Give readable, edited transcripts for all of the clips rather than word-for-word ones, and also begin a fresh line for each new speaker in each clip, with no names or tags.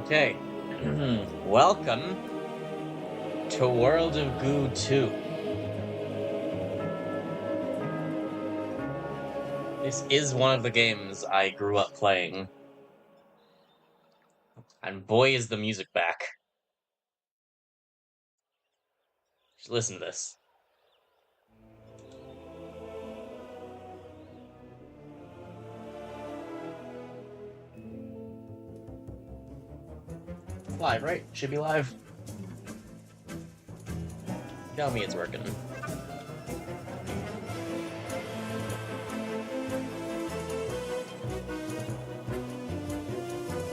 Okay. Welcome to World of Goo 2. This is one of the games I grew up playing. And boy, is the music back. Just listen to this. It's live, right? Should be live. Tell me it's working.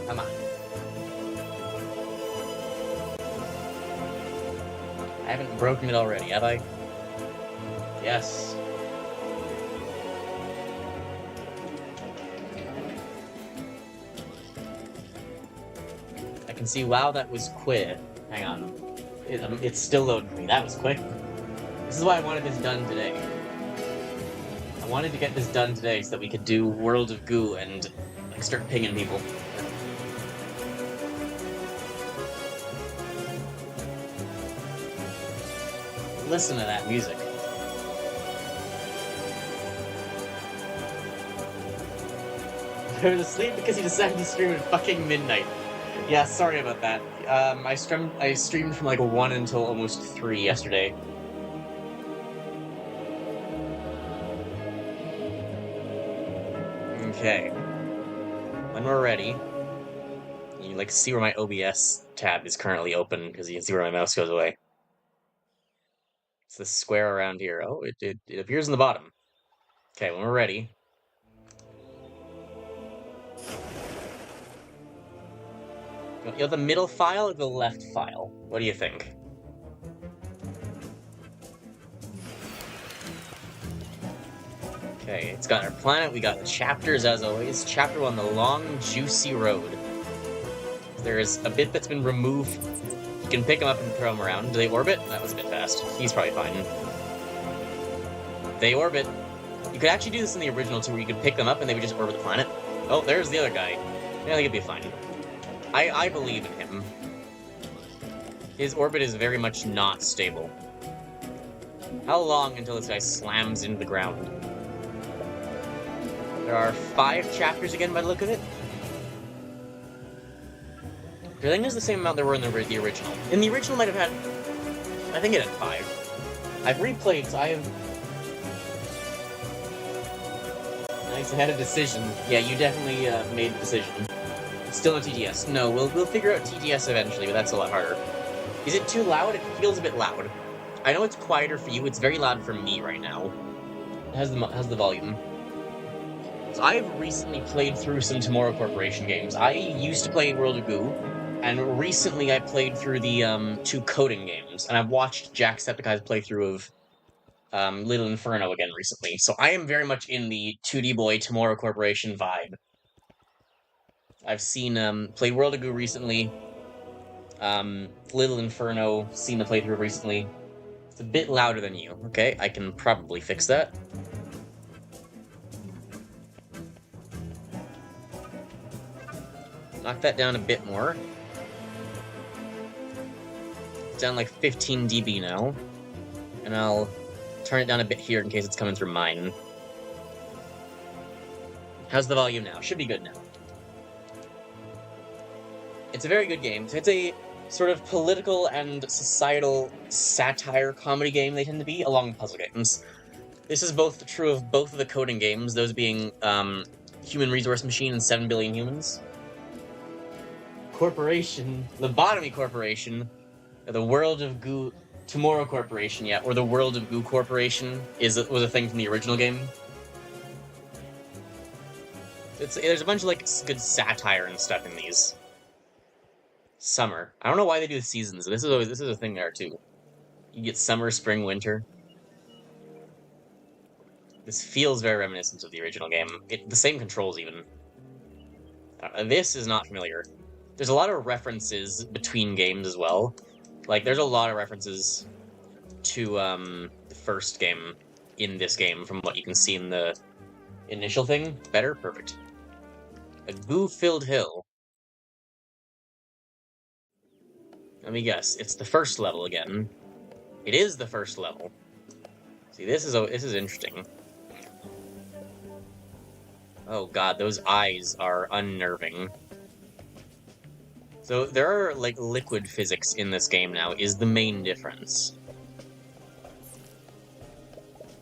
Come on. I haven't broken it already, have I? Yes. I can see, wow, that was quick. Hang on. It's still loading me. That was quick. This is why I wanted this done today. I wanted to get this done today so that we could do World of Goo and like start pinging people. Listen to that music. I was asleep because he decided to stream at fucking midnight. Yeah, sorry about that. I streamed from like 1 until almost 3 yesterday. Okay. When we're ready, you like see where my OBS tab is currently open because you can see where my mouse goes away. It's the square around here. Oh, it appears in the bottom. Okay, when we're ready. You know, the middle file or the left file? What do you think? Okay, it's got our planet, we got the chapters as always. Chapter 1, The Long Juicy Road. There is a bit that's been removed. You can pick them up and throw them around. Do they orbit? That was a bit fast. He's probably fine. They orbit. You could actually do this in the original too, where you could pick them up and they would just orbit the planet. Oh, there's the other guy. Yeah, I think it'd be fine. I believe in him. His orbit is very much not stable. How long until this guy slams into the ground? There are 5 chapters again by the look of it. I think there's the same amount there were in the original. In the original might have had... I think it had 5. I've replayed, so I have... Nice, I had a decision. Yeah, you definitely made a decision. Still no TTS. No, we'll figure out TTS eventually, but that's a lot harder. Is it too loud? It feels a bit loud. I know it's quieter for you, it's very loud for me right now. How's the volume? So I've recently played through some Tomorrow Corporation games. I used to play World of Goo, and recently I played through the 2 coding games, and I've watched Jacksepticeye's playthrough of Little Inferno again recently. So I am very much in the 2D Boy Tomorrow Corporation vibe. I've seen played World of Goo recently. Little Inferno, seen the playthrough recently. It's a bit louder than you. Okay, I can probably fix that. Knock that down a bit more. It's down like 15 dB now. And I'll turn it down a bit here in case it's coming through mine. How's the volume now? Should be good now. It's a very good game. It's a sort of political and societal satire comedy game they tend to be, along with puzzle games. This is both true of both of the coding games, those being Human Resource Machine and 7 Billion Humans. Corporation, Lobotomy Corporation, the World of Goo Tomorrow Corporation, yeah, or the World of Goo Corporation was a thing from the original game. There's a bunch of like good satire and stuff in these. Summer. I don't know why they do the seasons. This is a thing there too. You get summer, spring, winter. This feels very reminiscent of the original game. The same controls even. This is not familiar. There's a lot of references between games as well. Like, there's a lot of references to the first game in this game from what you can see in the initial thing. Better? Perfect. A goo-filled hill. Let me guess. It's the first level again. It is the first level. See, this is interesting. Oh god, those eyes are unnerving. So there are, like, liquid physics in this game now, is the main difference.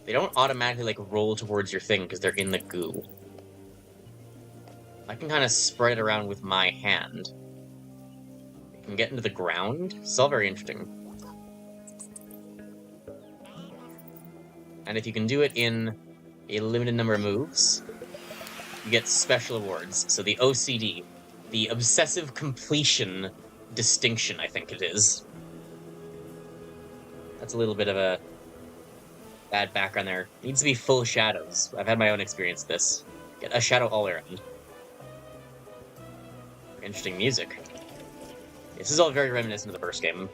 They don't automatically, like, roll towards your thing because they're in the goo. I can kind of spread it around with my hand. I can get into the ground. It's all very interesting. And if you can do it in a limited number of moves, you get special awards. So the OCD, the Obsessive Completion Distinction, I think it is. That's a little bit of a bad background there. It needs to be full shadows. I've had my own experience with this. Get a shadow all around. Interesting music. This is all very reminiscent of the first game.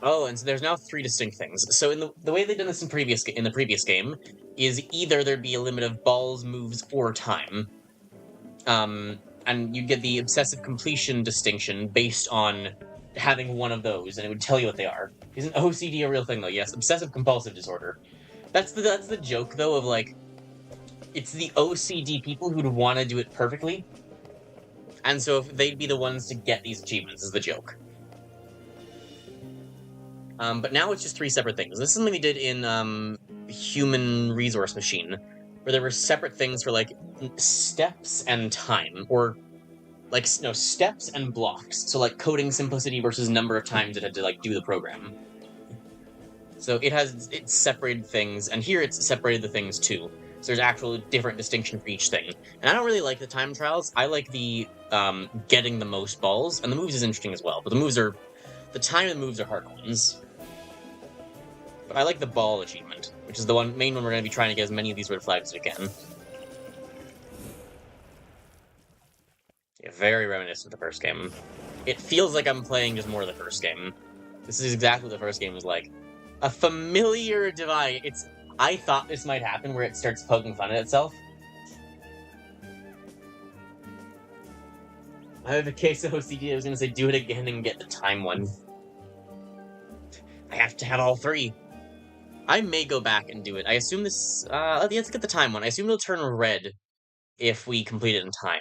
Oh, and so there's now 3 distinct things. So in the way they've done this in the previous game is either there'd be a limit of balls, moves, or time. And you get the obsessive completion distinction based on having one of those, and it would tell you what they are. Isn't OCD a real thing, though? Yes, obsessive compulsive disorder. That's the joke, though, of, like, it's the OCD people who'd want to do it perfectly, and so if they'd be the ones to get these achievements, is the joke. But now it's just 3 separate things. This is something they did in Human Resource Machine, where there were separate things for, like, steps and time, or, like, no, steps and blocks. So, like, coding simplicity versus number of times it had to, like, do the program. So it's separated things, and here it's separated the things too. So there's actual different distinction for each thing. And I don't really like the time trials. I like the getting the most balls, and the moves is interesting as well. But the time and the moves are hard ones. But I like the ball achievement, which is the main one we're going to be trying to get as many of these red flags as we can. Yeah, very reminiscent of the first game. It feels like I'm playing just more of the first game. This is exactly what the first game was like. A familiar divide. I thought this might happen where it starts poking fun at itself. I have a case of OCD. I was going to say do it again and get the time one. I have to have all 3. I may go back and do it. I assume this... let's get the time one. I assume it'll turn red if we complete it in time.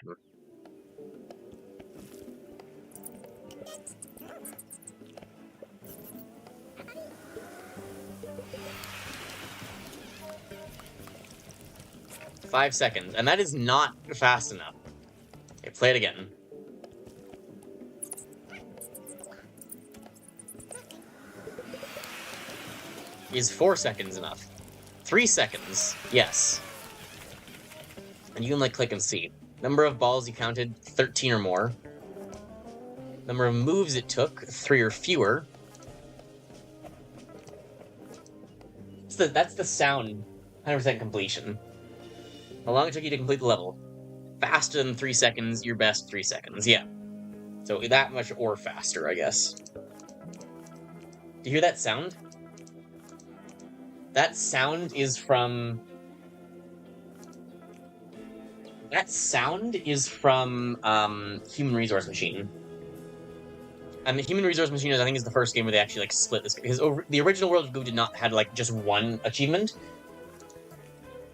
"5 seconds, and that is not fast enough. Okay, play it again. Is 4 seconds enough? 3 seconds, yes. And you can, like, click and see. Number of balls you counted, 13 or more. Number of moves it took, 3 or fewer. That's the sound, 100% completion. How long it took you to complete the level? Faster than 3 seconds, your best 3 seconds, yeah. So that much or faster, I guess. Do you hear that sound? That sound is from... Human Resource Machine. And the Human Resource Machine, I think, is the first game where they actually, like, split this. Because the original World of Goo did not have, like, just one achievement.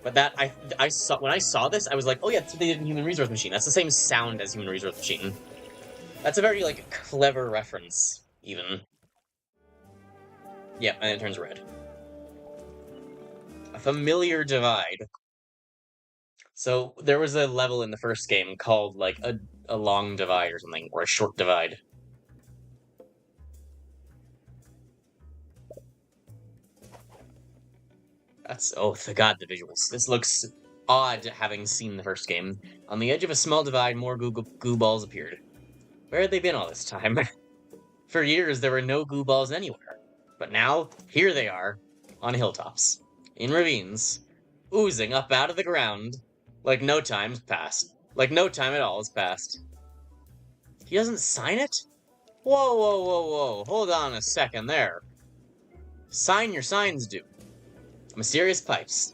But that, I saw, when I saw this, I was like, oh yeah, that's what they did in Human Resource Machine. That's the same sound as Human Resource Machine. That's a very, like, clever reference, even. Yeah, and it turns red. A familiar divide. So, there was a level in the first game called, like, a long divide or something, or a short divide. Oh, god, the visuals. This looks odd, having seen the first game. On the edge of a small divide, more goo balls appeared. Where had they been all this time? For years, there were no goo balls anywhere. But now, here they are, on hilltops, in ravines, oozing up out of the ground, like no time's passed. Like no time at all has passed. He doesn't sign it? Whoa, whoa, whoa, whoa, hold on a second there. Sign your signs, dude. Mysterious pipes.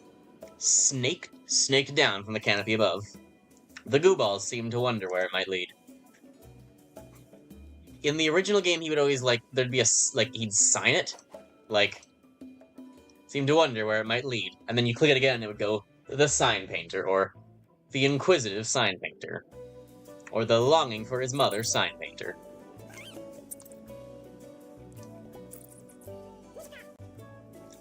Snaked down from the canopy above. The goo balls seem to wonder where it might lead. In the original game, he would always, like, there'd be he'd sign it, like, seem to wonder where it might lead, and then you click it again and it would go, the sign painter, or the inquisitive sign painter, or the longing for his mother sign painter.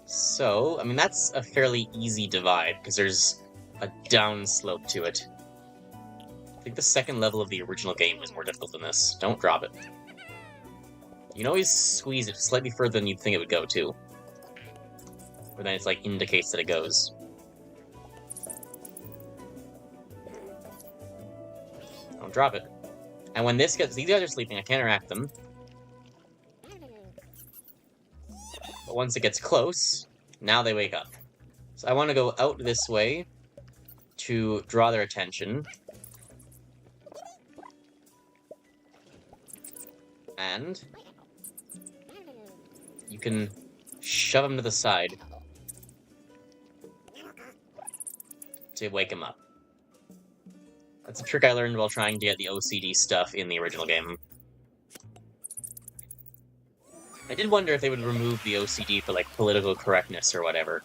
So, I mean, that's a fairly easy divide, because there's a downslope to it. I think the second level of the original game was more difficult than this. Don't drop it. You can always squeeze it slightly further than you'd think it would go, too. Or then it's, like, indicates that it goes. Don't drop it. And when this gets... These guys are sleeping, I can't interact them. But once it gets close, now they wake up. So I want to go out this way to draw their attention. And you can shove them to the side to wake them up. That's a trick I learned while trying to get the OCD stuff in the original game. I did wonder if they would remove the OCD for, like, political correctness or whatever.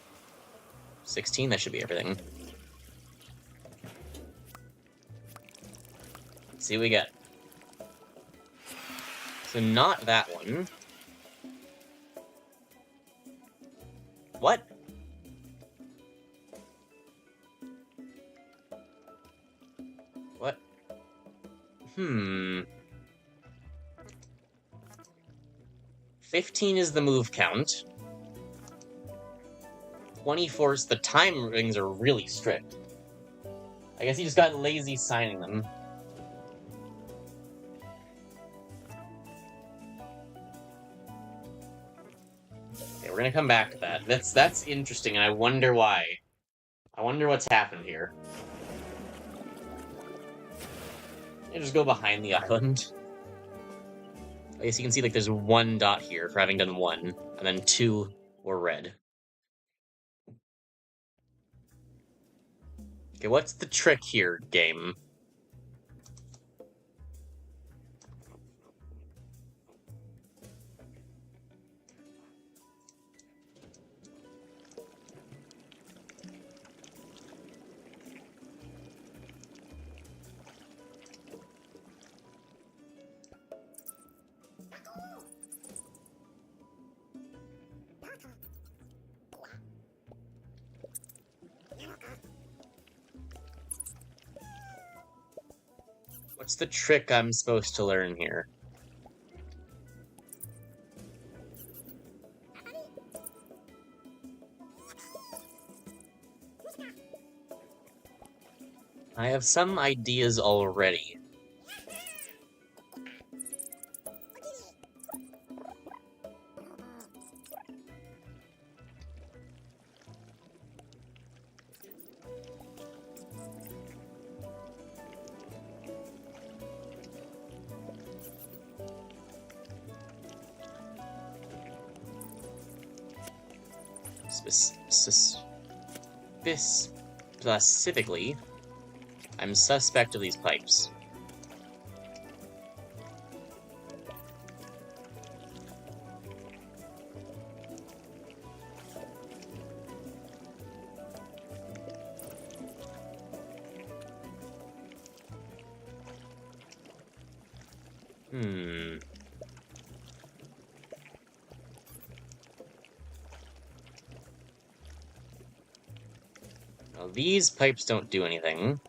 16, that should be everything. Let's see what we get. So not that one. What? What? 15 is the move count. 24 is the time rings are really strict. I guess he just got lazy signing them. Okay, we're gonna come back to that. That's interesting, and I wonder why. I wonder what's happened here. I just go behind the island. I guess you can see, like, there's one dot here for having done one, and then 2 were red. Okay, what's the trick here, game? What's the trick I'm supposed to learn here? I have some ideas already. Specifically, I'm suspect of these pipes. Well, these pipes don't do anything.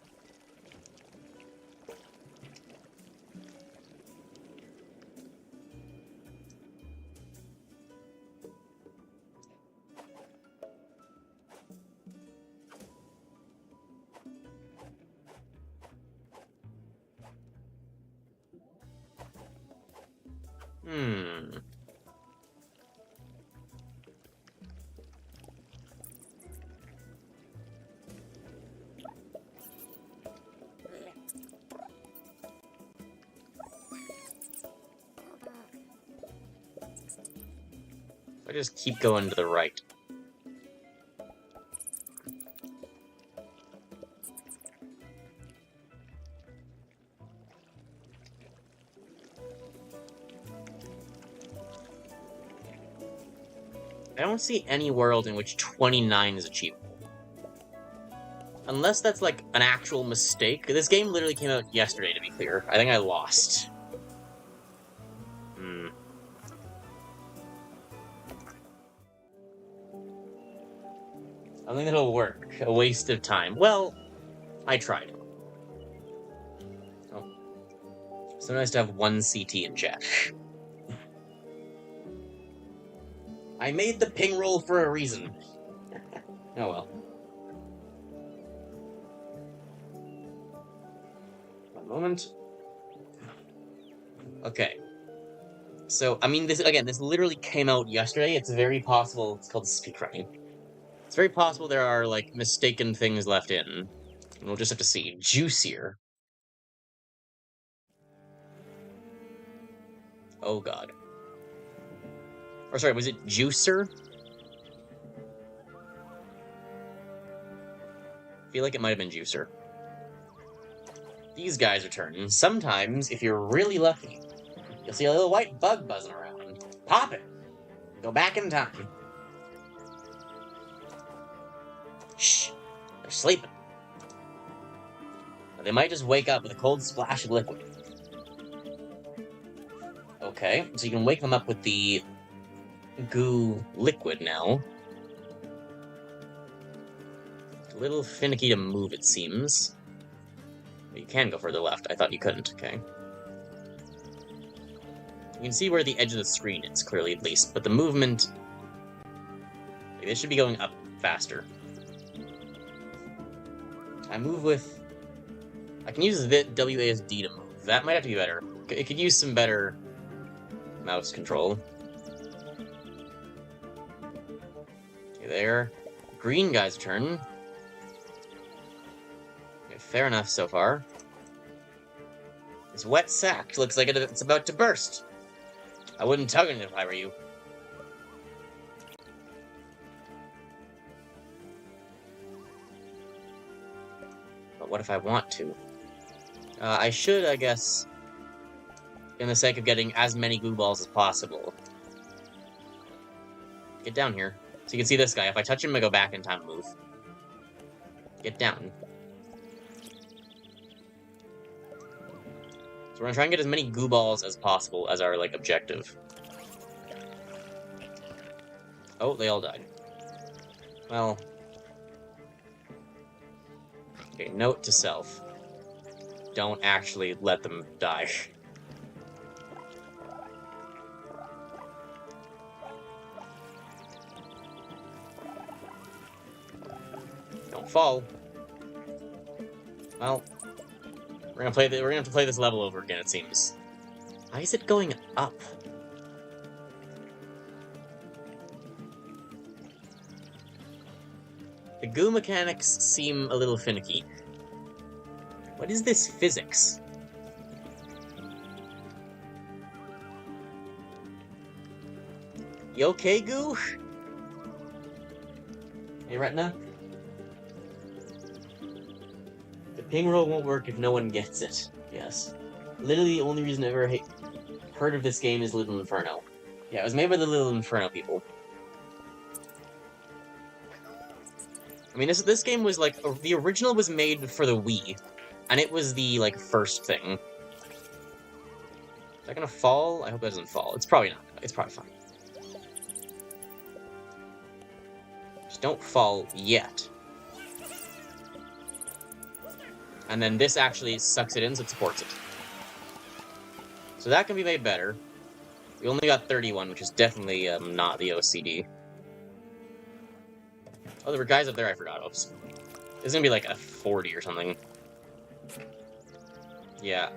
I just keep going to the right. don't see any world in which 29 is achievable. Unless that's, like, an actual mistake. This game literally came out yesterday, to be clear. I think I lost. I don't think that'll work. A waste of time. Well, I tried. Oh. So nice to have one CT in chat. I made the ping roll for a reason. Oh well. One moment. Okay. So, I mean, this literally came out yesterday. It's very possible, it's called speedrunning. It's very possible there are, like, mistaken things left in. And we'll just have to see. Juicier. Oh god. Or sorry, was it Juicer? I feel like it might have been Juicer. These guys return. Sometimes, if you're really lucky, you'll see a little white bug buzzing around. Pop it! Go back in time. Shh. They're sleeping. They might just wake up with a cold splash of liquid. Okay, so you can wake them up with the goo liquid now. A little finicky to move, it seems. But you can go further left. I thought you couldn't. Okay. You can see where the edge of the screen is, clearly at least, but the movement... Like, this should be going up faster. I move with... I can use the WASD to move. That might have to be better. It could use some better mouse control. Okay, there. Green guy's turn. Okay, fair enough so far. This wet sack looks like it's about to burst. I wouldn't tug on it if I were you. But what if I want to? I should, I guess, in the sake of getting as many goo balls as possible. Get down here. So you can see this guy. If I touch him, I go back in time and move. Get down. So we're gonna try and get as many goo balls as possible as our, like, objective. Oh, they all died. Well... Okay, note to self. Don't actually let them die. Don't fall. Well, we're gonna have to play this level over again, it seems. Why is it going up? The goo mechanics seem a little finicky. What is this physics? You okay, goo? Hey, Retina? The ping roll won't work if no one gets it. Yes. Literally, the only reason I've ever heard of this game is Little Inferno. Yeah, it was made by the Little Inferno people. I mean, this game was, like, the original was made for the Wii, and it was the, like, first thing. Is that gonna fall? I hope it doesn't fall. It's probably not. It's probably fine. Just don't fall yet. And then this actually sucks it in, so it supports it. So that can be made better. We only got 31, which is definitely not the OCD. Oh, there were guys up there I forgot. Oops. This is gonna be like a 40 or something. Yeah.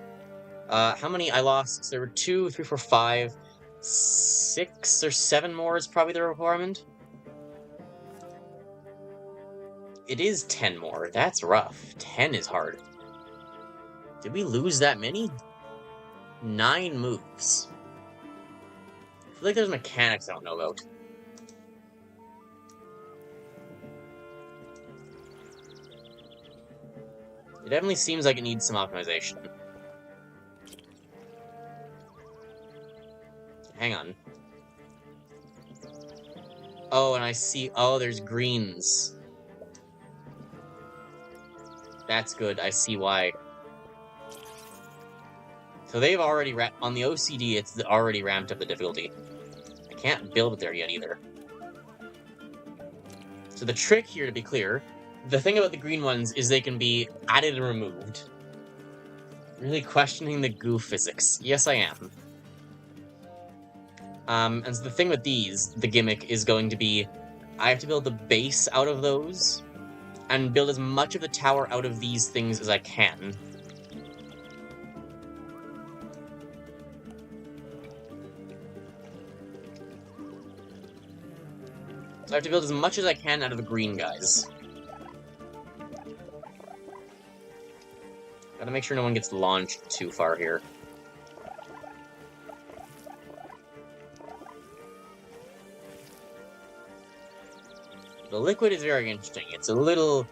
How many I lost? So there were 2, 3, 4, 5, 6 or 7 more is probably the requirement. It is 10 more. That's rough. 10 is hard. Did we lose that many? 9 moves. I feel like there's mechanics I don't know about. It definitely seems like it needs some optimization. Hang on. Oh, and I see... Oh, there's greens. That's good. I see why. So they've already... On the OCD, it's already ramped up the difficulty. I can't build it there yet, either. So the trick here, to be clear, the thing about the green ones is they can be added and removed. Really questioning the goo physics. Yes, I am. And so the thing with these, the gimmick, is going to be, I have to build the base out of those, and build as much of the tower out of these things as I can. So I have to build as much as I can out of the green guys. Gotta make sure no one gets launched too far here. The liquid is very interesting. It's a little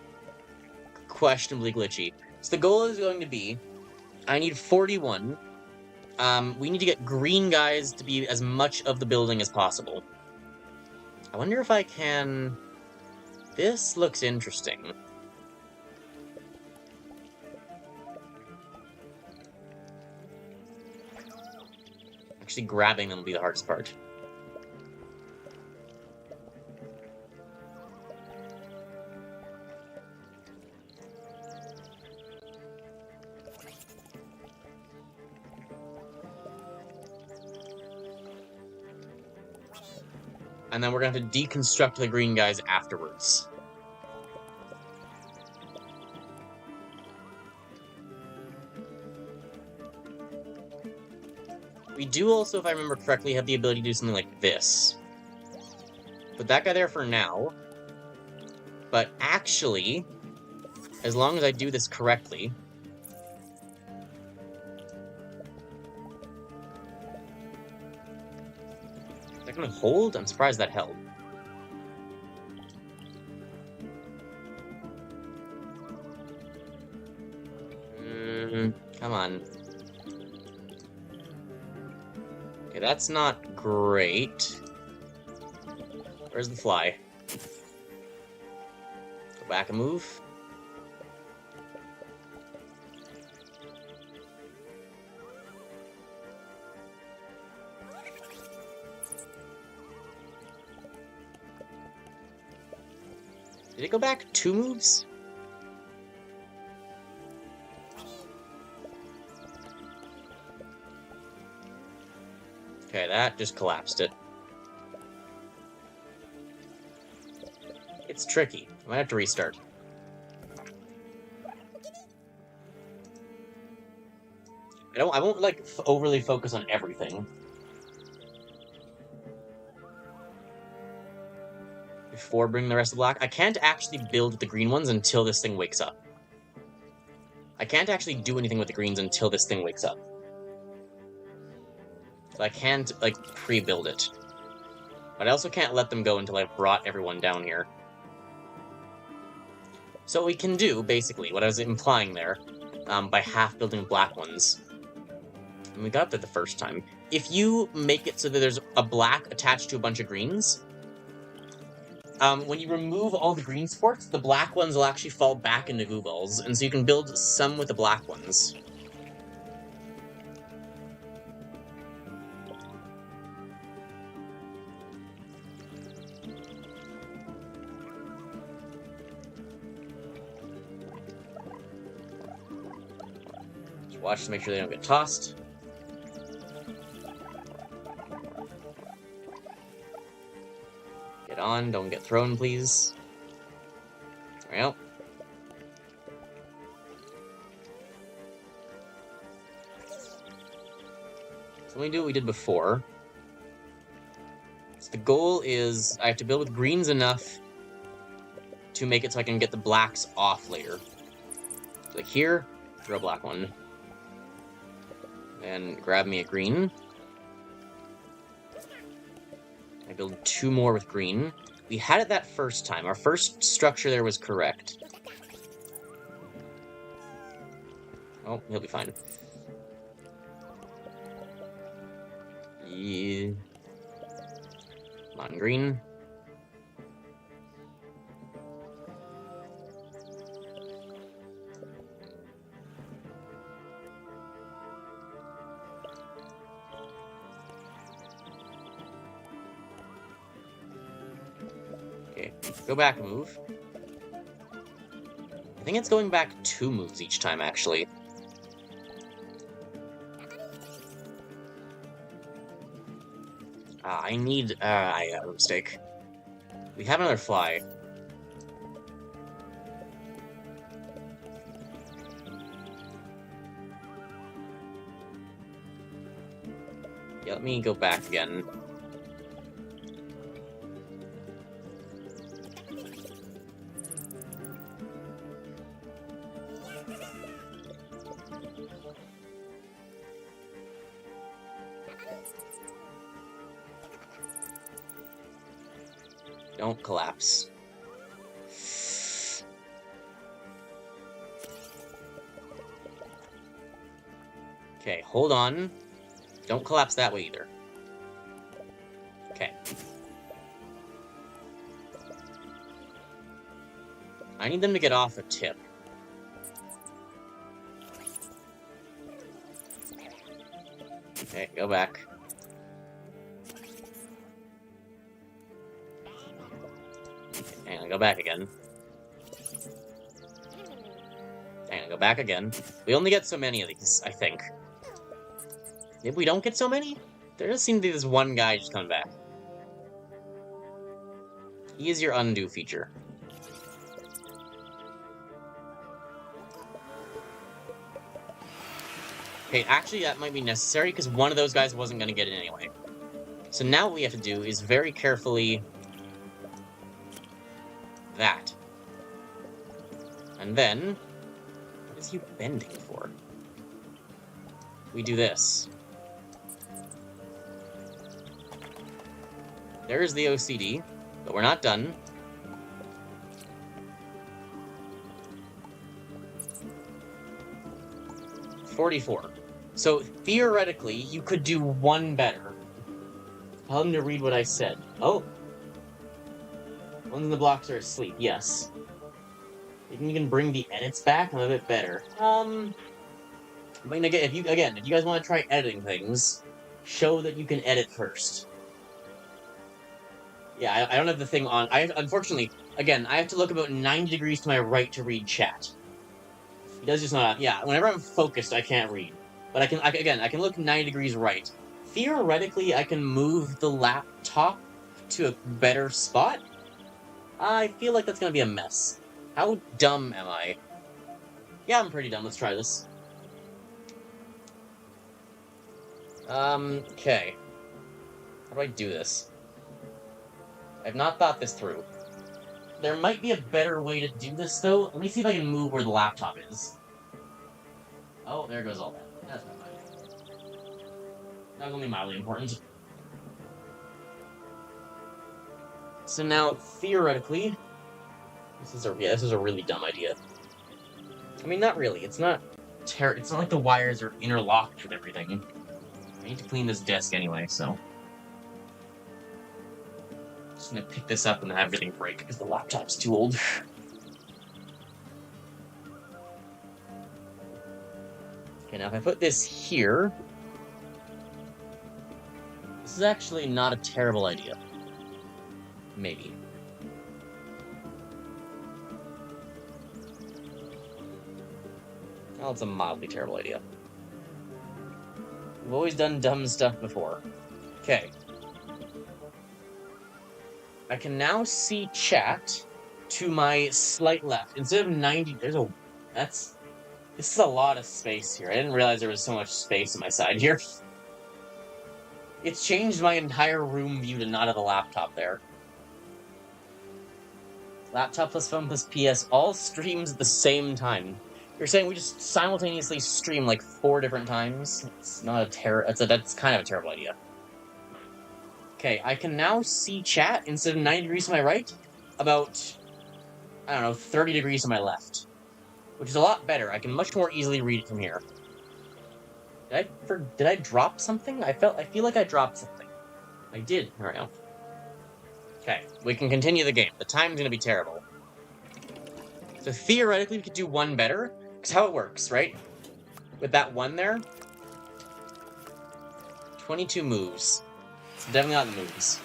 questionably glitchy. So the goal is going to be, I need 41. We need to get green guys to be as much of the building as possible. I wonder if I can... This looks interesting. Actually, grabbing them will be the hardest part. And then we're going to have to deconstruct the green guys afterwards. We do also, if I remember correctly, have the ability to do something like this. Put that guy there for now. But actually, as long as I do this correctly... Is that going to hold? I'm surprised that held. Come on. Okay, that's not great. Where's the fly? Go back and move. Did it go back 2 moves? Okay, that just collapsed it. It's tricky. I might have to restart. I won't like overly focus on everything. Before bringing the rest of the black, I can't actually build the green ones until this thing wakes up. I can't actually do anything with the greens until this thing wakes up. So I can't, like, pre-build it. But I also can't let them go until I've brought everyone down here. So what we can do, basically, what I was implying there, by half-building black ones, and we got there the first time, if you make it so that there's a black attached to a bunch of greens, when you remove all the green sports, the black ones will actually fall back into goo balls, and so you can build some with the black ones. Just watch to make sure they don't get tossed. Get on, don't get thrown, please. Well. So let me do what we did before. So the goal is I have to build with greens enough to make it so I can get the blacks off later. So like here, throw a black one. And grab me a green. I build 2 more with green. We had it that first time. Our first structure there was correct. Oh, he'll be fine. Yeah. Come on, green. Go back a move. I think it's going back 2 moves each time, actually. I need... I got a mistake. We have another fly. Yeah, let me go back again. Don't collapse. Okay, hold on. Don't collapse that way either. Okay. I need them to get off a tip. Okay, go back. And go back again. And go back again. We only get so many of these, I think. If we don't get so many, there does seem to be this one guy just coming back. He is your undo feature. Okay, actually that might be necessary, because one of those guys wasn't going to get it anyway. So now what we have to do is very carefully... that. And then... what is he bending for? We do this. There's the OCD, but we're not done. $44. So, theoretically, you could do one better. Tell him to read what I said. Oh! Ones in the blocks are asleep, yes. You can bring the edits back, I'm a bit better. I mean, again, if you guys want to try editing things, show that you can edit first. Yeah, I don't have the thing on. Unfortunately, again, I have to look about 90 degrees to my right to read chat. It does just not. Yeah, whenever I'm focused, I can't read. But I can look 90 degrees right. Theoretically, I can move the laptop to a better spot. I feel like that's gonna be a mess. How dumb am I? Yeah, I'm pretty dumb. Let's try this. Okay. How do I do this? I've not thought this through. There might be a better way to do this, though. Let me see if I can move where the laptop is. Oh, there goes all that. That's not fine. That's only mildly important. So now, theoretically... This is a really dumb idea. I mean, not really. It's not like the wires are interlocked with everything. I need to clean this desk anyway, so... just gonna pick this up and have everything break because the laptop's too old. Okay, now if I put this here... this is actually not a terrible idea. Maybe. Well, it's a mildly terrible idea. We've always done dumb stuff before. Okay. I can now see chat to my slight left. Instead of 90, this is a lot of space here. I didn't realize there was so much space on my side here. It's changed my entire room view to not have a laptop there. Laptop plus phone plus PS all streams at the same time. You're saying we just simultaneously stream like 4 different times? It's not a that's kind of a terrible idea. Okay, I can now see chat instead of 90 degrees to my right, about, I don't know, 30 degrees to my left. Which is a lot better. I can much more easily read it from here. Did I drop something? I feel like I dropped something. I did. Here we go. Okay, we can continue the game. The time's gonna be terrible. So theoretically, we could do one better. Because how it works, right? With that one there. 22 moves. It's definitely not the moves.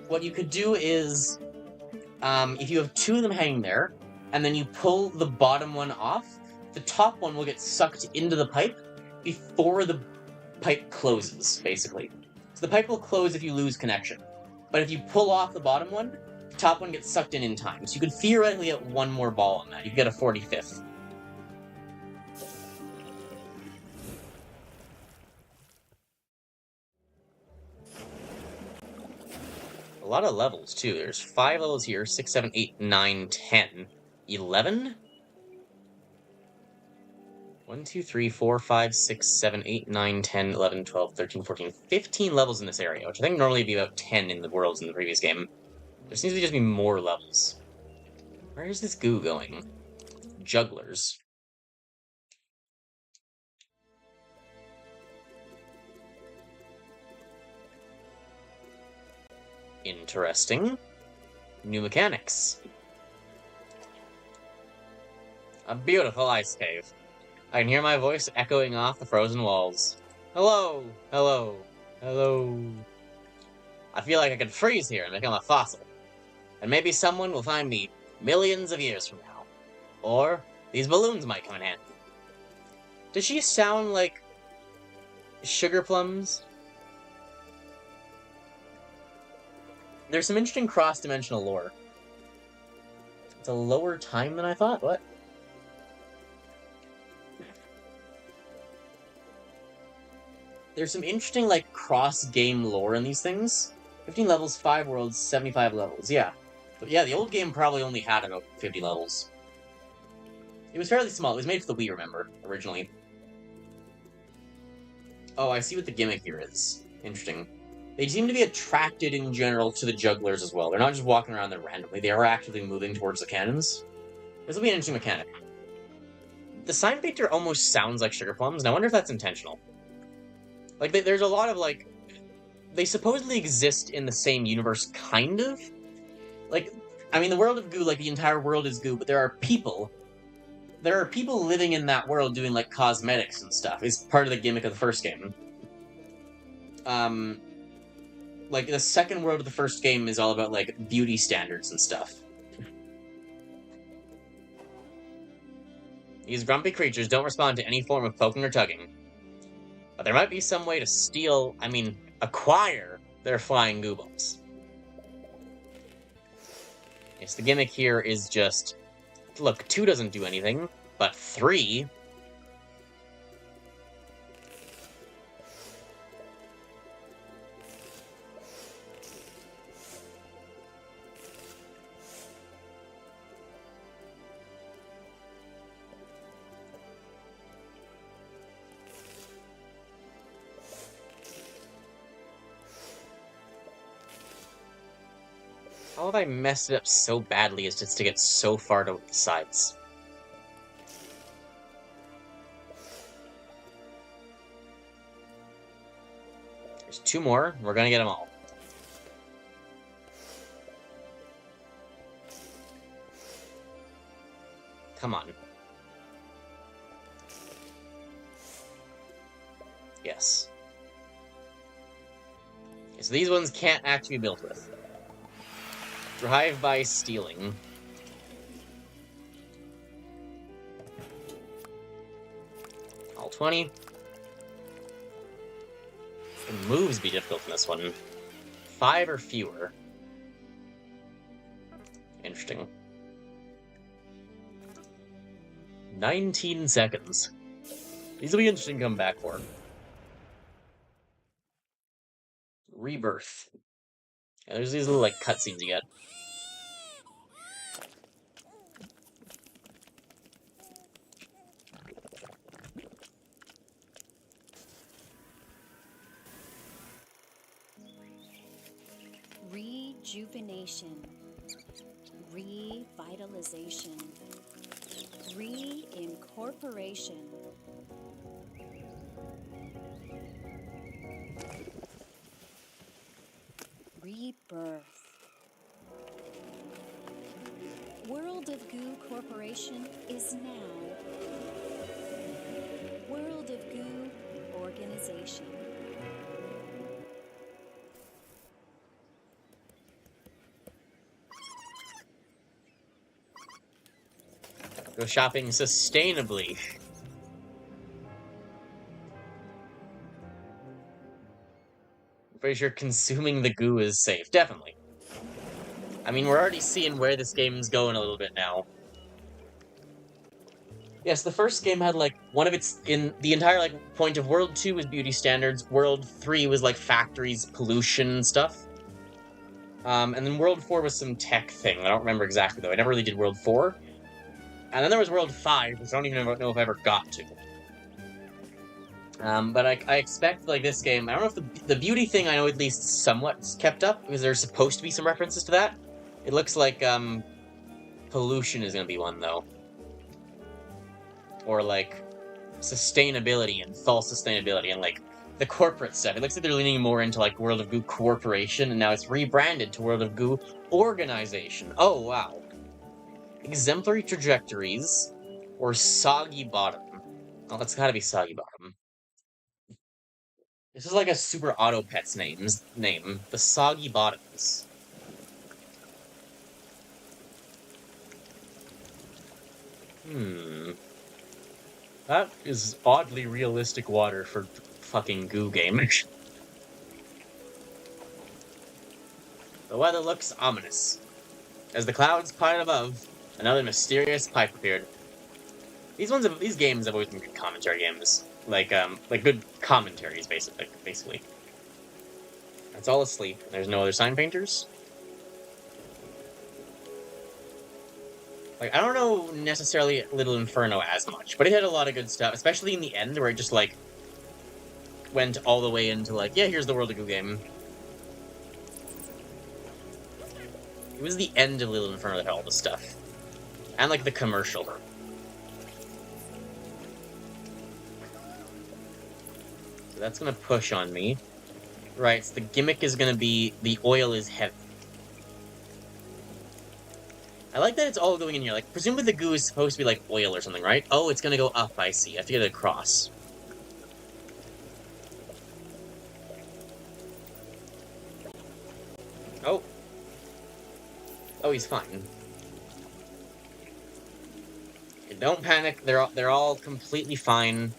what you could do is, if you have two of them hanging there, and then you pull the bottom one off, the top one will get sucked into the pipe before the pipe closes, basically. So the pipe will close if you lose connection. But if you pull off the bottom one, the top one gets sucked in time. So you could theoretically get one more ball on that. You could get a 45th. A lot of levels, too. There's 5 levels here. 6, 7, 8, 9, 10. 11? 1, 2, 3, 4, 5, 6, 7, 8, 9, 10, 11, 12, 13, 14, 15 levels in this area, which I think normally would be about 10 in the worlds in the previous game. There seems to just be more levels. Where is this goo going? Jugglers. Interesting. New mechanics. A beautiful ice cave. I can hear my voice echoing off the frozen walls. Hello, hello, hello. I feel like I could freeze here and become a fossil. And maybe someone will find me millions of years from now. Or these balloons might come in handy. Does she sound like Sugar Plums? There's some interesting cross-dimensional lore. It's a lower time than I thought? What? There's some interesting, like, cross-game lore in these things. 15 levels, 5 worlds, 75 levels, yeah. But yeah, the old game probably only had about 50 levels. It was fairly small. It was made for the Wii, remember, originally. Oh, I see what the gimmick here is. Interesting. They seem to be attracted in general to the jugglers as well. They're not just walking around there randomly. They are actively moving towards the cannons. This will be an interesting mechanic. The sign picture almost sounds like Sugar Plums, and I wonder if that's intentional. Like, there's a lot of, like... They supposedly exist in the same universe, kind of? Like, I mean, the world of goo, like, the entire world is goo, but there are people. There are people living in that world doing, like, cosmetics and stuff. It's part of the gimmick of the first game. Like, the second world of the first game is all about, like, beauty standards and stuff. These grumpy creatures don't respond to any form of poking or tugging. But there might be some way to steal, acquire their flying goo balls. Yes, the gimmick here is just... Look, 2 doesn't do anything, but 3... How have I messed it up so badly as just to get so far to the sides? There's 2 more. We're gonna get them all. Come on. Yes. Okay, so these ones can't actually be built with. Drive by stealing. All 20. Can moves be difficult in this one? 5 or fewer. Interesting. 19 seconds. These will be interesting to come back for. Rebirth. Yeah, there's these little, like, cutscenes you get.
Rejuvenation, revitalization, reincorporation. Rebirth. World of Goo Corporation is now World of Goo Organization.
Go shopping sustainably. I'm pretty sure consuming the goo is safe. Definitely. I mean, we're already seeing where this game's going a little bit now. Yes, the first game had, like, one of its, in the entire, like, point of World 2 was beauty standards, World 3 was, like, factories, pollution, and stuff. And then World 4 was some tech thing. I don't remember exactly, though. I never really did World 4. And then there was World 5, which I don't even know if I ever got to. But I expect, like, this game, I don't know if the beauty thing I know at least somewhat kept up, because there's supposed to be some references to that. It looks like, pollution is gonna be one, though. Or, like, sustainability and false sustainability and, like, the corporate stuff. It looks like they're leaning more into, like, World of Goo Corporation, and now it's rebranded to World of Goo Organization. Oh, wow. Exemplary Trajectories, or Soggy Bottom. Oh, that's gotta be Soggy Bottom. This is like a Super Auto Pets name. The Soggy Bottoms. That is oddly realistic water for fucking Goo game. The weather looks ominous. As the clouds piled above, another mysterious pipe appeared. These games have always been good commentary games. Like good commentaries, basically. It's all asleep. There's no other sign painters. Like, I don't know necessarily Little Inferno as much, but it had a lot of good stuff, especially in the end, where it just, like, went all the way into, like, yeah, here's the World of Goo game. It was the end of Little Inferno that had all the stuff. And, like, the commercial. So that's gonna push on me. Right, so the gimmick is gonna be the oil is heavy. I like that it's all going in here. Like, presumably the goo is supposed to be, like, oil or something, right? Oh, it's gonna go up, I see. I have to get it across. Oh. Oh, he's fine. Okay, don't panic. They're all completely fine.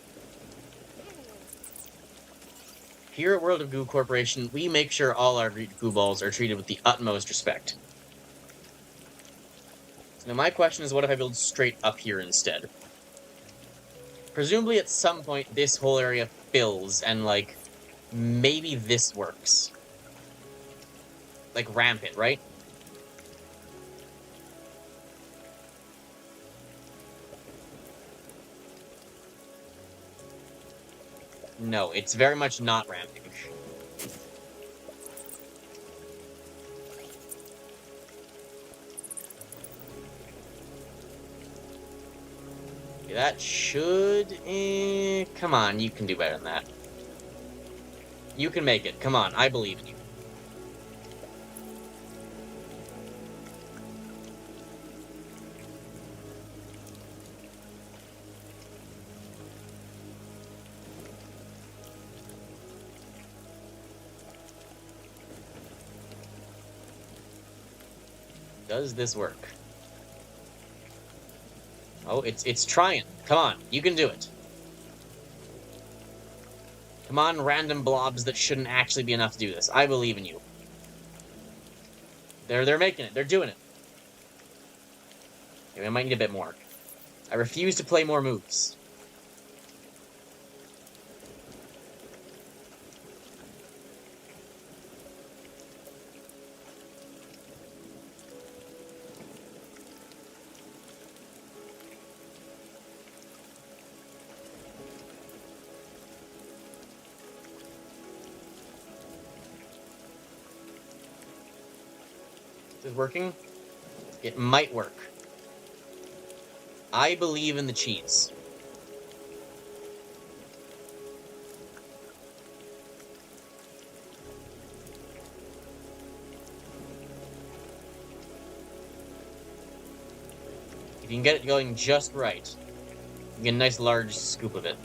Here at World of Goo Corporation, we make sure all our goo balls are treated with the utmost respect. Now my question is, what if I build straight up here instead? Presumably at some point this whole area fills, and, like, maybe this works. Like, ramp it, right? No, it's very much not ramping. That should... come on, you can do better than that. You can make it. Come on, I believe in you. Does this work? Oh, it's trying. Come on, you can do it. Come on, random blobs that shouldn't actually be enough to do this. I believe in you. They're making it. They're doing it. Okay, I might need a bit more. I refuse to play more moves. Is working? It might work. I believe in the cheese. If you can get it going just right, you get a nice large scoop of it.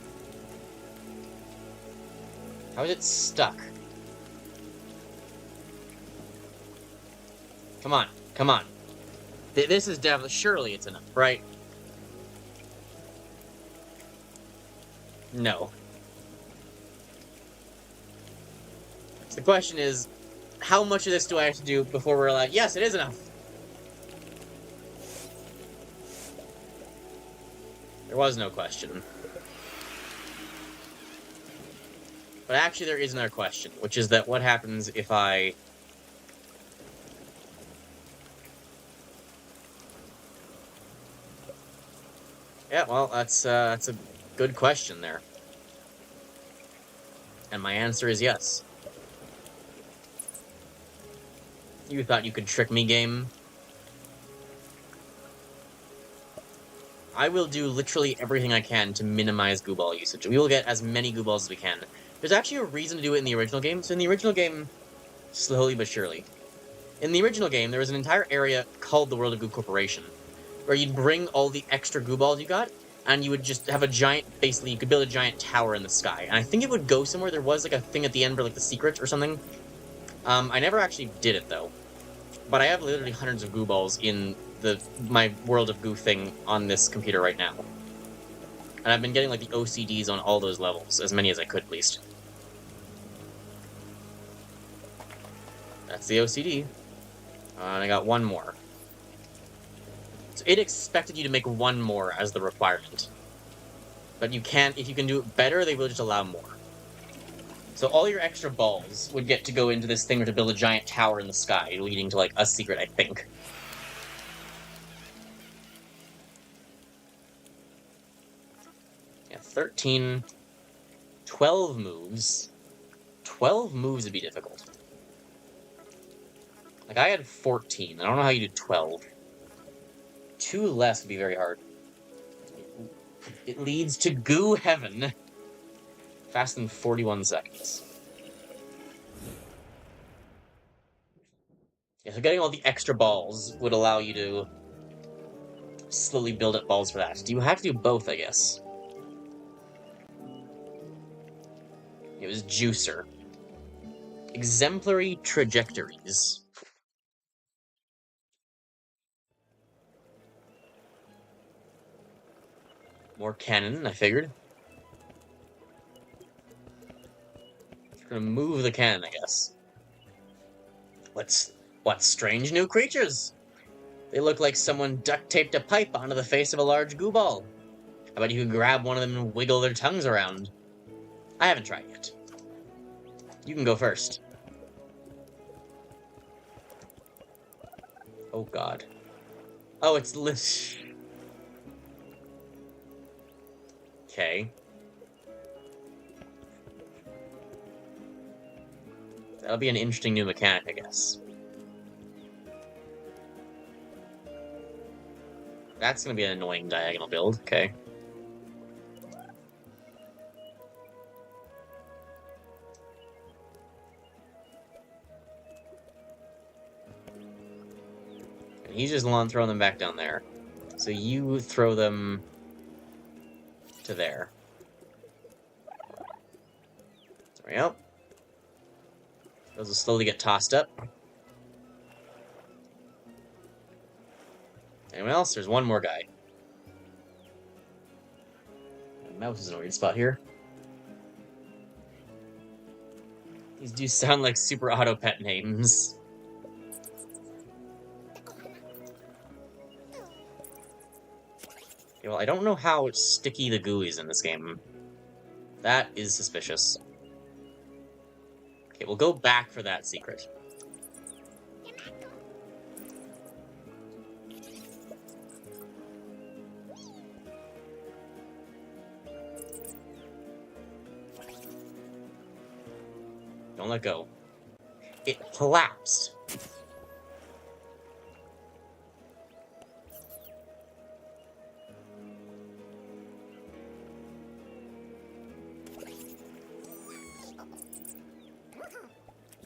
How is it stuck? Come on, come on. This is definitely, surely it's enough, right? No. So the question is, how much of this do I have to do before we're like, yes, it is enough? There was no question. But actually there is another question, which is that what happens if I... Yeah, well, that's a good question there. And my answer is yes. You thought you could trick me, game? I will do literally everything I can to minimize goo ball usage. We will get as many goo balls as we can. There's actually a reason to do it in the original game. So in the original game, slowly but surely. In the original game, there was an entire area called the World of Goo Corporation, where you'd bring all the extra goo balls you got, and you would just have a giant, basically, you could build a giant tower in the sky. And I think it would go somewhere. There was like a thing at the end for like the secret or something. I never actually did it though. But I have literally hundreds of goo balls in my World of Goo thing on this computer right now. And I've been getting like the OCDs on all those levels, as many as I could at least. That's the OCD. And I got one more. So it expected you to make one more as the requirement. But you can't, if you can do it better, they will just allow more. So all your extra balls would get to go into this thing to build a giant tower in the sky, leading to, like, a secret, I think. Yeah, 13... 12 moves. 12 moves would be difficult. Like, I had 14. I don't know how you do 12. 2 less would be very hard. It leads to Goo Heaven. Faster than 41 seconds. Yeah, so getting all the extra balls would allow you to slowly build up balls for that. Do you have to do both, I guess? It was Juicer. Exemplary Trajectories. More cannon, I figured. Gonna move the cannon, I guess. What strange new creatures? They look like someone duct-taped a pipe onto the face of a large goo ball. How about you could grab one of them and wiggle their tongues around? I haven't tried yet. You can go first. Oh god. Oh, it's Okay. That'll be an interesting new mechanic, I guess. That's gonna be an annoying diagonal build, okay. And he's just throwing them back down there. So you throw them to there. There we go. Those will slowly get tossed up. Anyone else? There's one more guy. My mouse is in a weird spot here. These do sound like super auto pet names. Okay, well, I don't know how sticky the goo is in this game. That is suspicious. Okay, we'll go back for that secret. Don't let go. It collapsed.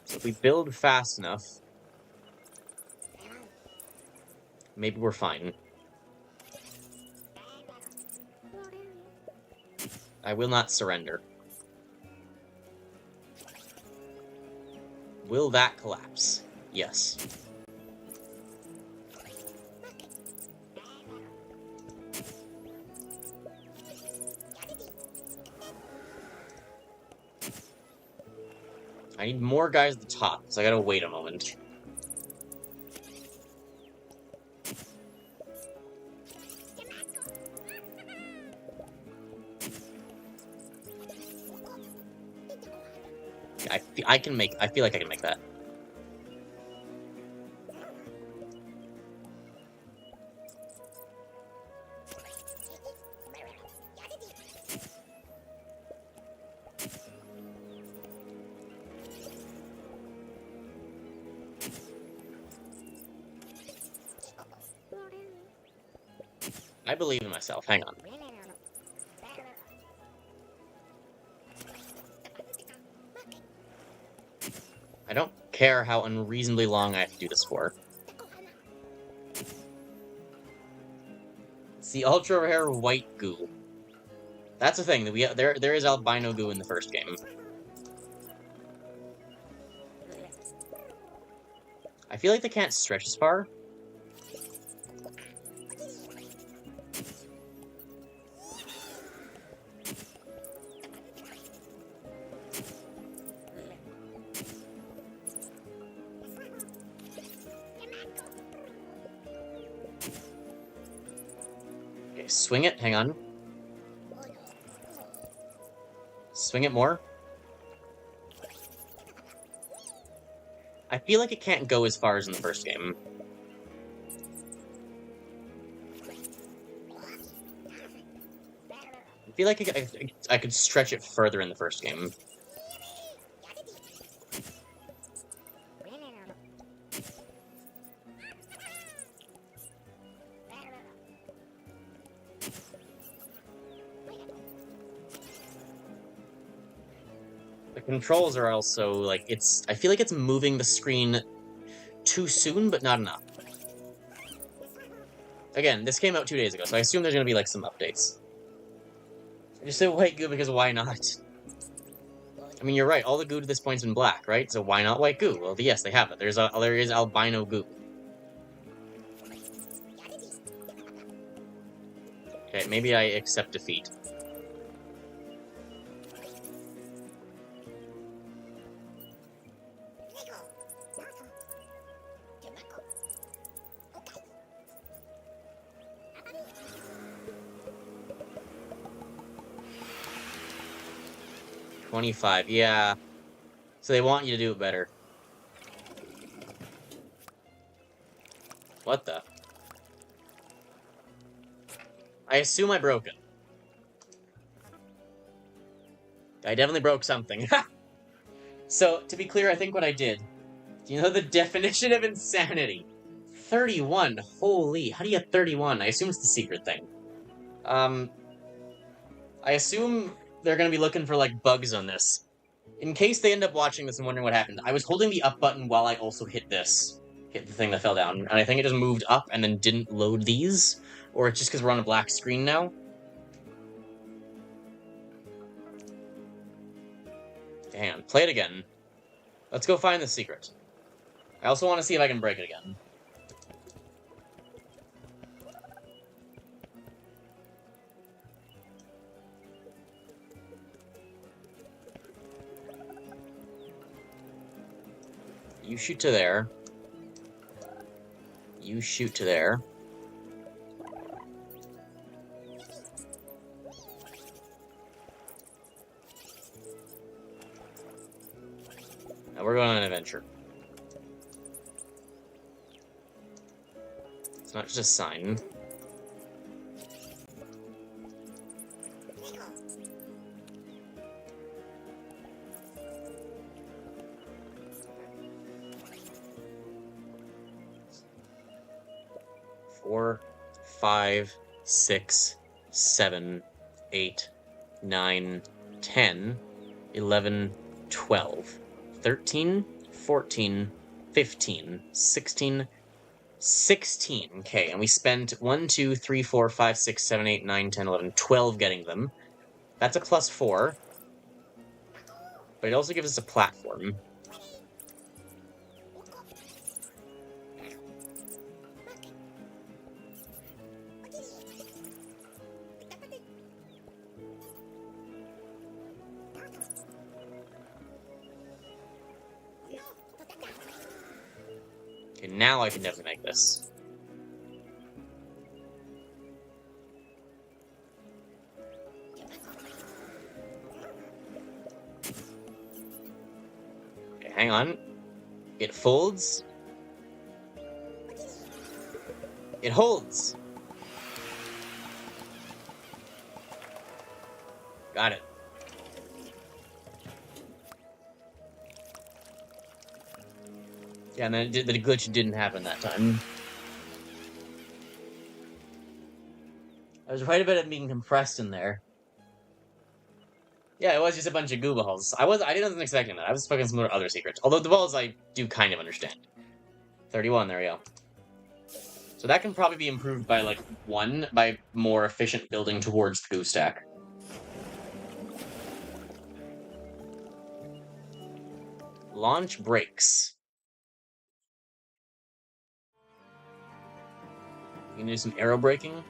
So if we build fast enough, maybe we're fine. I will not surrender. Will that collapse? Yes. I need more guys at the top, so I gotta wait a moment. I can make. I feel like I can make that. I believe in myself. Hang on. I don't care how unreasonably long I have to do this for. It's the ultra rare white goo. That's the thing that there is albino goo in the first game. I feel like they can't stretch as far. Okay, swing it. Hang on. Swing it more. I feel like it can't go as far as in the first game. I feel like I could stretch it further in the first game. The controls are also, like, I feel like it's moving the screen too soon, but not enough. Again, this came out 2 days ago, so I assume there's gonna be, like, some updates. I just said white goo because why not? I mean, you're right, all the goo to this point's been black, right? So why not white goo? Well, yes, they have it. There is albino goo. Okay, maybe I accept defeat. $25, yeah. So they want you to do it better. What the? I assume I broke it. I definitely broke something. So, to be clear, I think what I did... Do you know the definition of insanity? 31, holy, how do you get 31? I assume it's the secret thing. I assume they're gonna be looking for, like, bugs on this. In case they end up watching this and wondering what happened, I was holding the up button while I also hit this. Hit the thing that fell down, and I think it just moved up and then didn't load these, or it's just because we're on a black screen now. Hang on, play it again. Let's go find the secret. I also want to see if I can break it again. You shoot to there. You shoot to there. Now we're going on an adventure. It's not just a sign. Four, 5, 6, 7, 8, 9, 10, 11, 12, 13, 14, 15, 16, 16. Okay, and we spent 1, 2, 3, 4, 5, 6, 7, 8, 9, 10, 11, 12 getting them. That's a +4. But it also gives us a platform. Okay, now I can definitely make this. Okay, hang on. It folds. It holds. Got it. Yeah, and then the glitch didn't happen that time. I was right about it being compressed in there. Yeah, it was just a bunch of goo balls. I wasn't expecting that. I was expecting some other secrets. Although the balls I do kind of understand. 31, there we go. So that can probably be improved by, like, 1, by more efficient building towards the goo stack. Launch brakes. You can do some aero braking.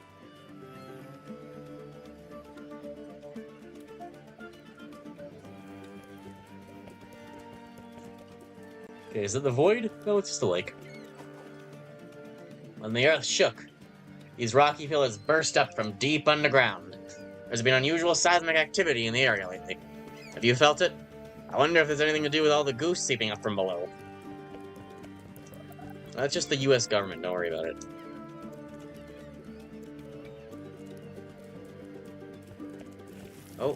Okay, is it the void? No, it's just a lake. When the earth shook, these rocky pillars burst up from deep underground. There's been unusual seismic activity in the area lately. Have you felt it? I wonder if there's anything to do with all the goose seeping up from below. That's just the US government, don't worry about it. Oh.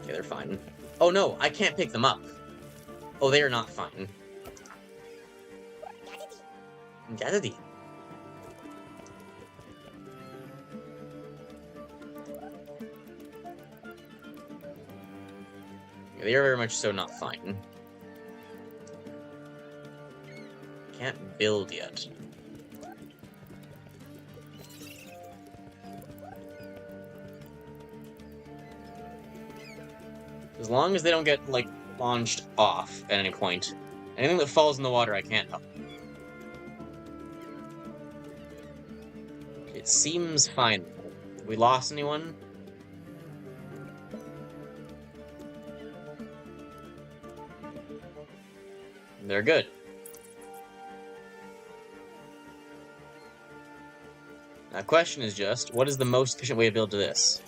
Okay, they're fine. Oh no, I can't pick them up. Oh, they are not fine. Gadady. Yeah, they are very much so not fine. Can't build yet. As long as they don't get, like, launched off at any point. Anything that falls in the water, I can't help. It seems fine. Have we lost anyone? They're good. Now, the question is just, what is the most efficient way to build to this?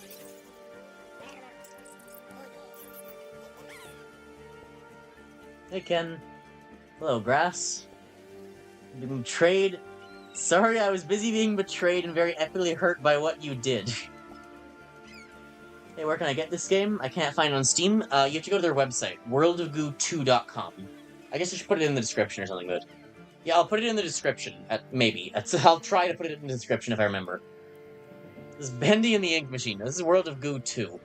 Hey, Ken. Hello, Grass. Being betrayed. Sorry, I was busy being betrayed and very epically hurt by what you did. Hey, where can I get this game? I can't find it on Steam. You have to go to their website, worldofgoo2.com. I guess I should put it in the description or something good. Yeah, I'll put it in the description. Maybe. I'll try to put it in the description if I remember. This is Bendy and the Ink Machine. This is World of Goo 2.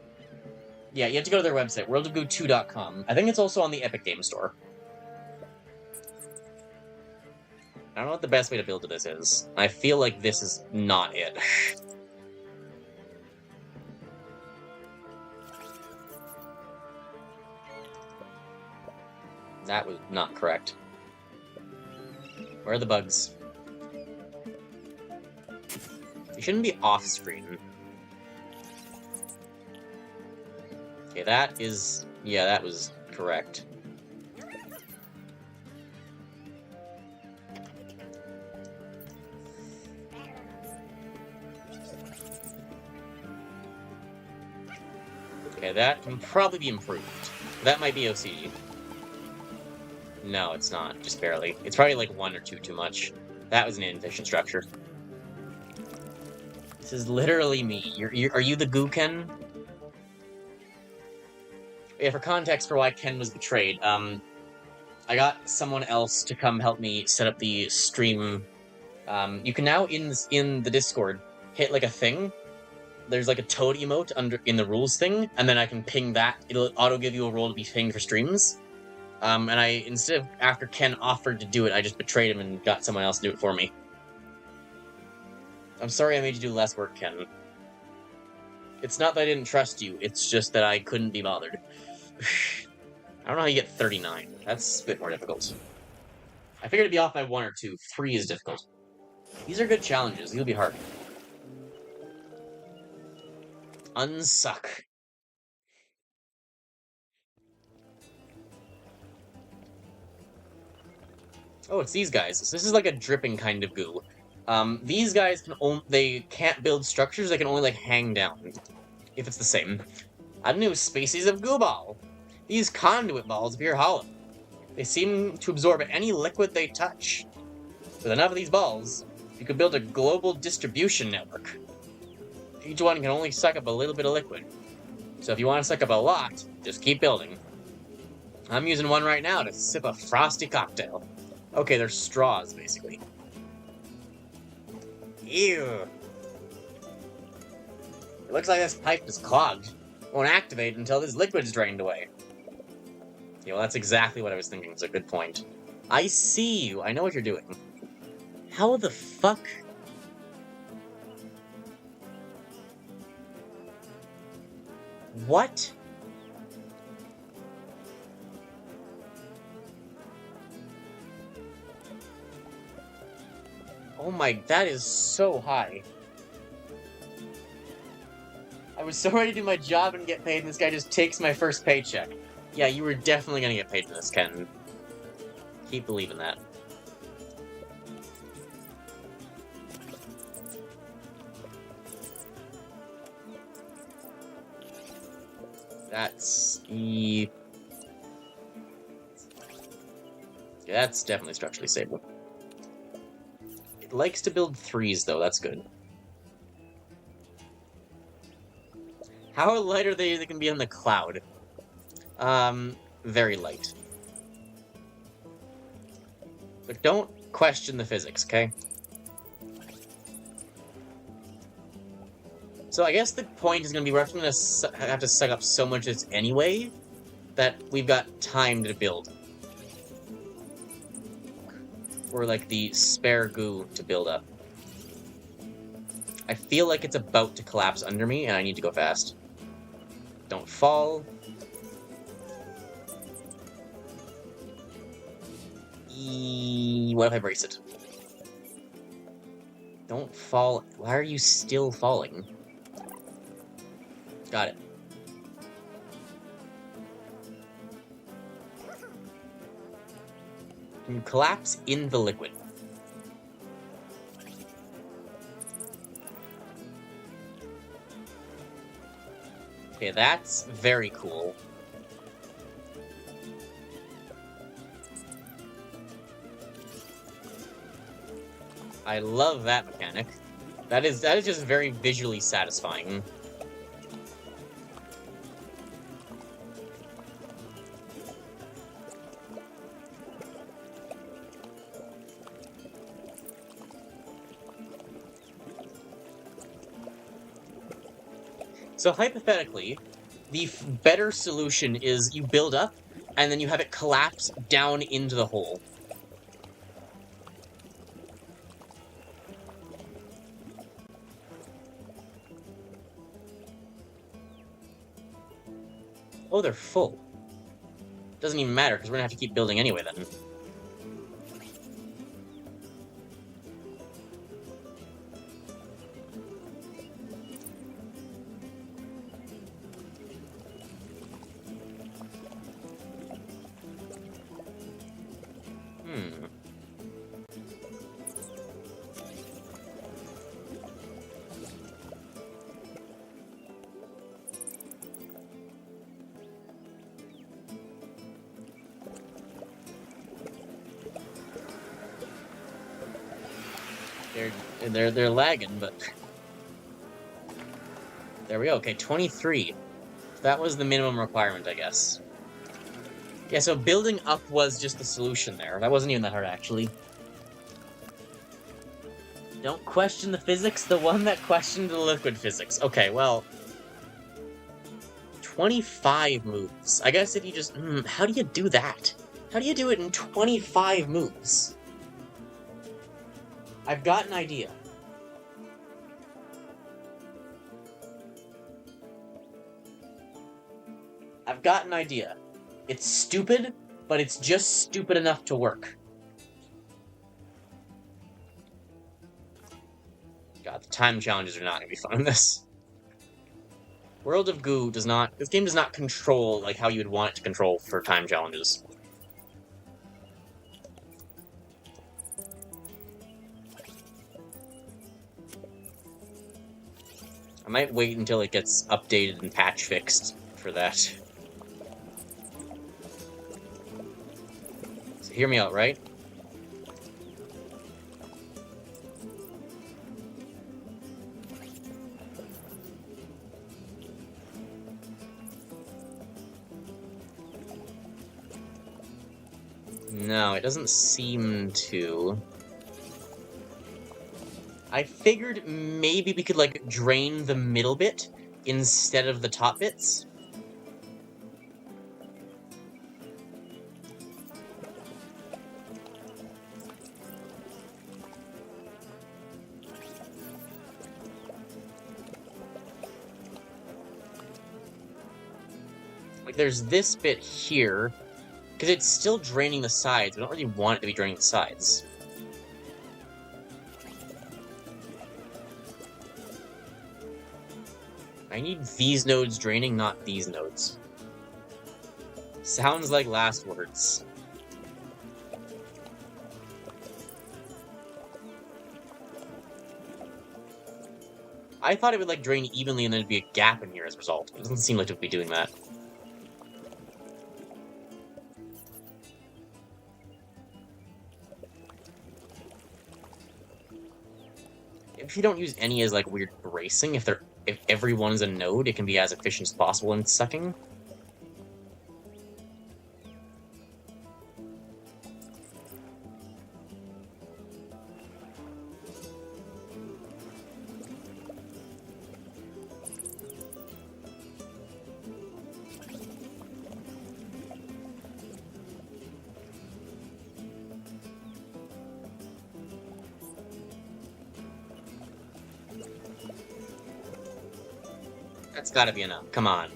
Yeah, you have to go to their website, worldofgoo2.com. I think it's also on the Epic Game Store. I don't know what the best way to build to this is. I feel like this is not it. That was not correct. Where are the bugs? You shouldn't be off-screen. Okay, that is... yeah, that was correct. Okay, that can probably be improved. That might be OCD. No, it's not. Just barely. It's probably like 1 or 2 too much. That was an inefficient structure. This is literally me. Are you the Goo Ken? Yeah, for context for why Ken was betrayed, I got someone else to come help me set up the stream. You can now, in the Discord, hit like a thing. There's like a toad emote in the rules thing, and then I can ping that. It'll auto give you a role to be pinged for streams. And instead of after Ken offered to do it, I just betrayed him and got someone else to do it for me. I'm sorry I made you do less work, Ken. It's not that I didn't trust you, it's just that I couldn't be bothered. I don't know how you get 39. That's a bit more difficult. I figured it'd be off by 1 or 2. 3 is difficult. These are good challenges. These will be hard. Unsuck. Oh, it's these guys. So this is like a dripping kind of goo. These guys they can't build structures, they can only, like, hang down. If it's the same. A new species of goo ball. These conduit balls appear hollow. They seem to absorb any liquid they touch. With enough of these balls, you could build a global distribution network. Each one can only suck up a little bit of liquid. So if you want to suck up a lot, just keep building. I'm using one right now to sip a frosty cocktail. Okay, they're straws, basically. Ew. It looks like this pipe is clogged. Won't activate until this liquid's drained away. Yeah, well, that's exactly what I was thinking. It's a good point. I see you. I know what you're doing. How the fuck? What? Oh my, that is so high. I was so ready to do my job and get paid, and this guy just takes my first paycheck. Yeah, you were definitely gonna get paid for this, Ken. Keep believing that. That's... Yeah, that's definitely structurally stable. It likes to build threes, though. That's good. How light are they can be on the cloud? Very light. But don't question the physics, okay? So I guess the point is going to be we're going to have to suck up so much of this anyway that we've got time to build. Or like the spare goo to build up. I feel like it's about to collapse under me and I need to go fast. Don't fall. What if I brace it? Don't fall. Why are you still falling? Got it. Can you collapse in the liquid? Okay, that's very cool. I love that mechanic. That is just very visually satisfying. So hypothetically, the better solution is you build up, and then you have it collapse down into the hole. Oh, they're full. Doesn't even matter, because we're gonna have to keep building anyway, then. They're lagging, but there we go. Okay, 23. That was the minimum requirement, I guess. Yeah, so building up was just the solution there. That wasn't even that hard, actually. Don't question the physics, the one that questioned the liquid physics. Okay, well... 25 moves. I guess if you just... how do you do that? How do you do it in 25 moves? I've got an idea. I've got an idea. It's stupid, but it's just stupid enough to work. God, the time challenges are not going to be fun in this. World of Goo does not... This game does not control, like, how you would want it to control for time challenges. I might wait until it gets updated and patch fixed for that. So hear me out, right? No, it doesn't seem to. I figured maybe we could, like, drain the middle bit instead of the top bits. Like, there's this bit here, because it's still draining the sides. We don't really want it to be draining the sides. I need these nodes draining, not these nodes. Sounds like last words. I thought it would, like, drain evenly and there'd be a gap in here as a result. It doesn't seem like it would be doing that. If you don't use any as, like, weird bracing, if everyone's a node, it can be as efficient as possible in sucking. That's gotta be enough. Come on.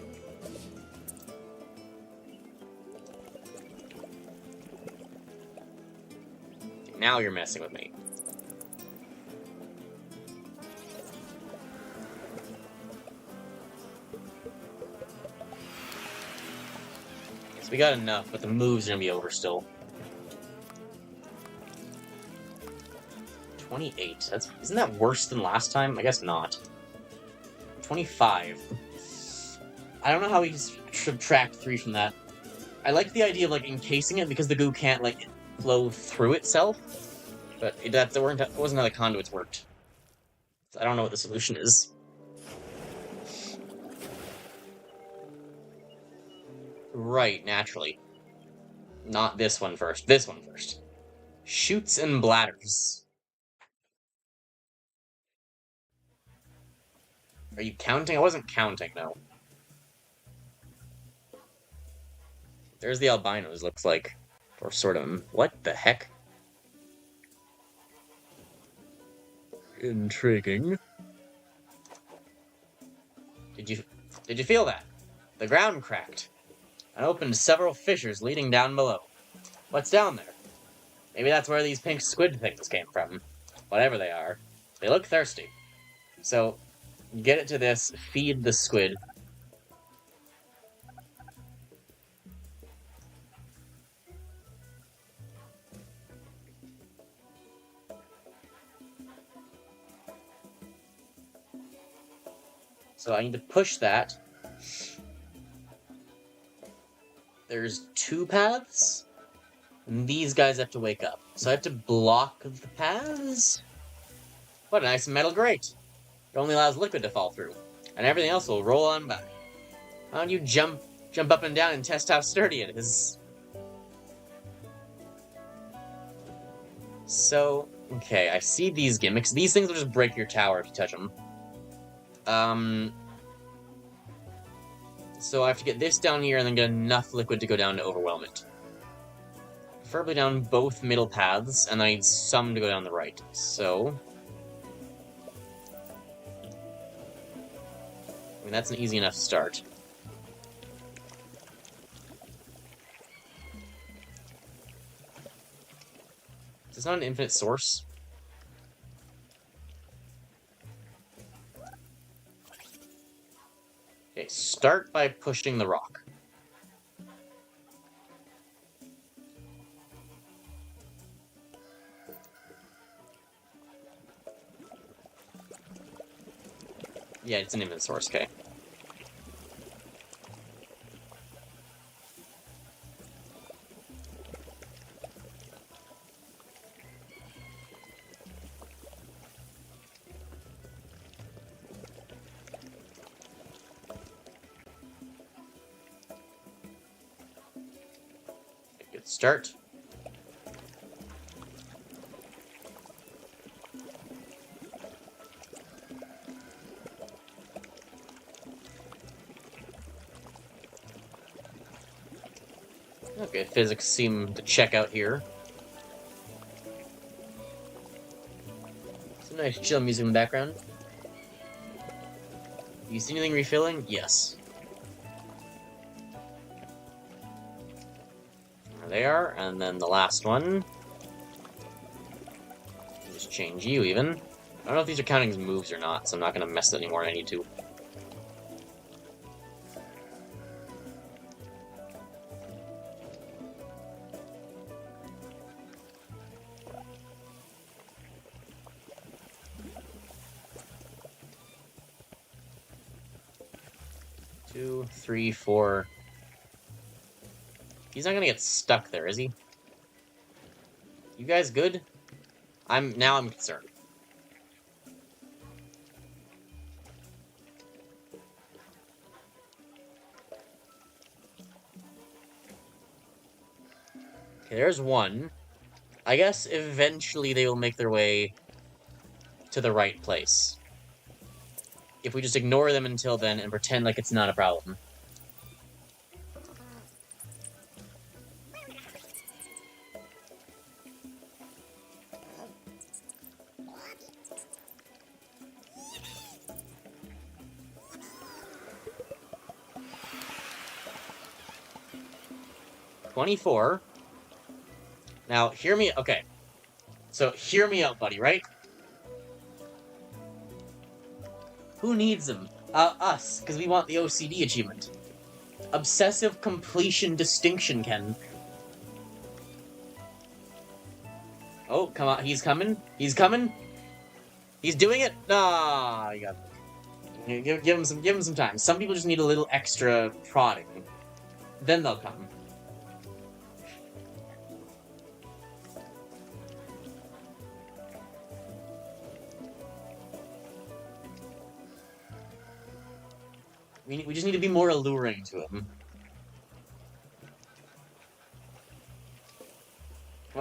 Now you're messing with me. So we got enough, but the move's gonna be over still. 28. Isn't that worse than last time? I guess not. 25. I don't know how we subtract 3 from that. I like the idea of, like, encasing it because the goo can't, like, flow through itself. But that wasn't how the conduits worked. So I don't know what the solution is. Right, naturally. Not this one first. This one first. Chutes and bladders. Are you counting? I wasn't counting, no. There's the albinos, looks like. Or sort of. What the heck? Intriguing. Did you feel that? The ground cracked. And opened several fissures leading down below. What's down there? Maybe that's where these pink squid things came from. Whatever they are. They look thirsty. So, get it to this, feed the squid. So I need to push that. There's 2 paths. And these guys have to wake up. So I have to block the paths? What a nice metal grate. It only allows liquid to fall through. And everything else will roll on by. Why don't you jump up and down and test how sturdy it is? So, okay, I see these gimmicks. These things will just break your tower if you touch them. So I have to get this down here and then get enough liquid to go down to overwhelm it. Preferably down both middle paths, and I need some to go down the right. So, I mean, that's an easy enough start. Is this not an infinite source? Okay, start by pushing the rock. Yeah, it's an image source, okay. Good start. Okay, physics seem to check out here. Some nice chill music in the background. You see anything refilling? Yes. There they are, and then the last one. Just change you, even. I don't know if these are counting as moves or not, so I'm not going to mess it anymore than I need to. Two, three, four. He's not gonna get stuck there, is he? You guys good? I'm concerned. Okay, there's one. I guess eventually they will make their way to the right place. If we just ignore them until then and pretend like it's not a problem. $24. Now, hear me. Okay. So, hear me out, buddy, right? Who needs them? Us, because we want the OCD achievement. Obsessive completion distinction, Ken. Oh, come on. He's coming. He's coming. He's doing it. Ah, you got it. Give him some time. Some people just need a little extra prodding. Then they'll come. We just need to be more alluring to him.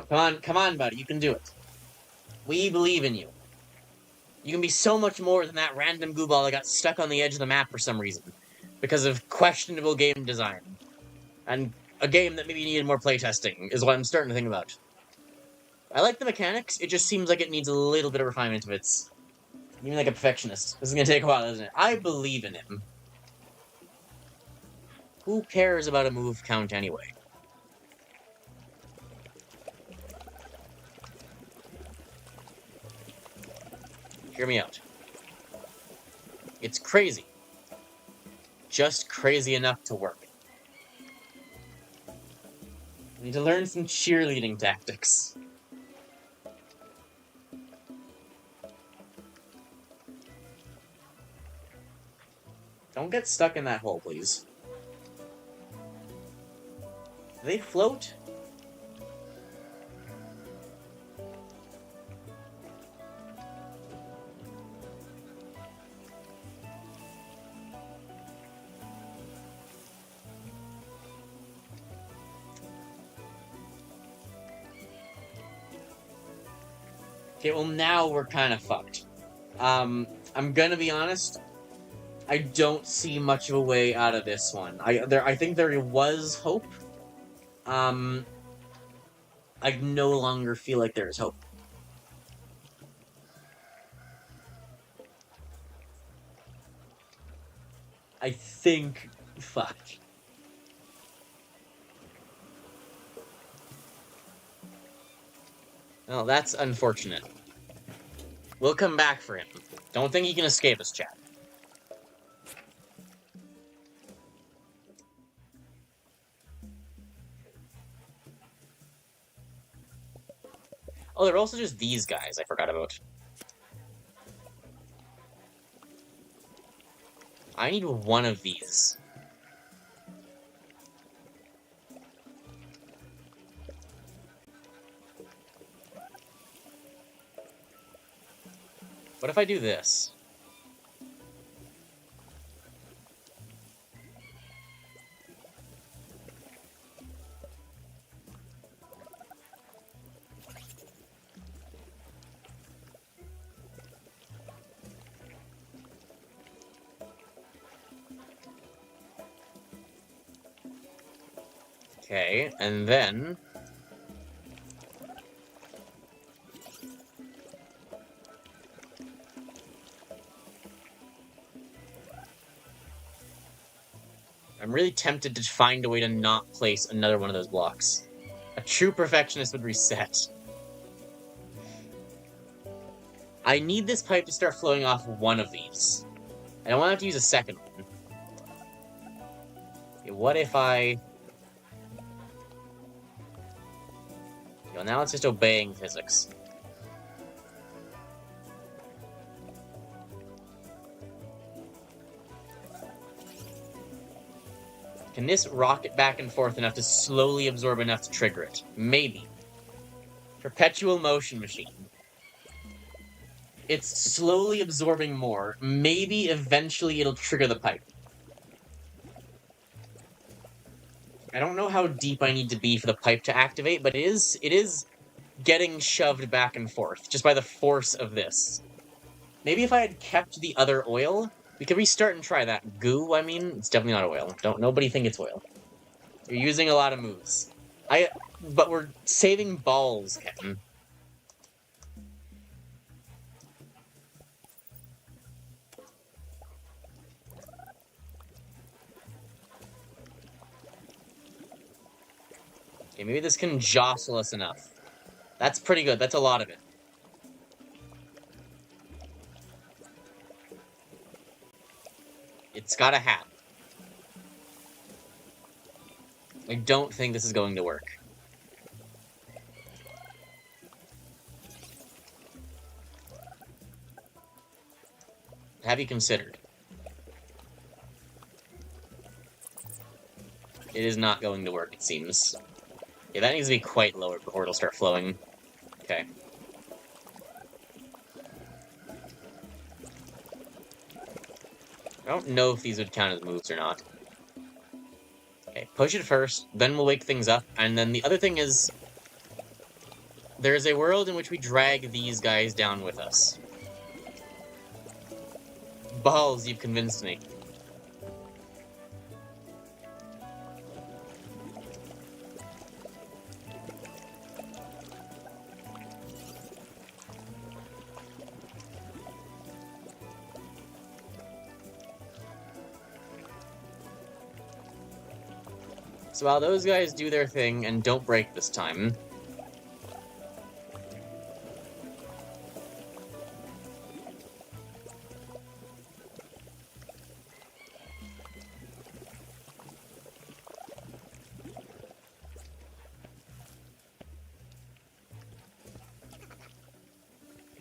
Come on, buddy. You can do it. We believe in you. You can be so much more than that random gooball that got stuck on the edge of the map for some reason. Because of questionable game design. And a game that maybe needed more playtesting is what I'm starting to think about. I like the mechanics, it just seems like it needs a little bit of refinement to its... You mean like a perfectionist. This is gonna take a while, isn't it? I believe in him. Who cares about a move count anyway? Hear me out. It's crazy. Just crazy enough to work. I need to learn some cheerleading tactics. Don't get stuck in that hole, please. Do they float? Okay, well now we're kind of fucked. I'm gonna be honest. I don't see much of a way out of this one. I think there was hope. I no longer feel like there is hope. I think... Fuck. Well, that's unfortunate. We'll come back for him. Don't think he can escape us, chat. Oh, there are also just these guys I forgot about. I need one of these. What if I do this? Okay, and then... I'm really tempted to find a way to not place another one of those blocks. A true perfectionist would reset. I need this pipe to start flowing off one of these. I don't want to have to use a second one. Okay, what if I... Well, now it's just obeying physics. Can this rocket back and forth enough to slowly absorb enough to trigger it? Maybe. Perpetual motion machine. It's slowly absorbing more. Maybe eventually it'll trigger the pipe. I don't know how deep I need to be for the pipe to activate, but it is getting shoved back and forth, just by the force of this. Maybe if I had kept the other oil, we could restart and try that. Goo, I mean? It's definitely not oil. Nobody think it's oil. You're using a lot of moves. But we're saving balls, Kevin. Okay, maybe this can jostle us enough. That's pretty good. That's a lot of it. It's got a hat. I don't think this is going to work. Have you considered? It is not going to work, it seems. Yeah, that needs to be quite lower before it'll start flowing. Okay. I don't know if these would count as moves or not. Okay, push it first, then we'll wake things up, and then the other thing is... There's a world in which we drag these guys down with us. Balls, you've convinced me. So while those guys do their thing and don't break this time...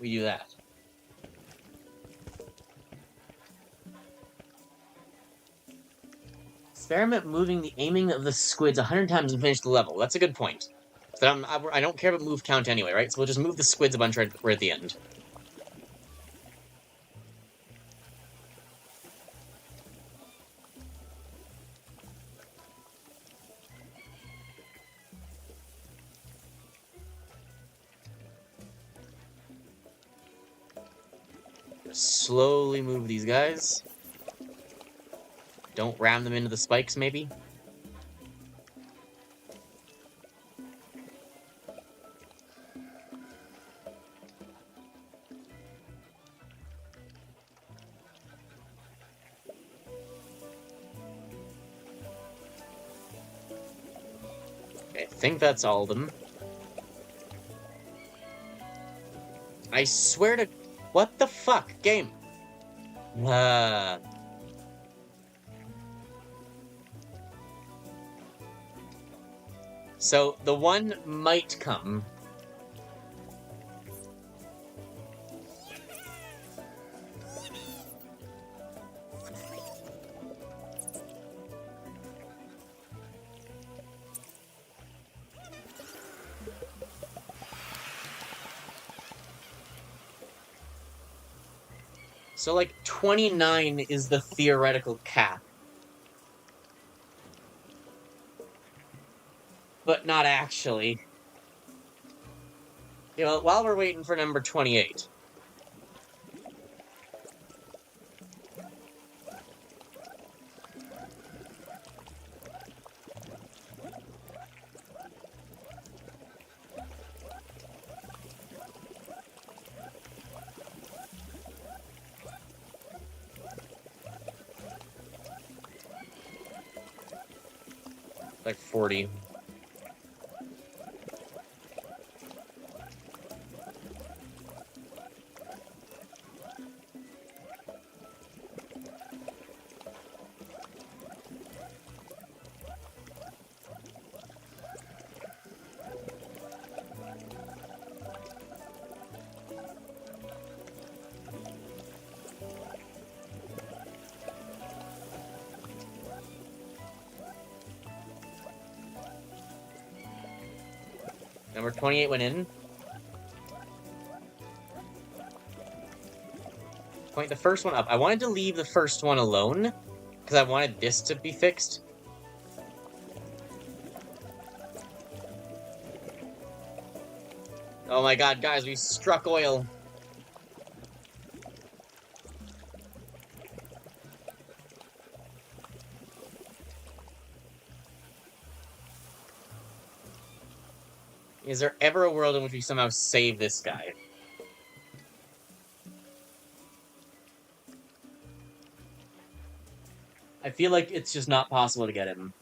we do that. Experiment moving the aiming of the squids 100 times and finish the level. That's a good point. So I don't care about move count anyway, right? So we'll just move the squids a bunch right at the end. Slowly move these guys. Don't ram them into the spikes, maybe? Okay, I think that's all of them. I swear to... What the fuck? Game! So, the one might come. So, like, 29 is the theoretical cap. But not actually. Yeah, well, while we're waiting for number 28. Like 40. Number 28 went in. Point the first one up. I wanted to leave the first one alone, because I wanted this to be fixed. Oh my god, guys, we struck oil. Is there ever a world in which we somehow save this guy? I feel like it's just not possible to get him.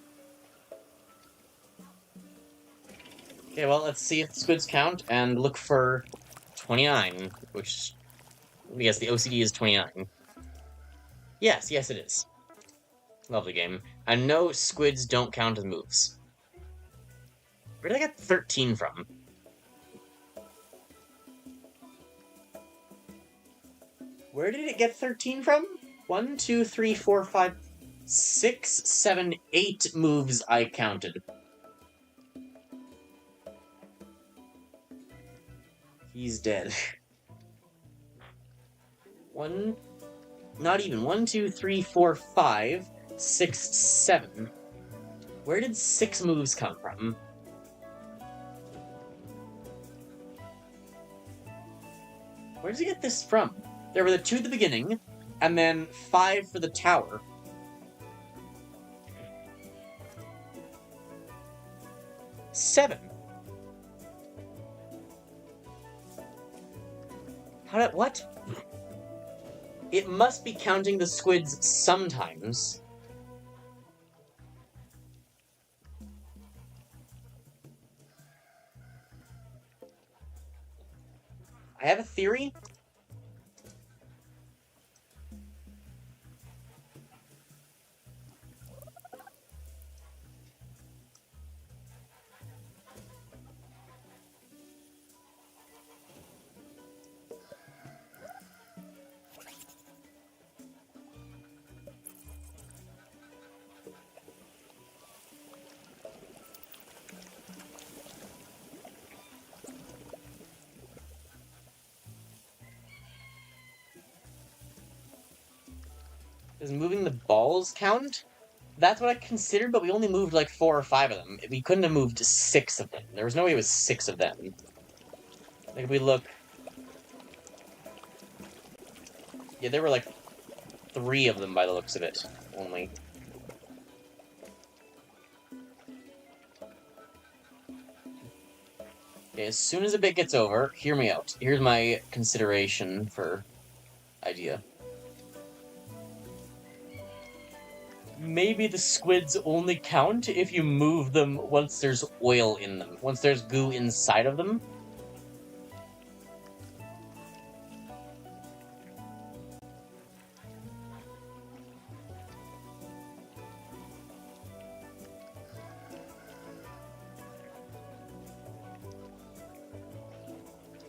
Okay, well, let's see if the squids count and look for 29, which, yes, the OCD is 29. Yes, it is. Lovely game. And no, squids don't count as moves. Where did I get 13 from? Where did it get 13 from? 1, 2, 3, 4, 5, 6, 7, 8 moves I counted. He's dead. Not even. 1, 2, 3, 4, 5, 6, 7. Where did 6 moves come from? Where did he get this from? There were the 2 at the beginning, and then 5 for the tower. Seven. What? It must be counting the squids sometimes. I have a theory. Does moving the balls count? That's what I considered, but we only moved like 4 or 5 of them. We couldn't have moved 6 of them. There was no way it was 6 of them. Like, if we look... Yeah, there were like 3 of them by the looks of it, only. Okay, as soon as a bit gets over, hear me out. Here's my consideration for idea. Maybe the squids only count if you move them once there's oil in them. Once there's goo inside of them.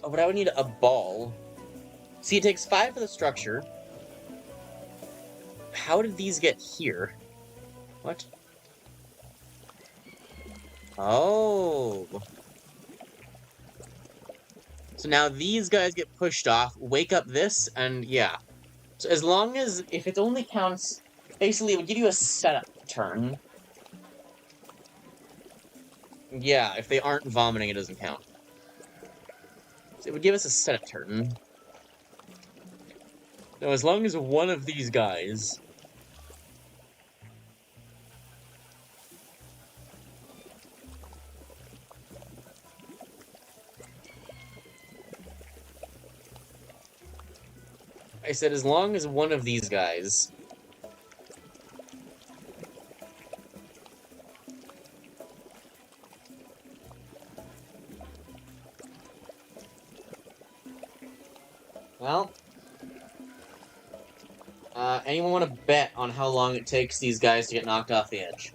Oh, but I would need a ball. See, it takes 5 for the structure. How did these get here? What? Oh. So now these guys get pushed off, wake up this, and yeah. So as long as, if it only counts, basically it would give you a setup turn. Yeah, if they aren't vomiting, it doesn't count. So it would give us a setup turn. So as long as one of these guys... I said as long as one of these guys... Well... anyone want to bet on how long it takes these guys to get knocked off the edge?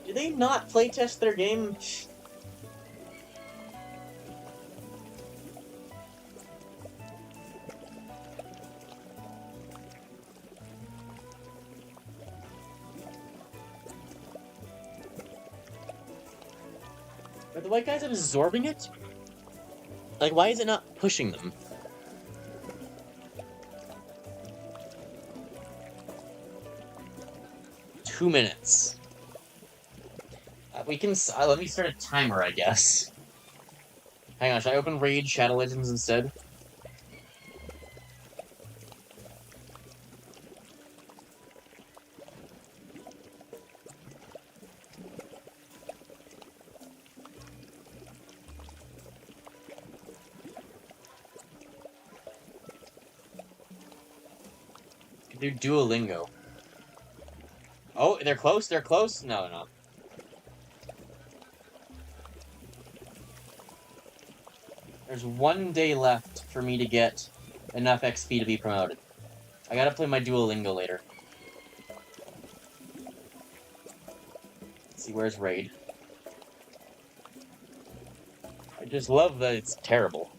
Do they not playtest their game? Are the white guys absorbing it? Like, why is it not pushing them? Two minutes. We can... let me start a timer, I guess. Hang on, should I open Raid Shadow Legends instead? Do Duolingo. Oh, they're close? They're close? No, they're not. There's 1 day left for me to get enough XP to be promoted. I gotta play my Duolingo later. Let's see, where's Raid? I just love that it's terrible.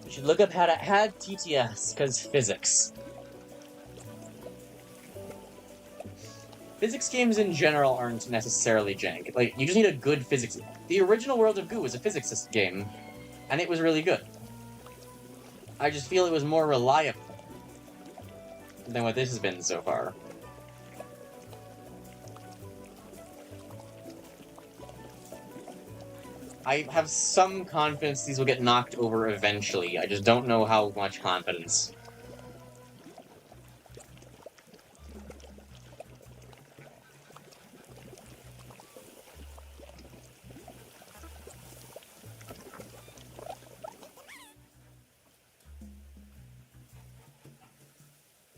You should look up how to add TTS, because physics. Physics games in general aren't necessarily jank. Like, you just need a good physics... The original World of Goo was a physics game, and it was really good. I just feel it was more reliable than what this has been so far. I have some confidence these will get knocked over eventually. I just don't know how much confidence.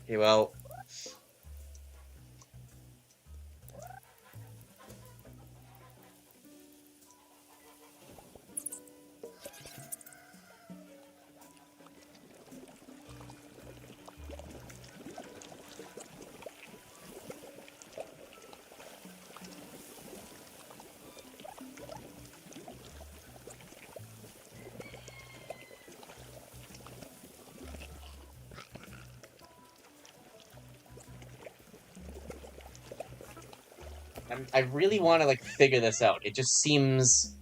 Okay, well... I really want to, like, figure this out. It just seems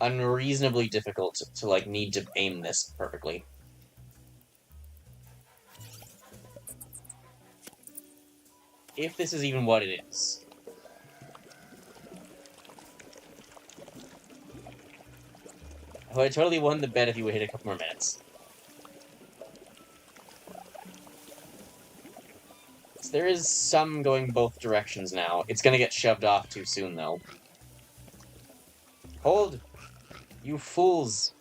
unreasonably difficult to like, need to aim this perfectly. If this is even what it is. Oh, I totally won the bet if you would hit a couple more minutes. There is some going both directions now. It's gonna get shoved off too soon, though. Hold! You fools!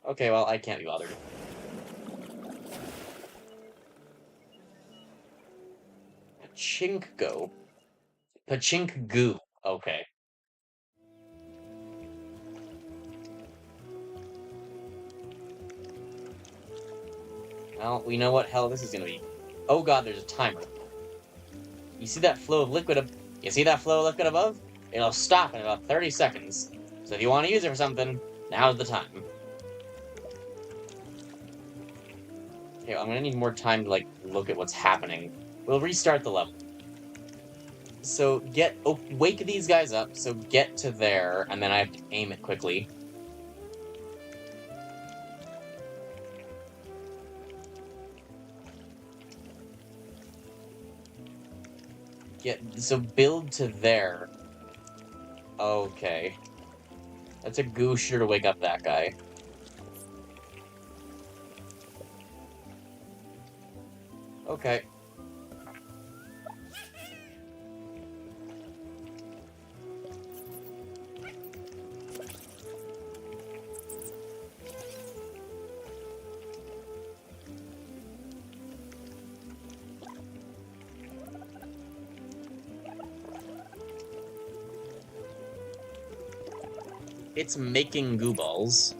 Okay, well, I can't be bothered. Pachinko. Pachink-goo. Okay. Well, we know what hell this is gonna be. Oh god, there's a timer. You see that flow of liquid You see that flow of liquid above? It'll stop in about 30 seconds. So if you want to use it for something, now's the time. Okay, I'm gonna need more time to, like, look at what's happening. We'll restart the level. So wake these guys up, so get to there, and then I have to aim it quickly. So build to there. Okay. That's a goo shooter to wake up that guy. Okay. It's making goo balls.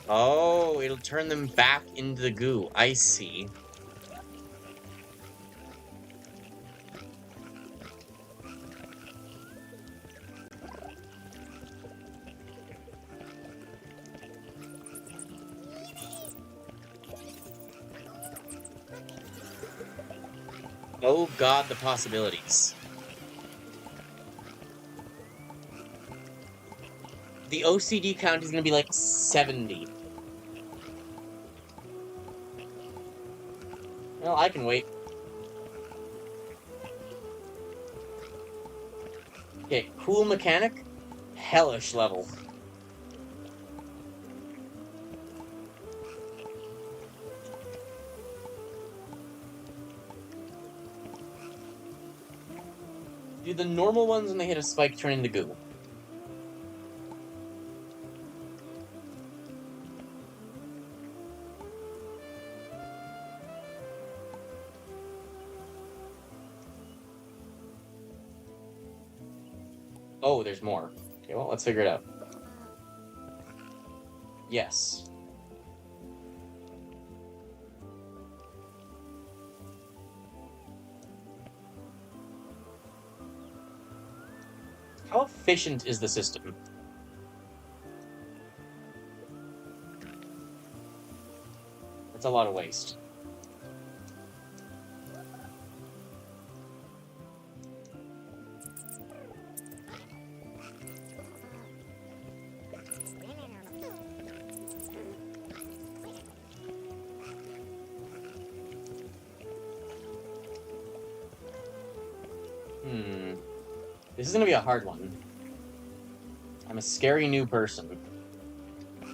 Oh, it'll turn them back into the goo. I see. Oh god, the possibilities. The OCD count is gonna be like 70. Well, I can wait. Okay, cool mechanic, hellish level. Do the normal ones when they hit a spike turn into goo? Oh, there's more. Okay, well, let's figure it out. Yes. How efficient is the system? That's a lot of waste. This is gonna be a hard one. I'm a scary new person.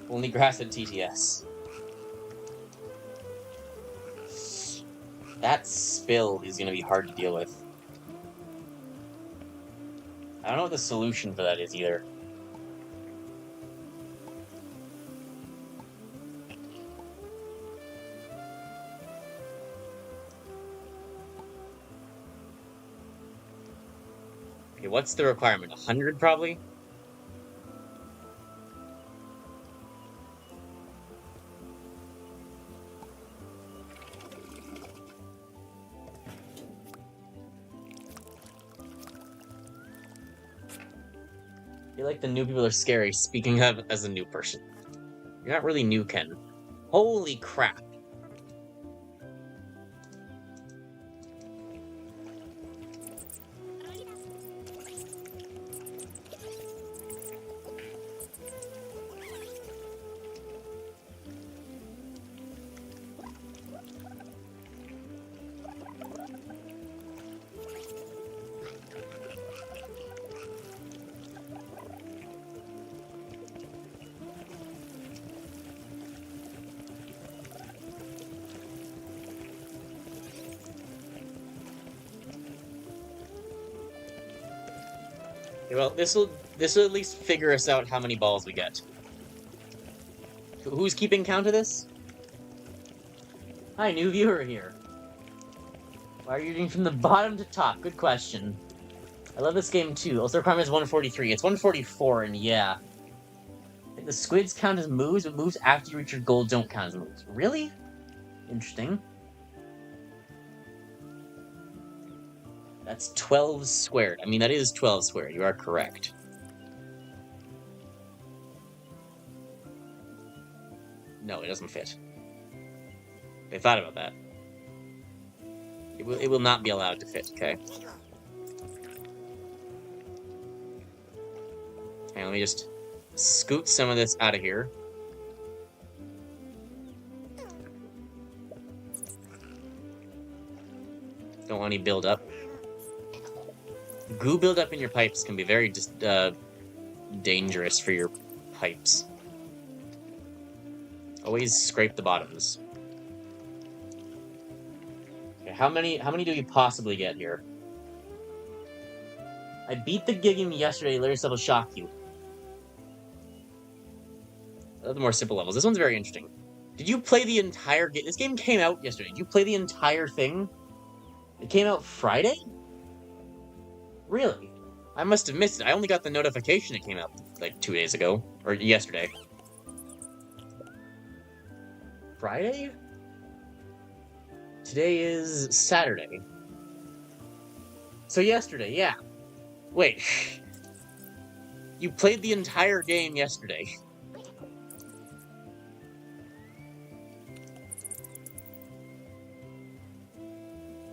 Only grass at TTS. That spill is gonna be hard to deal with. I don't know what the solution for that is either. Okay, what's the requirement? 100 probably? I feel like the new people are scary, speaking of as a new person. You're not really new, Ken. Holy crap. Well, this will at least figure us out how many balls we get. Who's keeping count of this? Hi, new viewer here. Why are you reading from the bottom to top? Good question. I love this game too. Also, requirement is 143. It's 144, and yeah. I think the squids count as moves, but moves after you reach your goal don't count as moves. Really? Interesting. That's 12 squared. I mean, that is 12 squared. You are correct. No, it doesn't fit. They thought about that. It will not be allowed to fit, okay? Okay, let me just scoot some of this out of here. Don't want any build-up. Goo build-up in your pipes can be very dangerous for your pipes. Always scrape the bottoms. Okay, how many do we possibly get here? I beat the game yesterday. Later stuff will shock you. The more simple levels. This one's very interesting. Did you play the entire game? This game came out yesterday. Did you play the entire thing? It came out Friday? Really? I must have missed it. I only got the notification it came out like 2 days ago. Or yesterday. Friday? Today is Saturday. So yesterday, yeah. Wait. You played the entire game yesterday.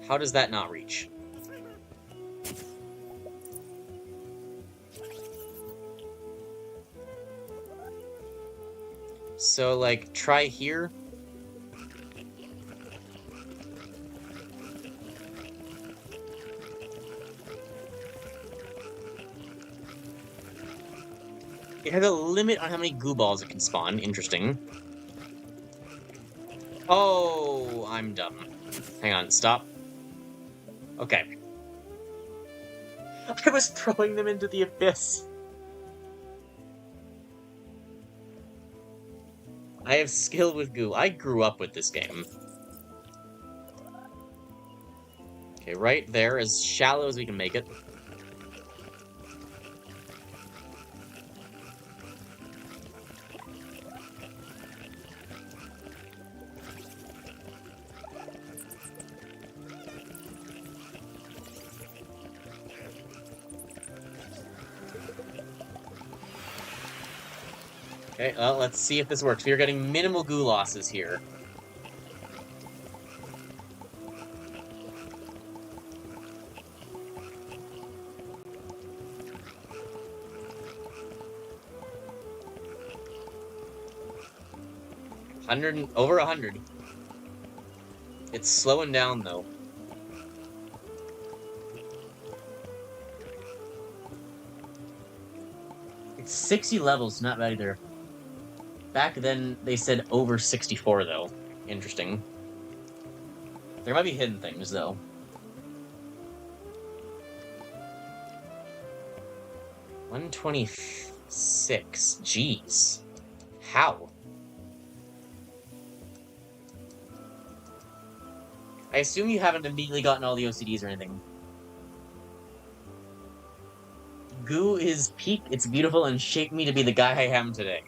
How does that not reach? So, like, try here. It has a limit on how many goo balls it can spawn. Interesting. Oh, I'm dumb. Hang on, stop. Okay. I was throwing them into the abyss. I have skill with goo. I grew up with this game. Okay, right there, as shallow as we can make it. Okay, well, let's see if this works. We are getting minimal goo losses here. Over 100. It's slowing down, though. It's 60 levels, not bad either. Back then, they said over 64, though. Interesting. There might be hidden things, though. $126. Jeez. How? I assume you haven't immediately gotten all the OCDs or anything. Goo is peak, it's beautiful, and shaped me to be the guy I am today.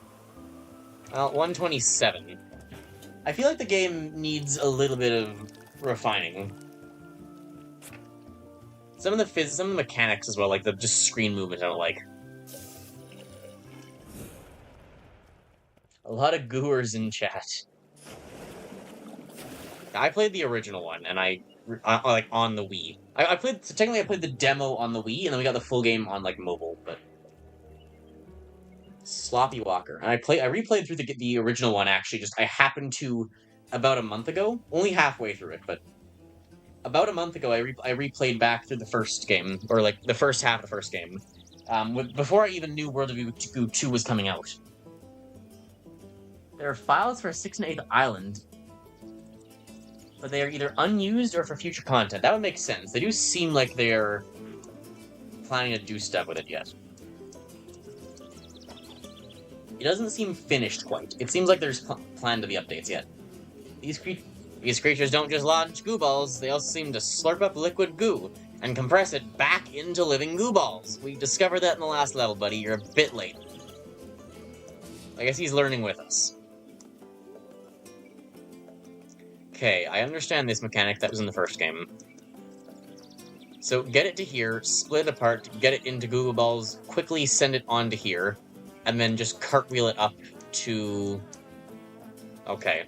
Well, 127. I feel like the game needs a little bit of refining. Some of the mechanics as well, like the just screen movement, I don't like. A lot of gooers in chat. I played the original one, and like on the Wii. Technically I played the demo on the Wii, and then we got the full game on like mobile, but Sloppy Walker. And I replayed through the original one, actually. I happened to, about a month ago, only halfway through it, but about a month ago, I replayed back through the first game, or like the first half of the first game, before I even knew World of Goo 2 was coming out. There are files for a 6 and 8 island, but they are either unused or for future content. That would make sense. They do seem like they're planning to do stuff with it yet. It doesn't seem finished quite. It seems like there's plan to the updates yet. These These creatures don't just launch goo balls, they also seem to slurp up liquid goo and compress it back into living goo balls. We discovered that in the last level, buddy. You're a bit late. I guess he's learning with us. Okay, I understand this mechanic that was in the first game. So get it to here, split it apart, get it into goo balls, quickly send it onto here, and then just cartwheel it up to... Okay.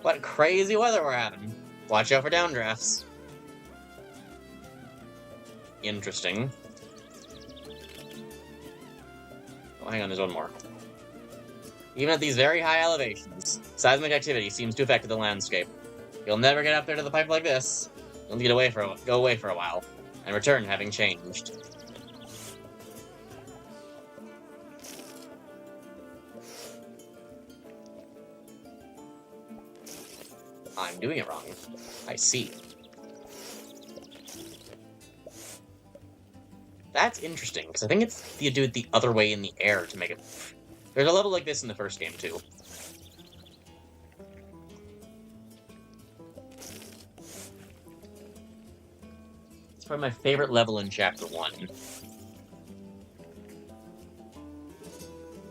What crazy weather we're having. Watch out for downdrafts. Interesting. Oh, hang on, there's one more. Even at these very high elevations, seismic activity seems to affect the landscape. You'll never get up there to the pipe like this. You'll need to go away for a while, and return having changed. I'm doing it wrong. I see. That's interesting, because I think it's you do it the other way in the air to make it... There's a level like this in the first game, too. It's probably my favorite level in Chapter 1.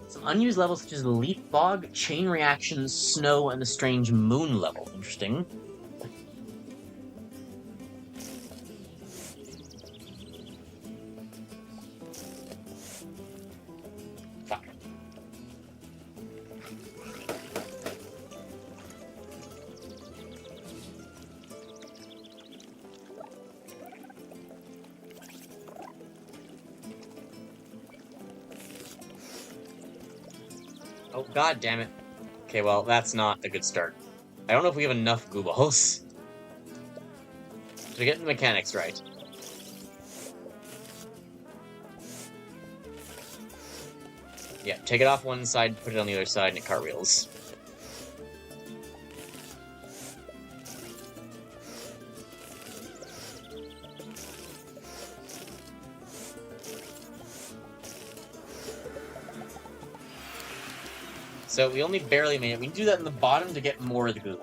Some unused levels such as the Leaf Bog, Chain Reactions, Snow, and the Strange Moon level. Interesting. Fuck. Oh, god damn it. Okay, well, that's not a good start. I don't know if we have enough goo balls to get the mechanics right. Yeah, take it off one side, put it on the other side, and it cartwheels. So we only barely made it. We can do that in the bottom to get more of the goo.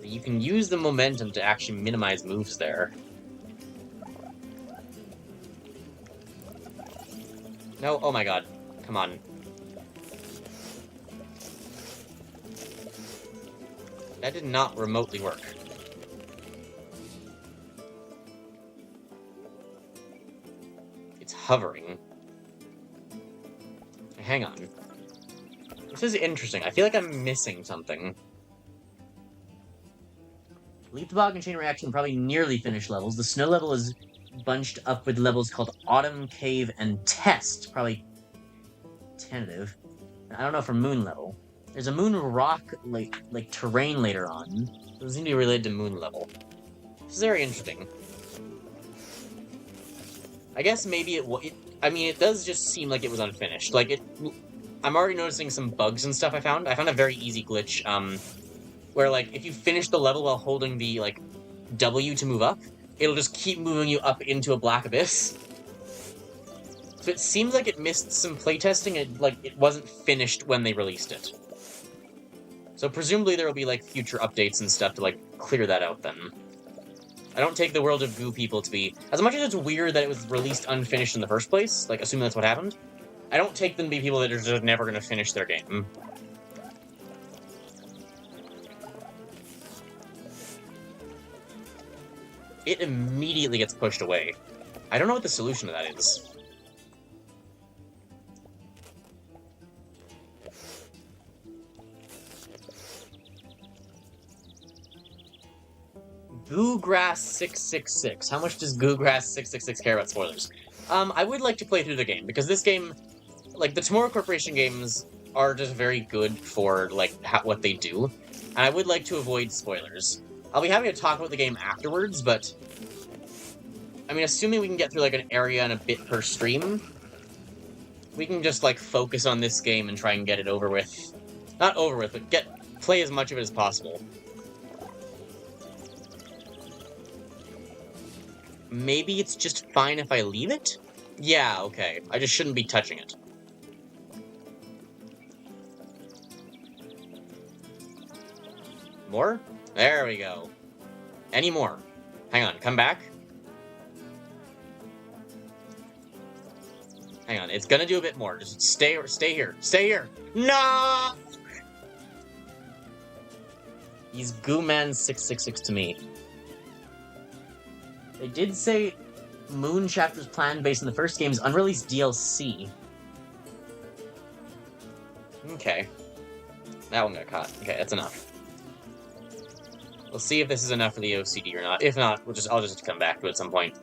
You can use the momentum to actually minimize moves there. No, oh my god. Come on. That did not remotely work. It's hovering. Hang on. This is interesting. I feel like I'm missing something. Leaf the Bog and Chain Reaction probably nearly finished levels. The Snow level is bunched up with levels called Autumn, Cave, and Test. Probably tentative. I don't know for Moon level. There's a Moon Rock like terrain later on. It doesn't seem to be related to Moon level. This is very interesting. I guess maybe it does just seem like it was unfinished. I'm already noticing some bugs and stuff I found. I found a very easy glitch, where, if you finish the level while holding the, W to move up, it'll just keep moving you up into a black abyss. So it seems like it missed some playtesting, and, it wasn't finished when they released it. So presumably there will be, future updates and stuff to, clear that out then. I don't take the World of Goo people to be... As much as it's weird that it was released unfinished in the first place, assuming that's what happened, I don't take them to be people that are just never going to finish their game. It immediately gets pushed away. I don't know what the solution to that is. Goograss 666. How much does Goograss 666 care about spoilers? I would like to play through the game, because this game, the Tomorrow Corporation games are just very good for, what they do. And I would like to avoid spoilers. I'll be happy to talk about the game afterwards, but... I mean, assuming we can get through, like, an area and a bit per stream, we can just, like, focus on this game and try and get it over with. Not over with, but play as much of it as possible. Maybe it's just fine if I leave it? Yeah, okay. I just shouldn't be touching it. More? There we go. Any more? Hang on, come back. Hang on, it's gonna do a bit more. Just stay here. Stay here! No! He's Gooman666 to me. They did say Moon Chapter's plan based on the first game's unreleased DLC. Okay. That one got caught. Okay, that's enough. We'll see if this is enough for the OCD or not. If not, I'll just have to come back to it at some point.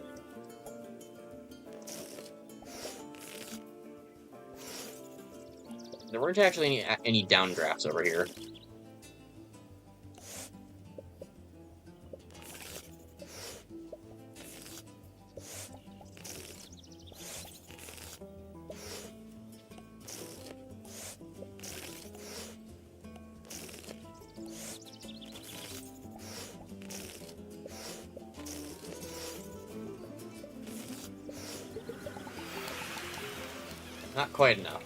There weren't actually any downdrafts over here. Not quite enough.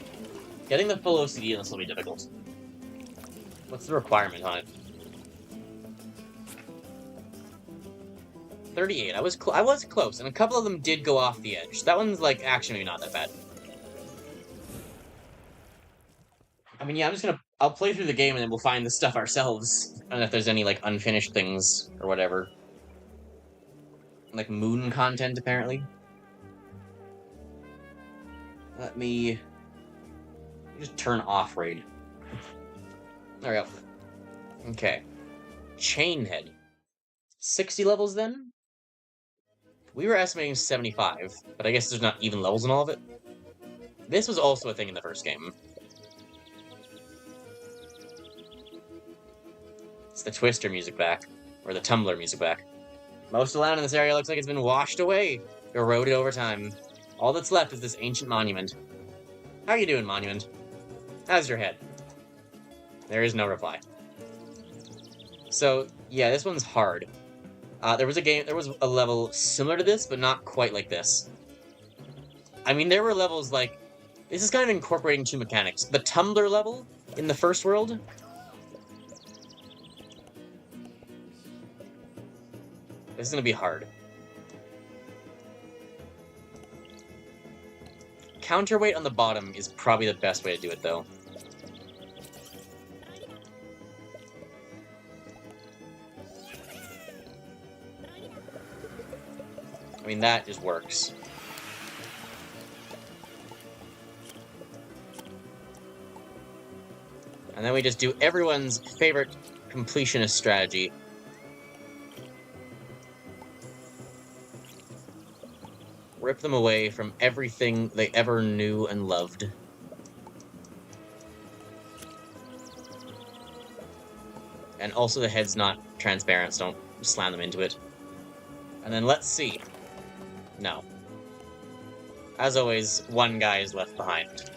Getting the full OCD in this will be difficult. What's the requirement on it? 38. I was close, and a couple of them did go off the edge. That one's, like, actually maybe not that bad. I mean, yeah, I'll play through the game and then we'll find the stuff ourselves. And if there's any, like, unfinished things or whatever. Like, moon content, apparently. Let me just turn off raid. There we go. Okay. Chainhead. 60 levels then? We were estimating 75, but I guess there's not even levels in all of it. This was also a thing in the first game. It's the Twister music back. Or the Tumblr music back. Most of the land in this area looks like it's been washed away. Eroded over time. All that's left is this ancient monument. How you doing, monument? How's your head? There is no reply. So, yeah, this one's hard. There was a level similar to this, but not quite like this. I mean, there were levels like... This is kind of incorporating two mechanics. The Tumblr level in the first world. This is gonna be hard. Counterweight on the bottom is probably the best way to do it, though. I mean, that just works. And then we just do everyone's favorite completionist strategy. Rip them away from everything they ever knew and loved. And also the head's not transparent, so don't slam them into it. And then let's see. No. As always, one guy is left behind.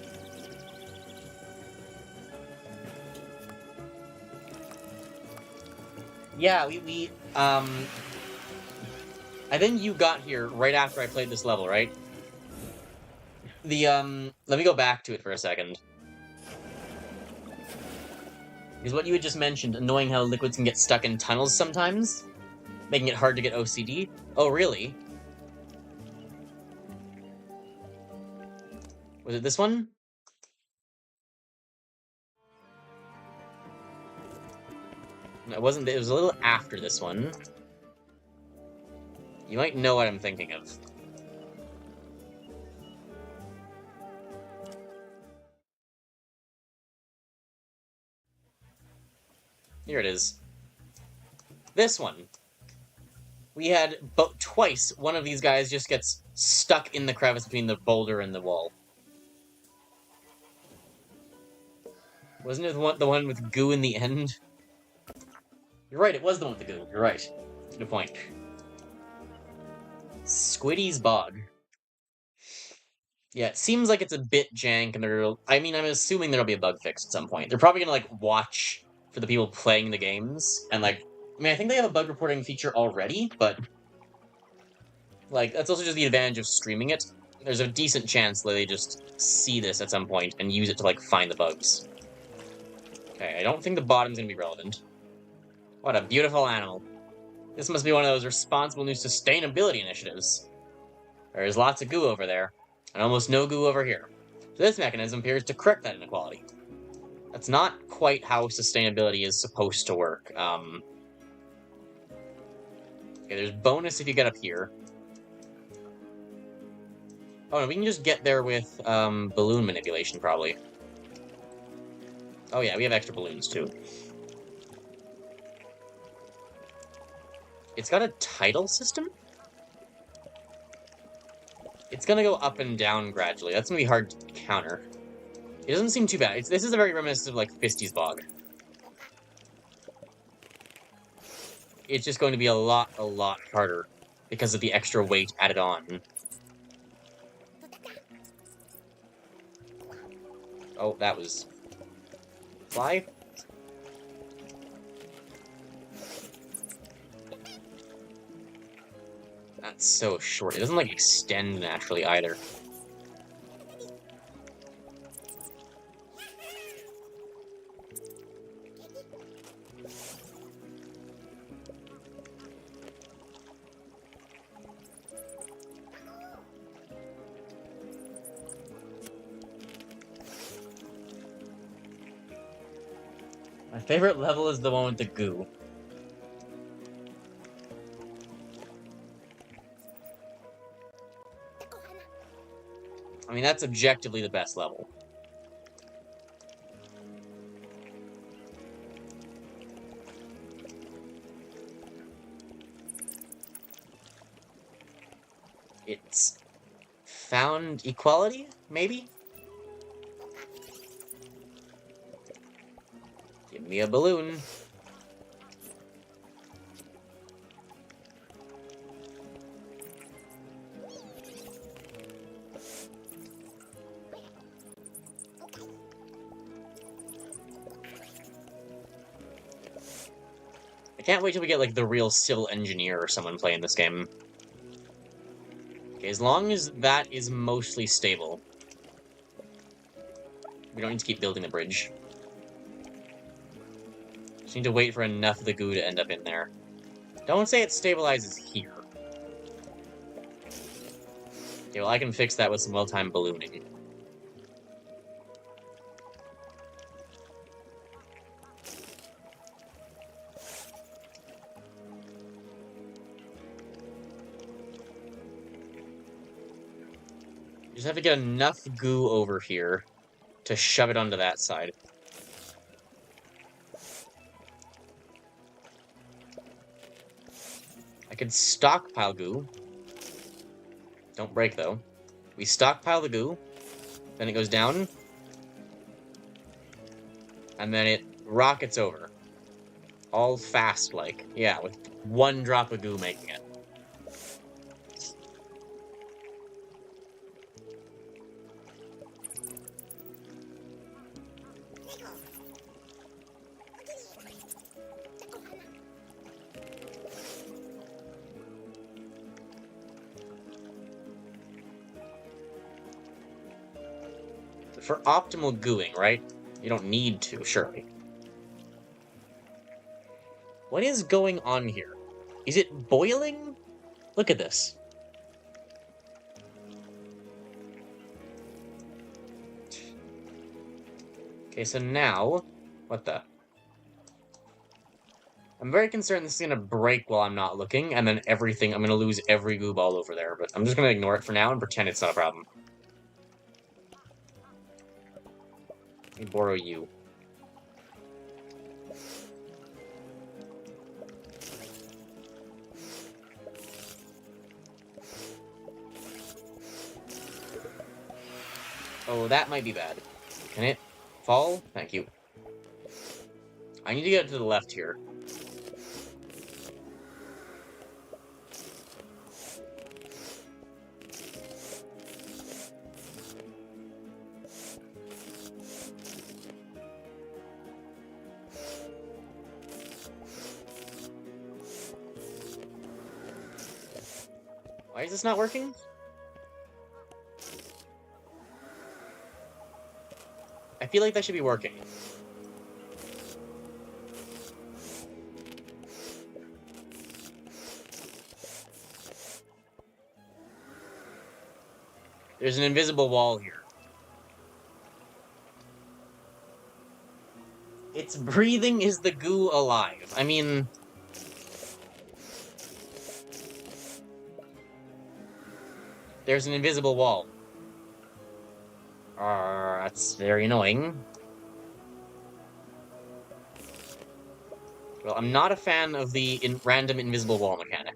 Yeah, I think you got here right after I played this level, right? Let me go back to it for a second. Because what you had just mentioned, knowing how liquids can get stuck in tunnels sometimes, making it hard to get OCD. Oh, really? Was it this one? No, it wasn't. It was a little after this one. You might know what I'm thinking of. Here it is. This one. We had twice one of these guys just gets stuck in the crevice between the boulder and the wall. Wasn't it the one with goo in the end? You're right, it was the one with the goo. You're right. Good point. Squiddy's Bog. Yeah, it seems like it's a bit jank, and I'm assuming there'll be a bug fix at some point. They're probably gonna, like, watch for the people playing the games, and, like... I think they have a bug reporting feature already, but... Like, that's also just the advantage of streaming it. There's a decent chance that they just see this at some point and use it to, like, find the bugs. Okay, I don't think the bottom's gonna be relevant. What a beautiful animal. This must be one of those responsible new sustainability initiatives. There's lots of goo over there, and almost no goo over here. So this mechanism appears to correct that inequality. That's not quite how sustainability is supposed to work. Okay, there's bonus if you get up here. Oh no, we can just get there with balloon manipulation, probably. Oh yeah, we have extra balloons, too. It's got a tidal system? It's gonna go up and down gradually. That's gonna be hard to counter. It doesn't seem too bad. This is a very reminiscent of, like, Fisty's Bog. It's just going to be a lot harder because of the extra weight added on. Oh, that was... Fly? That's so short. It doesn't, like, extend naturally either. My favorite level is the one with the goo. I mean, that's objectively the best level. It's found equality, maybe? Give me a balloon. I can't wait till we get, like, the real civil engineer or someone playing this game. Okay, as long as that is mostly stable. We don't need to keep building the bridge. Just need to wait for enough of the goo to end up in there. Don't say it stabilizes here. Okay, well, I can fix that with some well-timed ballooning. Just have to get enough goo over here to shove it onto that side. I could stockpile goo. Don't break, though. We stockpile the goo, then it goes down, and then it rockets over. All fast-like. Yeah, with one drop of goo making it. For optimal gooing, right? You don't need to, surely. What is going on here? Is it boiling? Look at this. Okay, so now... What the... I'm very concerned this is gonna break while I'm not looking, and then I'm gonna lose every goo ball over there, but I'm just gonna ignore it for now and pretend it's not a problem. Let me borrow you. Oh, that might be bad. Can it fall? Thank you. I need to get to the left here. Why is this not working? I feel like that should be working. There's an invisible wall here. It's breathing. Is the goo alive? I mean... There's an invisible wall. That's very annoying. Well, I'm not a fan of the random invisible wall mechanic.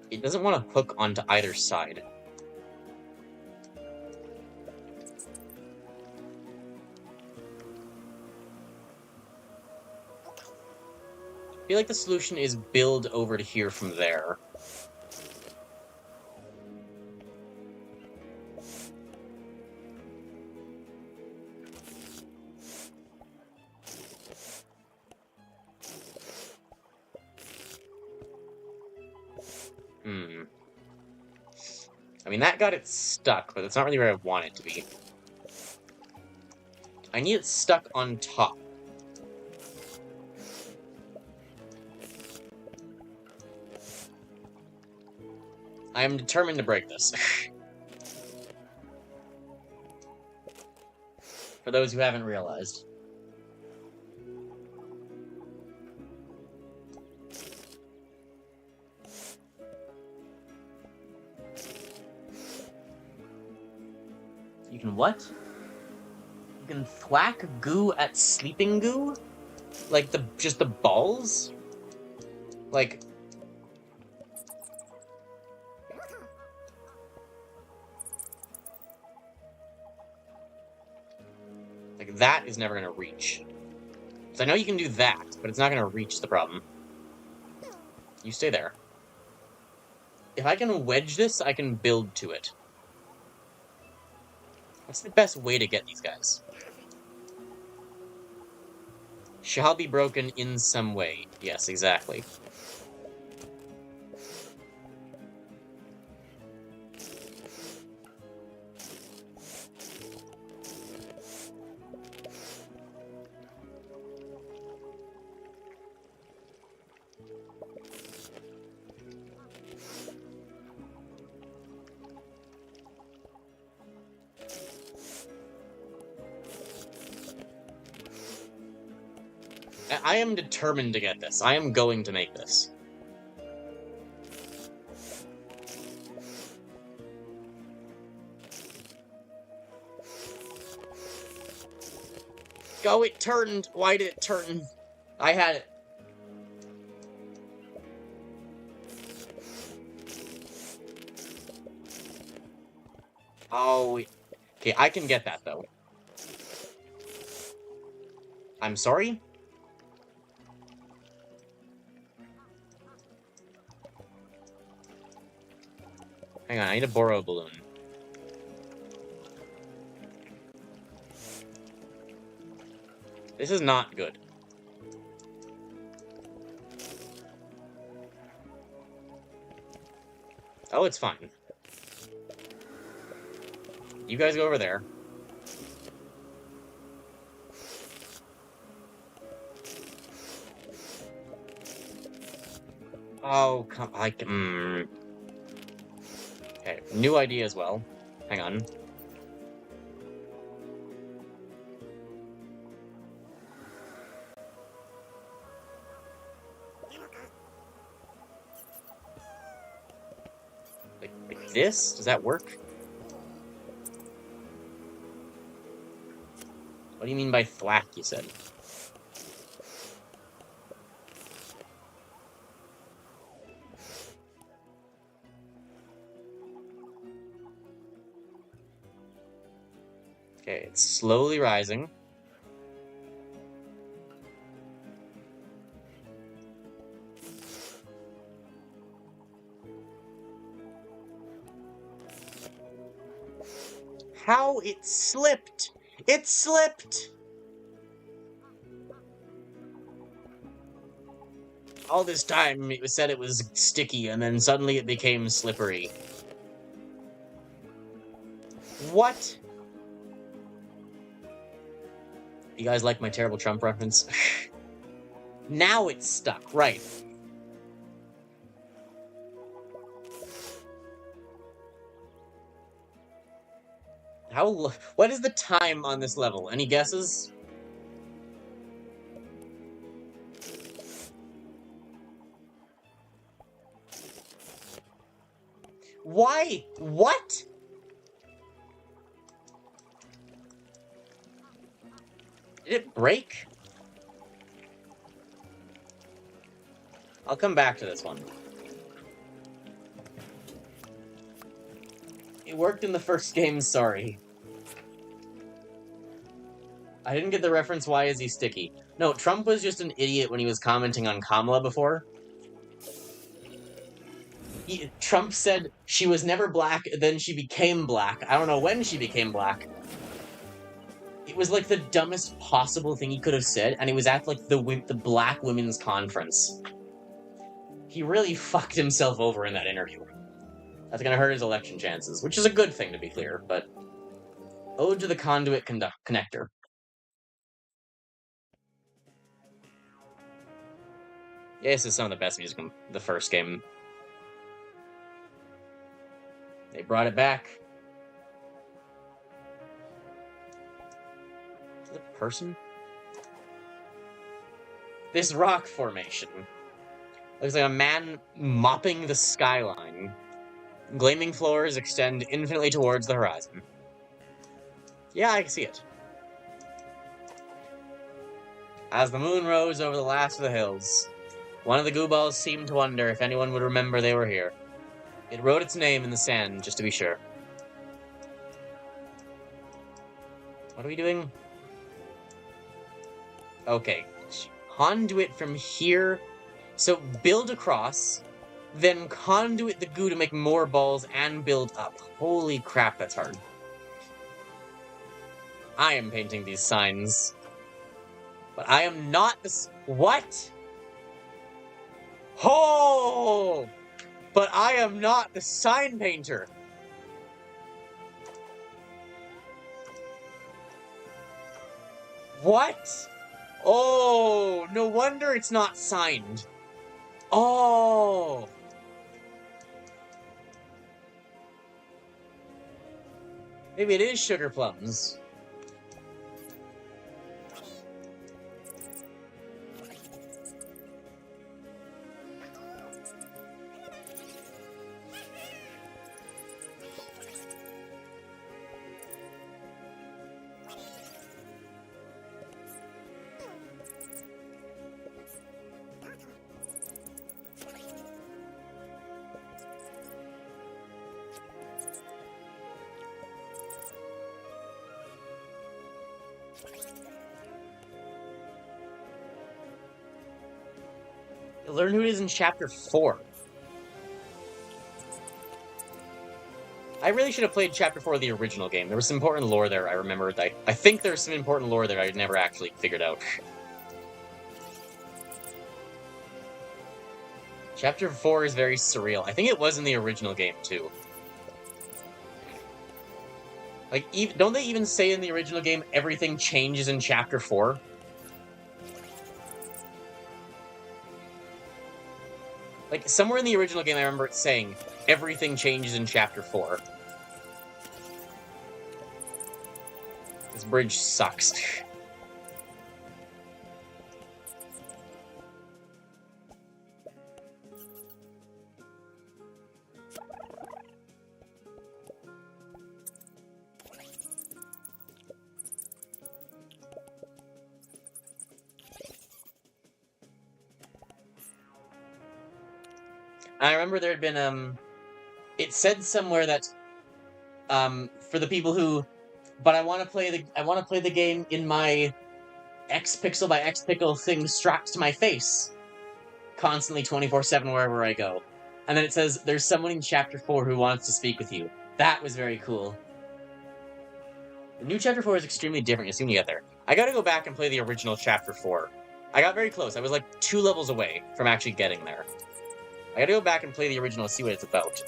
It doesn't want to hook onto either side. I feel like the solution is build over to here from there. I mean, that got it stuck, but it's not really where I want it to be. I need it stuck on top. I am determined to break this. For those who haven't realized. You can what? You can thwack goo at sleeping goo? Like just the balls? Like... that is never gonna reach. So I know you can do that, but it's not gonna reach the problem. You stay there. If I can wedge this, I can build to it. What's the best way to get these guys? Shall be broken in some way. Yes, exactly. I am determined to get this. I am going to make this. Go, it turned. Why did it turn? I had it. Oh, okay, I can get that, though. I'm sorry? Hang on, I need to borrow a balloon. This is not good. Oh, it's fine. You guys go over there. Oh, come... I can... Okay, new idea as well. Hang on. Like this? Does that work? What do you mean by thwack, you said? Okay, it's slowly rising. How it slipped! It slipped! All this time it was said it was sticky, and then suddenly it became slippery. What? You guys like my terrible Trump reference? Now it's stuck, right. What is the time on this level? Any guesses? Why? What? Did it break? I'll come back to this one. It worked in the first game, sorry. I didn't get the reference, why is he sticky? No, Trump was just an idiot when he was commenting on Kamala before. Trump said she was never black, then she became black. I don't know when she became black. It was like the dumbest possible thing he could have said, and it was at like the Black Women's Conference. He really fucked himself over in that interview. That's gonna hurt his election chances, which is a good thing to be clear, but... Ode to the Conduit Connector. Yeah, this is some of the best music in the first game. They brought it back. Is it a person? This rock formation looks like a man mopping the skyline. Gleaming floors extend infinitely towards the horizon. Yeah, I can see it. As the moon rose over the last of the hills, one of the goo balls seemed to wonder if anyone would remember they were here. It wrote its name in the sand, just to be sure. What are we doing? Okay. Conduit from here. So, build across, then conduit the goo to make more balls and build up. Holy crap, that's hard. I am painting these signs. But I am not the... What? Oh! But I am not the sign painter. What? Oh, no wonder it's not signed. Oh. Maybe it is sugar plums. Learn who it is in Chapter 4. I really should have played Chapter 4 of the original game. There was some important lore there, I remembered. I think there's some important lore there I never actually figured out. Chapter 4 is very surreal. I think it was in the original game, too. Like, don't they even say in the original game everything changes in Chapter 4? Like, somewhere in the original game I remember it saying, everything changes in Chapter 4. This bridge sucks. I remember there had been, it said somewhere that, for the people who, but I want to play the game in my X pixel by X pixel thing strapped to my face, constantly 24/7 wherever I go. And then it says, there's someone in Chapter 4 who wants to speak with you. That was very cool. The new Chapter 4 is extremely different as soon as you get there. I gotta go back and play the original Chapter 4. I got very close. I was like 2 levels away from actually getting there. I gotta go back and play the original and see what it's about.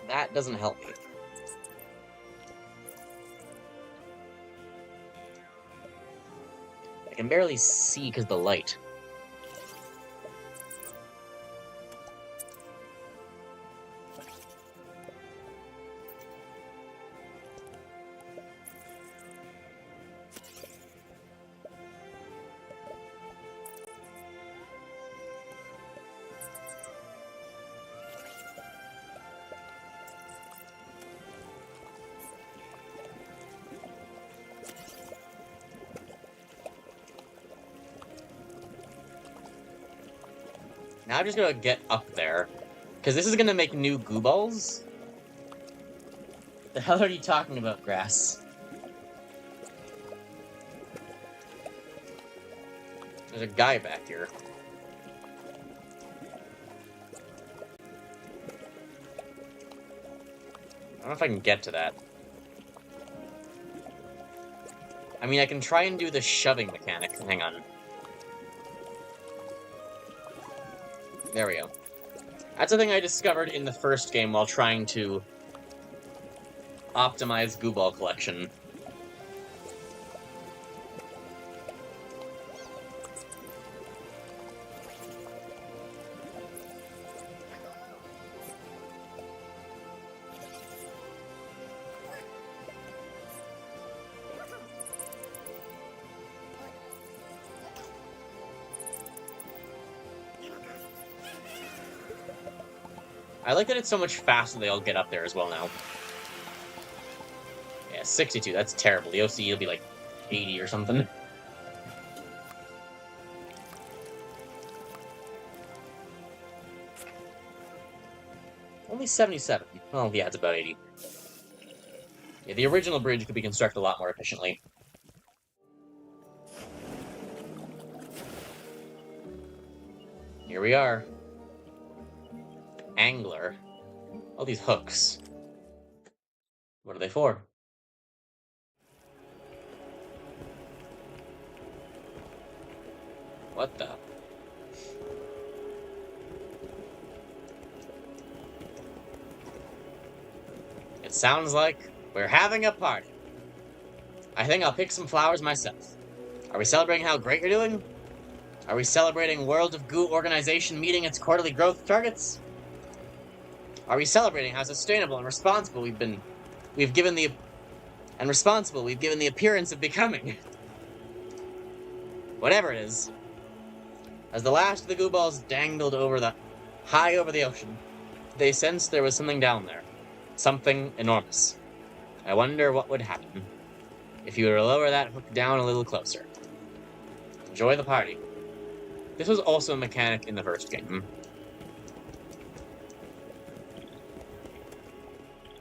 That doesn't help me. I can barely see because of the light. Now I'm just gonna get up there. Because this is gonna make new goo balls? The hell are you talking about, Grass? There's a guy back here. I don't know if I can get to that. I mean, I can try and do the shoving mechanic. Hang on. There we go. That's a thing I discovered in the first game while trying to optimize goo ball collection. I like that it's so much faster they all get up there as well now. Yeah, 62, that's terrible. The OCE will be like 80 or something. Only 77. Well, yeah, it's about 80. Yeah, the original bridge could be constructed a lot more efficiently. Here we are. Angler. All these hooks. What are they for? What the? It sounds like we're having a party. I think I'll pick some flowers myself. Are we celebrating how great you're doing? Are we celebrating World of Goo organization meeting its quarterly growth targets? Are we celebrating how sustainable and responsible we've given the appearance of becoming? Whatever it is. As the last of the goo balls dangled high over the ocean, they sensed there was something down there. Something enormous. I wonder what would happen if you were to lower that hook down a little closer. Enjoy the party. This was also a mechanic in the first game.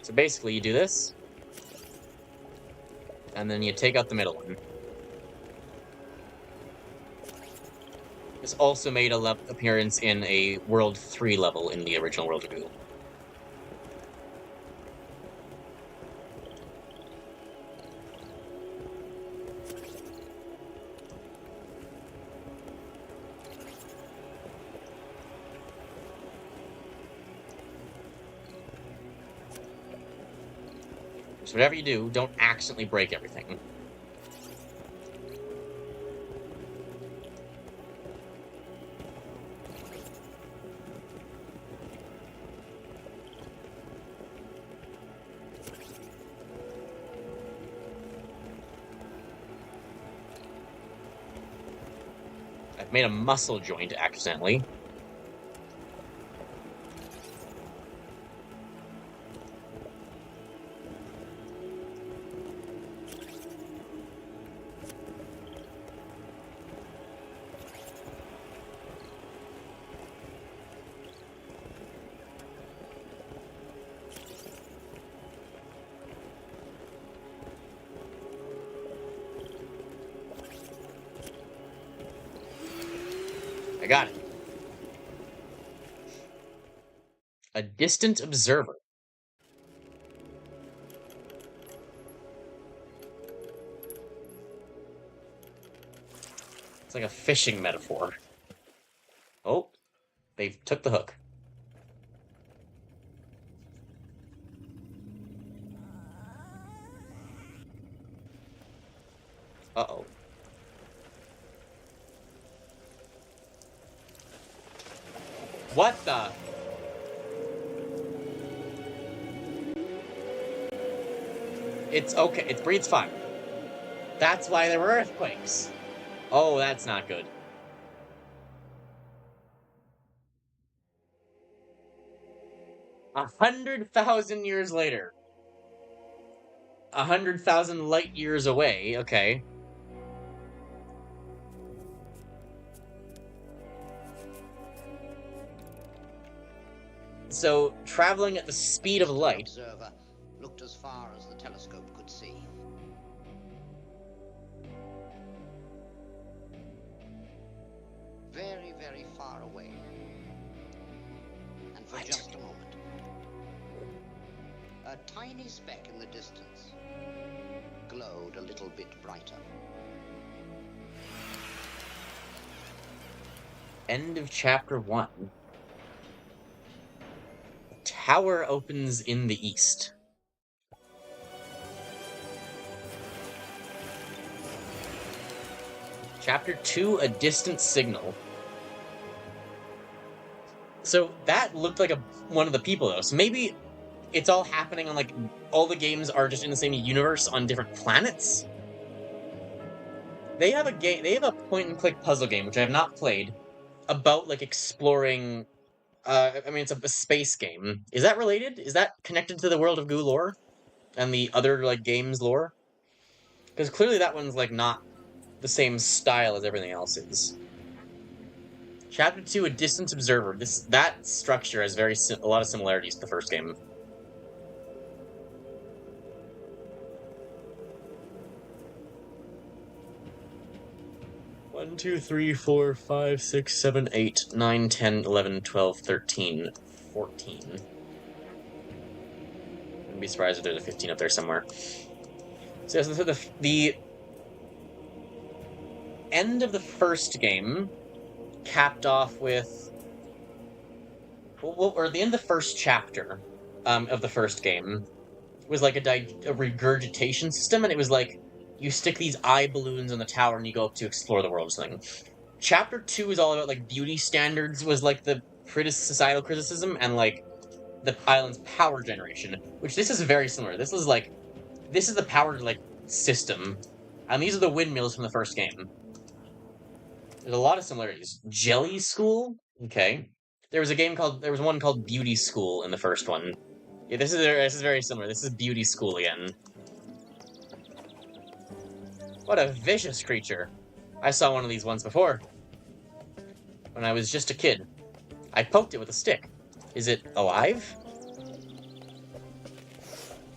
So basically, you do this, and then you take out the middle one. This also made an appearance in a World 3 level in the original World of Goo. So whatever you do, don't accidentally break everything. I've made a muscle joint accidentally. I got it. A distant observer. It's like a fishing metaphor. Oh, they took the hook. Uh-oh. What the? It's okay. It breathes fire. That's why there were earthquakes. Oh, that's not good. A 100,000 years later. 100,000 light years away. Okay. So, traveling at the speed of light.
The observer looked as far as the telescope could see. Very, very far away. And for
What?
just a moment. A tiny speck in the distance glowed a little bit brighter.
End of chapter 1. The tower opens in the east. Chapter 2, a distant signal. So that looked like one of the people, though. So maybe it's all happening on, like, all the games are just in the same universe on different planets? They have a point-and-click puzzle game, which I have not played, about, like, exploring... I mean, it's a space game. Is that related? Is that connected to the World of Goo lore? And the other, like, games lore? Because clearly that one's, like, not the same style as everything else is. Chapter 2, a distant observer. That structure has a lot of similarities to the first game. One, 2, 3, 4, 5, 6, 7, 8, 9, 10, 11, 12, 13, 14. Wouldn't be surprised if there's a 15 up there somewhere. So the end of the first game capped off with... or the end of the first chapter of the first game was like a regurgitation system, and it was like, you stick these eye balloons on the tower and you go up to explore the world or something. Chapter 2 is all about, like, beauty standards was, like, the societal criticism, and, like, the island's power generation, which this is very similar. This is the power, like, system, and these are the windmills from the first game. There's a lot of similarities. Jelly School? Okay. There was one called Beauty School in the first one. Yeah, this is very similar. This is Beauty School again. What a vicious creature. I saw one of these once before. When I was just a kid. I poked it with a stick. Is it alive?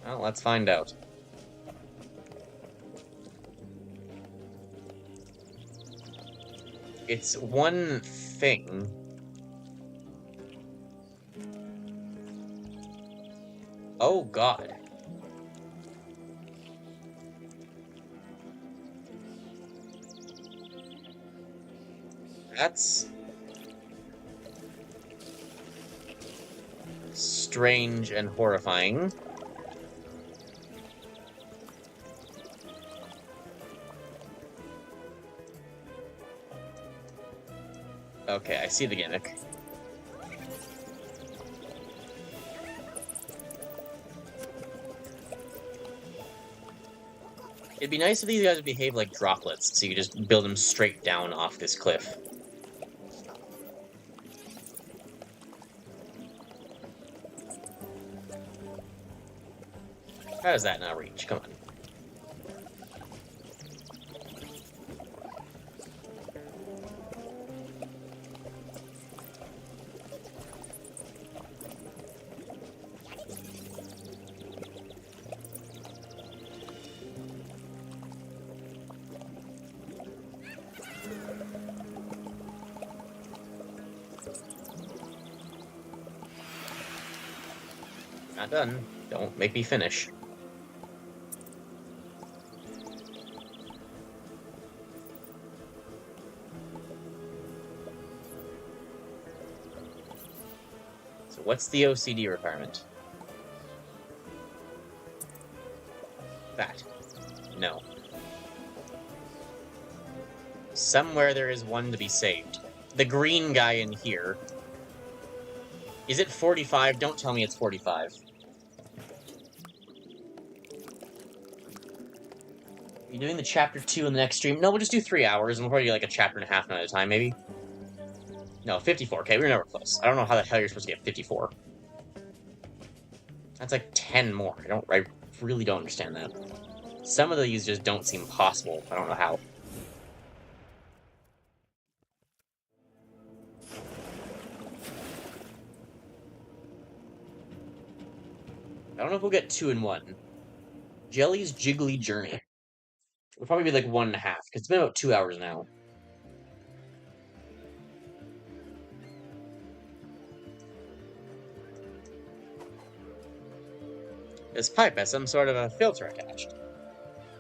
Well, let's find out. It's one thing. Oh, God. That's strange and horrifying. Okay, I see the gimmick. It'd be nice if these guys would behave like droplets, so you just build them straight down off this cliff. How does that not reach? Come on. Not done. Don't make me finish. So what's the OCD requirement? That. No. Somewhere there is one to be saved. The green guy in here. Is it 45? Don't tell me it's 45. Are you doing the chapter 2 in the next stream? No, we'll just do 3 hours, and we'll probably do like a chapter and a half at a time, maybe? No, 54. Okay, we're never close. I don't know how the hell you're supposed to get 54. That's like 10 more. I really don't understand that. Some of these just don't seem possible. I don't know how. I don't know if we'll get 2 in 1. Jelly's Jiggly Journey. It'll probably be like 1.5, because it's been about 2 hours now. This pipe has some sort of a filter attached.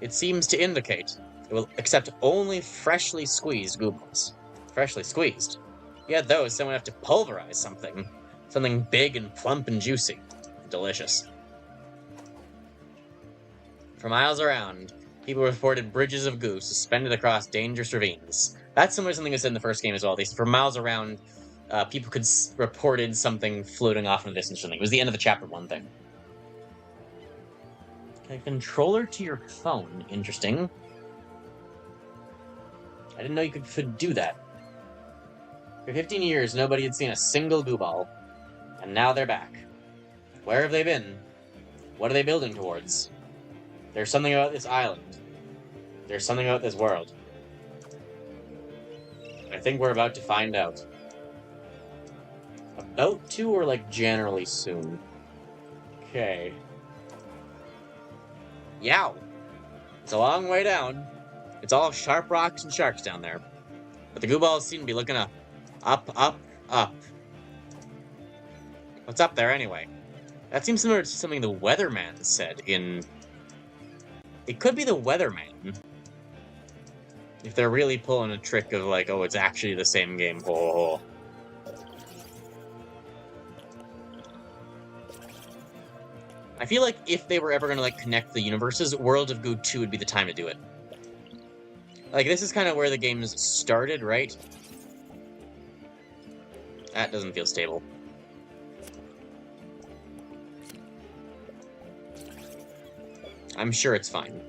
It seems to indicate it will accept only freshly squeezed goopals. Freshly squeezed? Yet those, someone have to pulverize something. Something big and plump and juicy. Delicious. For miles around, people reported bridges of goo suspended across dangerous ravines. That's similar to something I said in the first game as well. They said for miles around, people reported something floating off in the distance or something. It was the end of the chapter 1 thing. A controller to your phone. Interesting. I didn't know you could do that. For 15 years, nobody had seen a single goo ball. And now they're back. Where have they been? What are they building towards? There's something about this island. There's something about this world. I think we're about to find out. About to, or like generally soon? Okay. Yow! It's a long way down. It's all sharp rocks and sharks down there. But the goo balls seem to be looking up. Up, up, up. What's up there, anyway? That seems similar to something the Weatherman said in... It could be the Weatherman. If they're really pulling a trick of, like, oh, it's actually the same game. Oh. I feel like if they were ever going to, like, connect the universes, World of Goo 2 would be the time to do it. Like, this is kind of where the games started, right? That doesn't feel stable. I'm sure it's fine.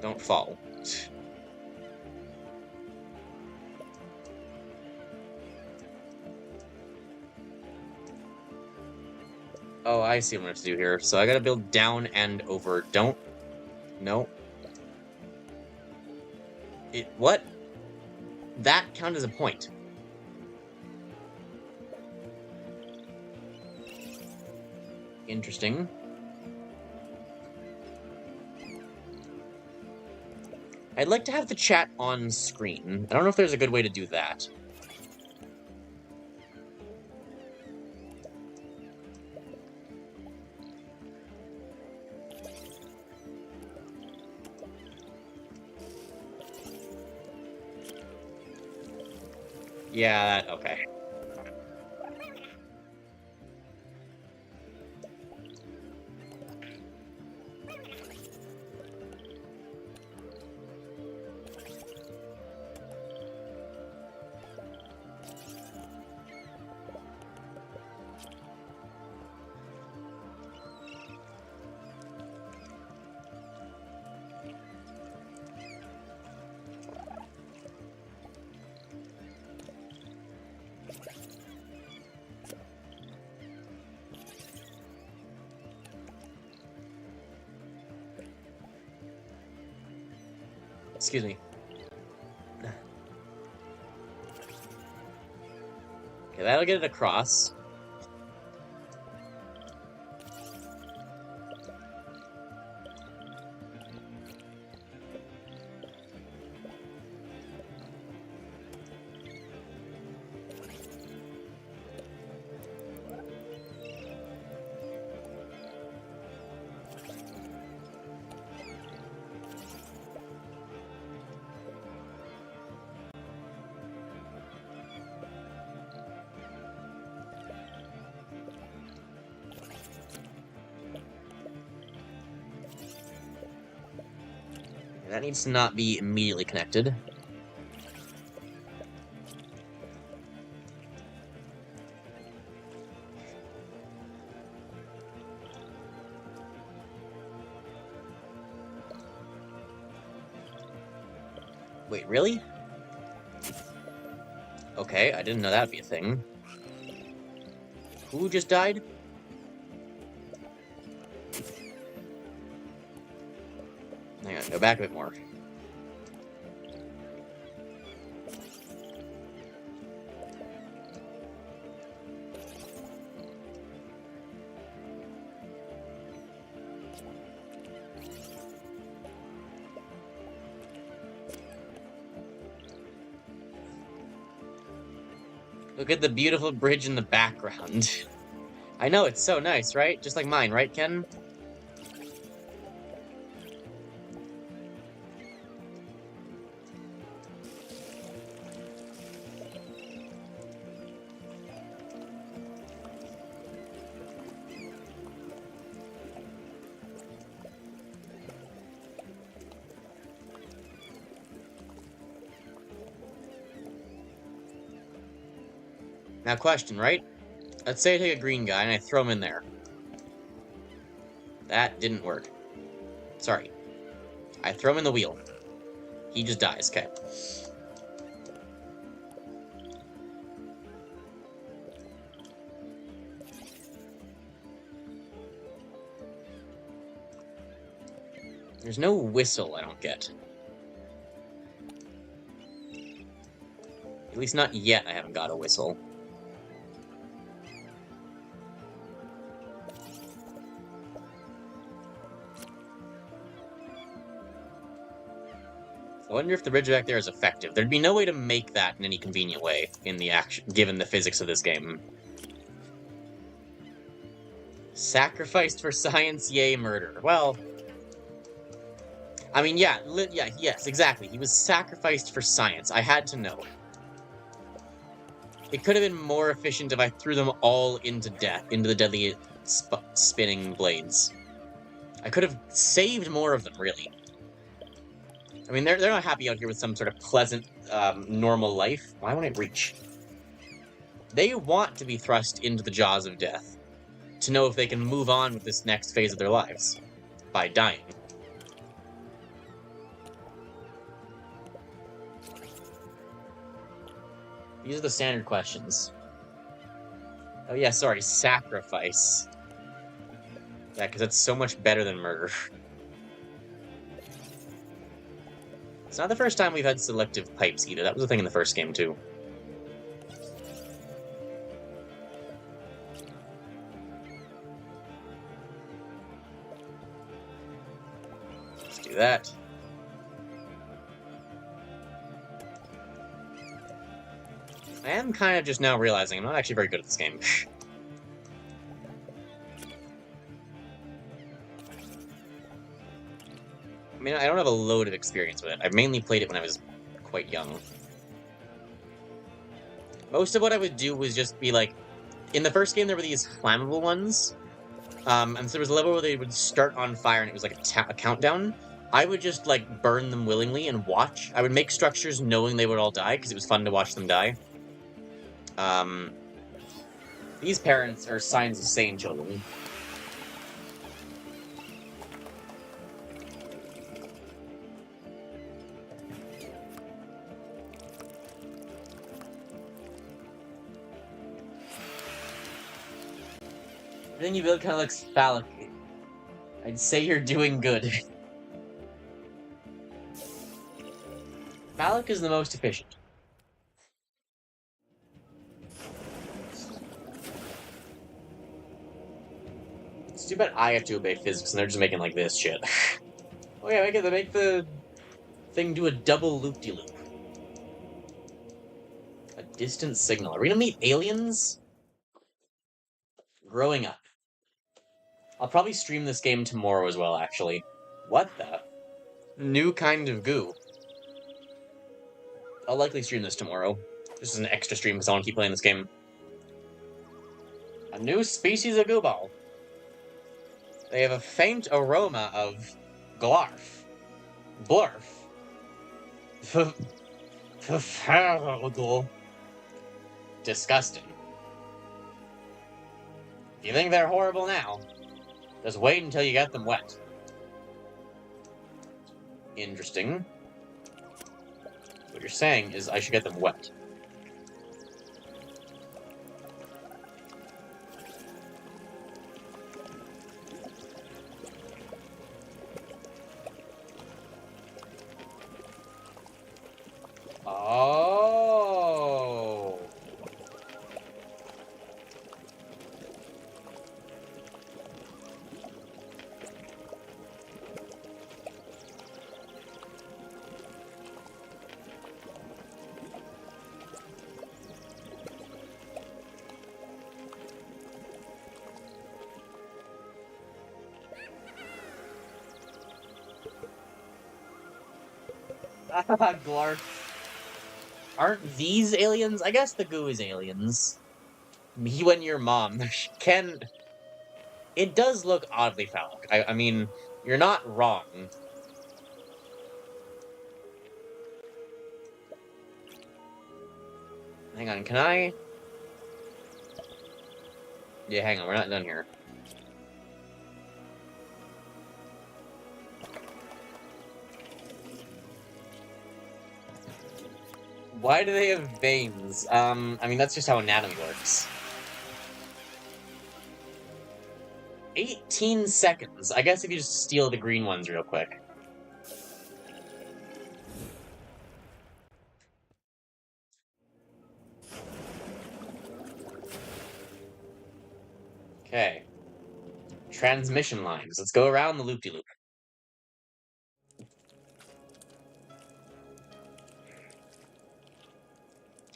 Don't fall. Oh, I see what I have to do here. So I gotta build down and over. Don't... No. What? That counted as a point. Interesting. I'd like to have the chat on screen. I don't know if there's a good way to do that. Yeah, okay. Excuse me. Okay, that'll get it across. That needs to not be immediately connected. Wait, really? Okay, I didn't know that'd be a thing. Who just died? Hang on, go back a bit more. Look at the beautiful bridge in the background. I know, it's so nice, right? Just like mine, right, Ken? Now, question, right? Let's say I take a green guy and I throw him in there. That didn't work. Sorry. I throw him in the wheel. He just dies, okay. There's no whistle I don't get. At least not yet I haven't got a whistle. I wonder if the bridge back there is effective. There'd be no way to make that in any convenient way in the action, given the physics of this game. Sacrificed for science, yay, murder. Well, I mean, yes, exactly. He was sacrificed for science. I had to know. It could have been more efficient if I threw them all into death, into the deadly spinning blades. I could have saved more of them, really. I mean, they're not happy out here with some sort of pleasant, normal life. Why won't it reach? They want to be thrust into the jaws of death, to know if they can move on with this next phase of their lives, by dying. These are the standard questions. Oh yeah, sorry, sacrifice. Yeah, because that's so much better than murder. It's not the first time we've had selective pipes either. That was a thing in the first game, too. Let's do that. I am kind of just now realizing I'm not actually very good at this game. I mean, I don't have a load of experience with it. I've mainly played it when I was quite young. Most of what I would do was just be like... In the first game, there were these flammable ones. And so there was a level where they would start on fire and it was like a countdown. I would just, like, burn them willingly and watch. I would make structures knowing they would all die, because it was fun to watch them die. These parents are signs of sane children. Everything you build kind of looks phallic. I'd say you're doing good. Phallic is the most efficient. It's too bad I have to obey physics and they're just making like this shit. Oh yeah, make the thing do a double loop-de-loop. A distant signal. Are we gonna meet aliens? Growing up. I'll probably stream this game tomorrow as well, actually. What the? New kind of goo. I'll likely stream this tomorrow. This is an extra stream because I want to keep playing this game. A new species of goo ball. They have a faint aroma of glarf. Blurf. Disgusting. If you think they're horrible now, just wait until you get them wet. Interesting. What you're saying is I should get them wet. Oh. Glarf. Aren't these aliens? I guess the goo is aliens. You and your mom. Ken. It does look oddly phallic. I mean, you're not wrong. Hang on, can I? Yeah, hang on, we're not done here. Why do they have veins? I mean, that's just how anatomy works. 18 seconds. I guess if you just steal the green ones real quick. Okay. Transmission lines. Let's go around the loop-de-loop.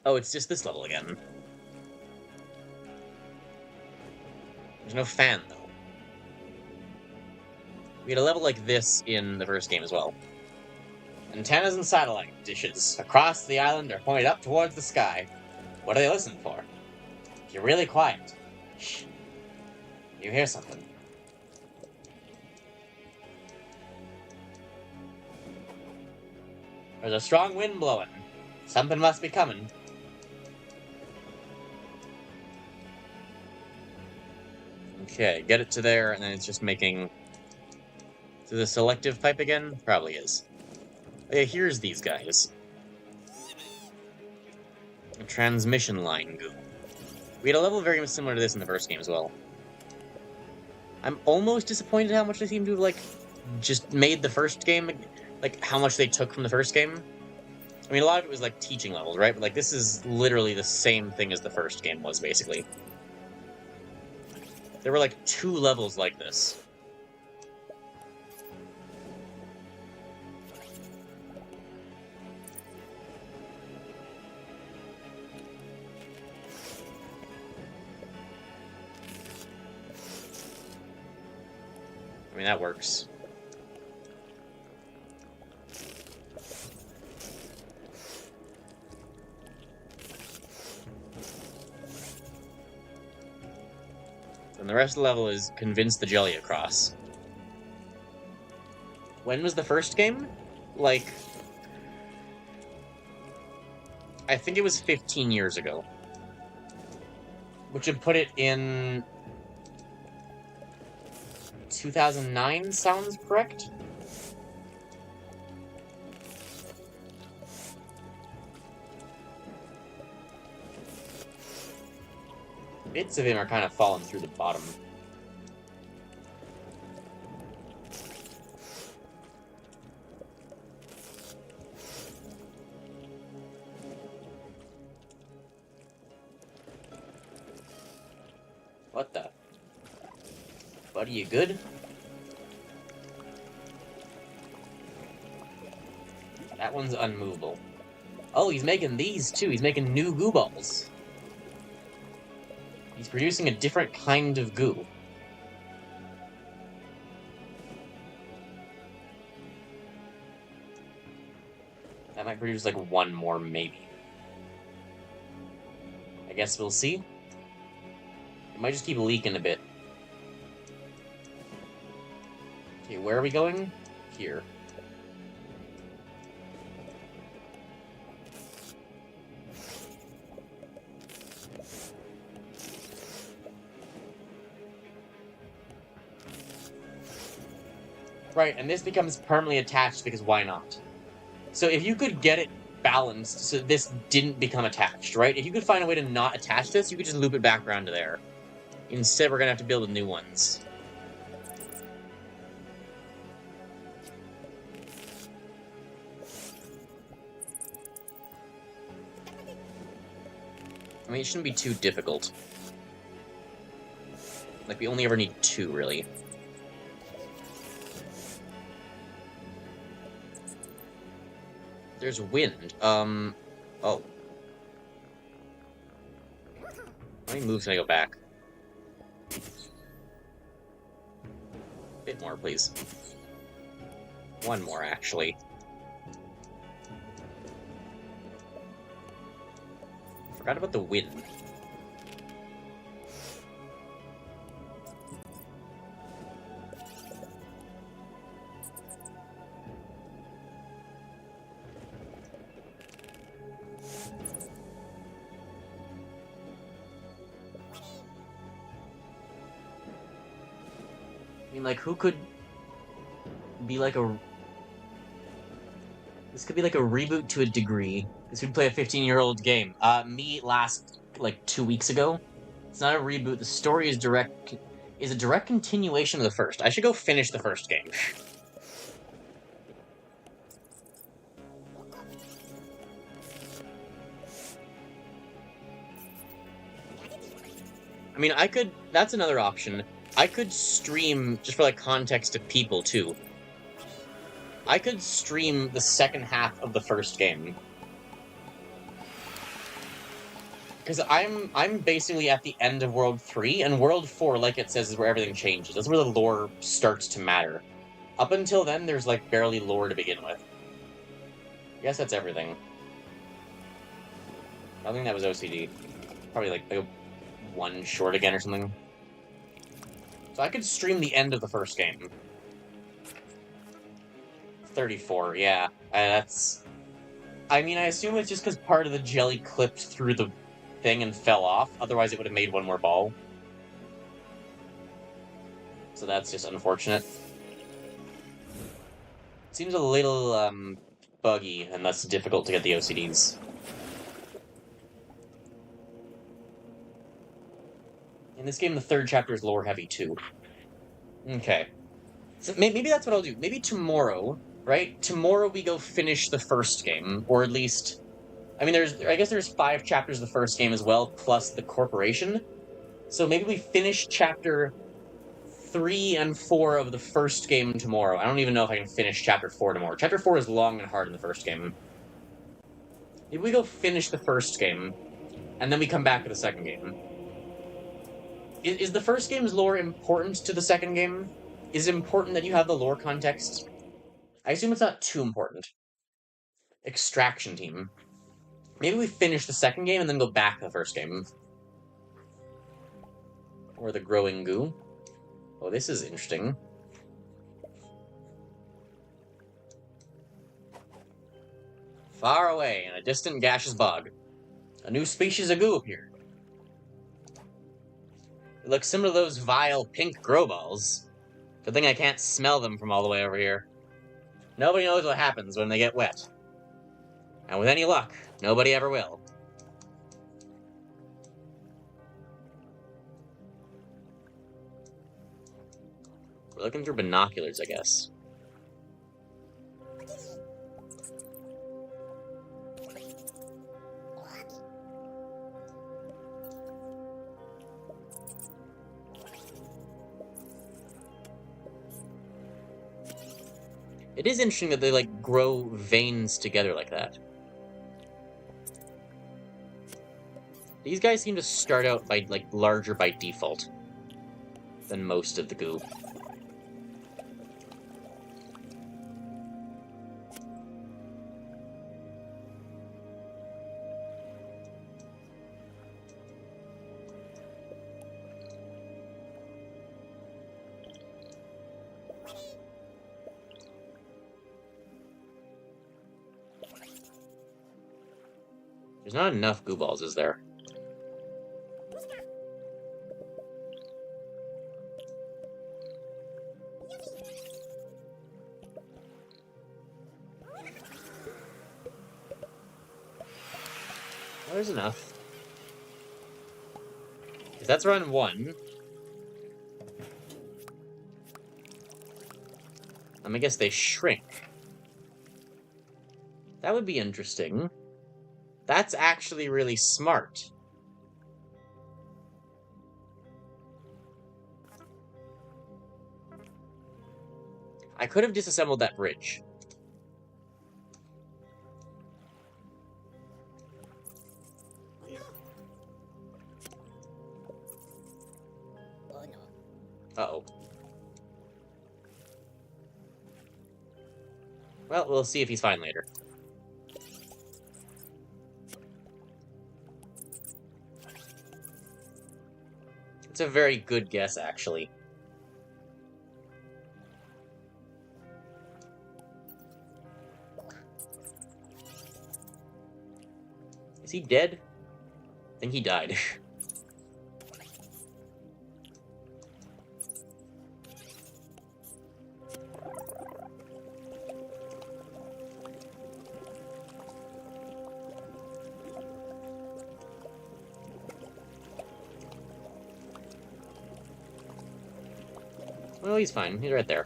Oh, it's just this level again. There's no fan, though. We had a level like this in the first game as well. Antennas and satellite dishes across the island are pointed up towards the sky. What do they listen for? If you're really quiet, shh, you hear something. There's a strong wind blowing. Something must be coming. Okay, get it to there, and then it's just making... To the selective pipe again? Probably is. Okay, here's these guys. A transmission line goo. We had a level very similar to this in the first game as well. I'm almost disappointed how much they seem to have, like, just made the first game, like, how much they took from the first game. I mean, a lot of it was, like, teaching levels, right? But, like, this is literally the same thing as the first game was, basically. There were, like, 2 levels like this. I mean, that works. And the rest of the level is convince the jelly across. When was the first game? Like... I think it was 15 years ago. Which would put it in... 2009 sounds correct? Bits of him are kind of falling through the bottom. What the? Buddy, you good? That one's unmovable. Oh, he's making these too. He's making new goo balls. He's producing a different kind of goo. That might produce like one more, maybe. I guess we'll see. It might just keep leaking a bit. Okay, where are we going? Here. Right, and this becomes permanently attached because why not? So if you could get it balanced so this didn't become attached, right? If you could find a way to not attach this, you could just loop it back around to there. Instead, we're gonna have to build new ones. I mean, it shouldn't be too difficult. Like, we only ever need 2, really. There's wind. Oh. How many moves can I go back? A bit more, please. 1 more, actually. Forgot about the wind. I mean, like, who could be like a... This could be like a reboot to a degree. This would play a 15-year-old game. Me last, like, 2 weeks ago. It's not a reboot. The story is a direct continuation of the first. I should go finish the first game. I mean, I could... That's another option. I could stream, just for, like, context to people, too. I could stream the second half of the first game. Because I'm basically at the end of World 3, and World 4, like it says, is where everything changes. That's where the lore starts to matter. Up until then, there's, like, barely lore to begin with. I guess that's everything. I think that was OCD. Probably, like 1 short again or something. So I could stream the end of the first game. 34, yeah. That's... I mean, I assume it's just because part of the jelly clipped through the thing and fell off. Otherwise, it would have made 1 more ball. So that's just unfortunate. It seems a little, buggy and thus difficult to get the OCDs. In this game, the 3rd chapter is lore heavy, too. Okay. So maybe that's what I'll do. Maybe tomorrow, right? Tomorrow we go finish the first game, or at least... I mean, I guess there's 5 chapters of the first game as well, plus the corporation. So maybe we finish chapter 3 and 4 of the first game tomorrow. I don't even know if I can finish chapter 4 tomorrow. Chapter 4 is long and hard in the first game. Maybe we go finish the first game, and then we come back to the second game. Is the first game's lore important to the second game? Is it important that you have the lore context? I assume it's not too important. Extraction team. Maybe we finish the second game and then go back to the first game. Or the growing goo. Oh, this is interesting. Far away, in a distant gaseous bog, a new species of goo appeared. It looks similar to those vile pink grow balls. Good thing I can't smell them from all the way over here. Nobody knows what happens when they get wet. And with any luck, nobody ever will. We're looking through binoculars, I guess. It is interesting that they, like, grow veins together like that. These guys seem to start out by, like, larger by default than most of the goo. There's not enough goo balls, is there? Well, there's enough. 'Cause that's run 1. I guess they shrink. That would be interesting. That's actually really smart. I could have disassembled that bridge. Uh-oh. Well, we'll see if he's fine later. It's a very good guess, actually. Is he dead? I think he died. Well, he's fine. He's right there.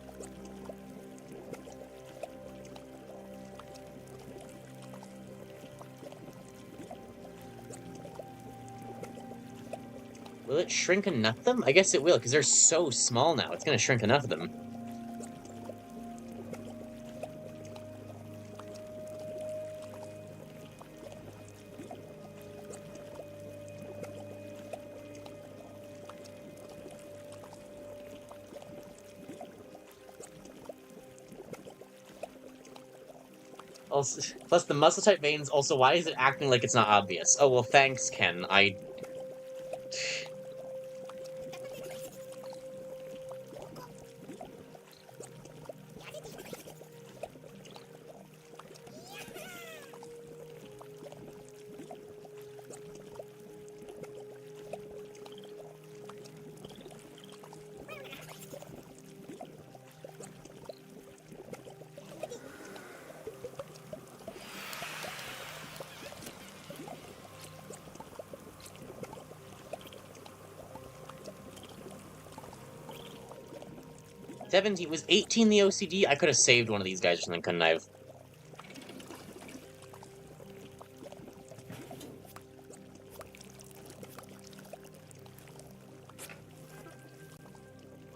Will it shrink enough of them? I guess it will, because they're so small now. It's going to shrink enough of them. Also, plus the muscle type veins, also, why is it acting like it's not obvious? Oh, well, thanks, Ken. Was 18 the OCD? I could have saved one of these guys or something, couldn't I have?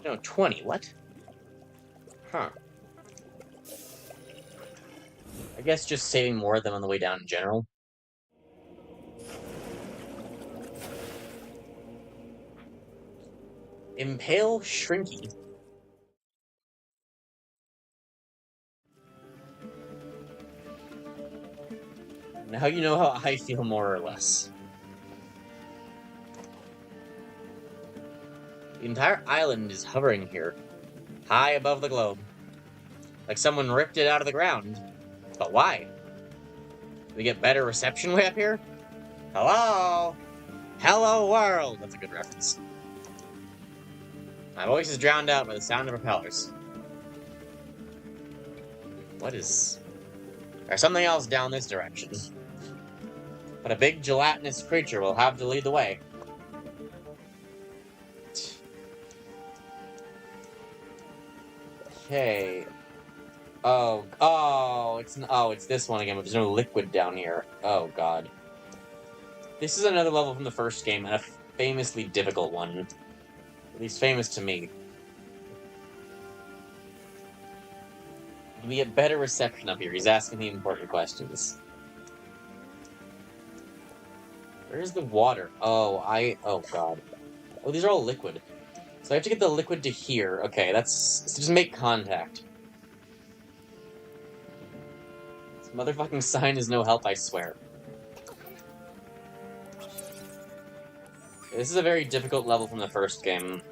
No, 20. What? Huh. I guess just saving more of them on the way down in general. Impale Shrinky. Now you know how I feel, more or less. The entire island is hovering here, high above the globe. Like someone ripped it out of the ground. But why? Do we get better reception way up here? Hello? Hello, world! That's a good reference. My voice is drowned out by the sound of propellers. What is... There's something else down this direction. But a big gelatinous creature will have to lead the way. Okay. It's this one again, but there's no liquid down here. Oh, God. This is another level from the first game, and a famously difficult one. At least famous to me. Do we get better reception up here? He's asking the important questions. Where's the water? Oh, God. Oh, these are all liquid. So I have to get the liquid to here. Okay, so just make contact. This motherfucking sign is no help, I swear. This is a very difficult level from the first game.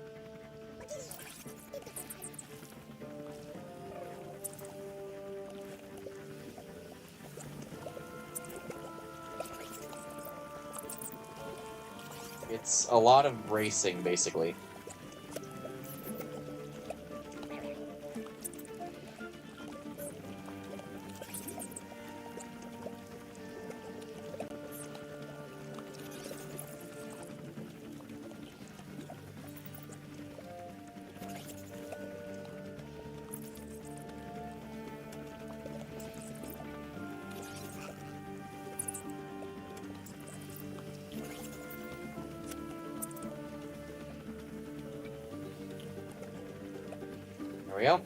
It's a lot of racing, basically. There we go.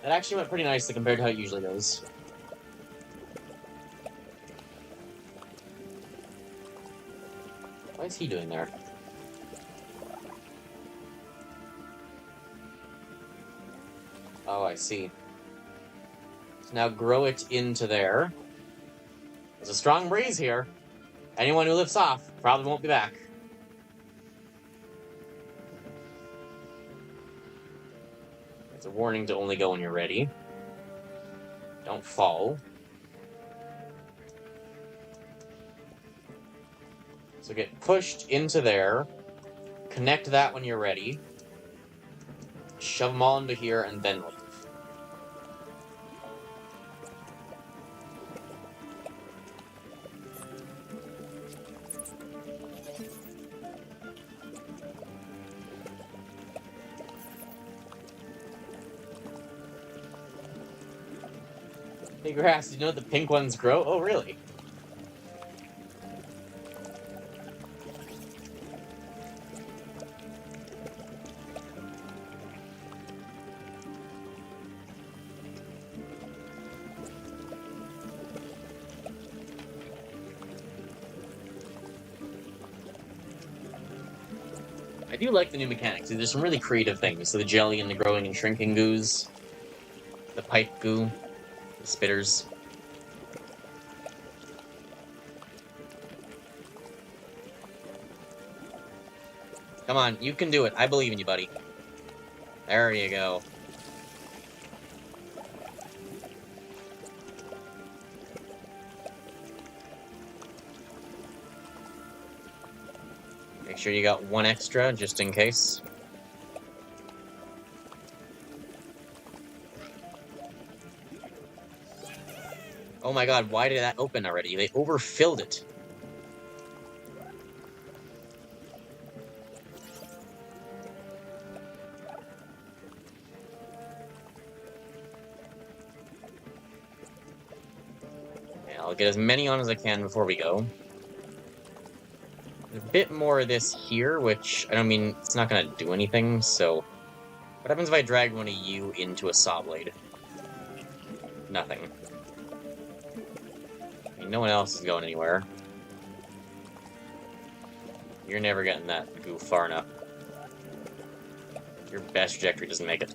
That actually went pretty nicely compared to how it usually goes. What is he doing there? Oh, I see. So now grow it into there. There's a strong breeze here. Anyone who lifts off probably won't be back. It's a warning to only go when you're ready. Don't fall. So get pushed into there. Connect that when you're ready. Shove them all into here and then leave. Hey, Grass, did you know the pink ones grow? Oh, really? I do like the new mechanics. There's some really creative things. So the jelly and the growing and shrinking goos. The pipe goo. The spitters. Come on, you can do it. I believe in you, buddy. There you go. Make sure you got one extra, just in case. Oh my god, why did that open already? They overfilled it. Okay, I'll get as many on as I can before we go. A bit more of this here, which, I don't mean, it's not going to do anything, so... What happens if I drag one of you into a saw blade? Nothing. I mean, no one else is going anywhere. You're never getting that goo far enough. Your best trajectory doesn't make it.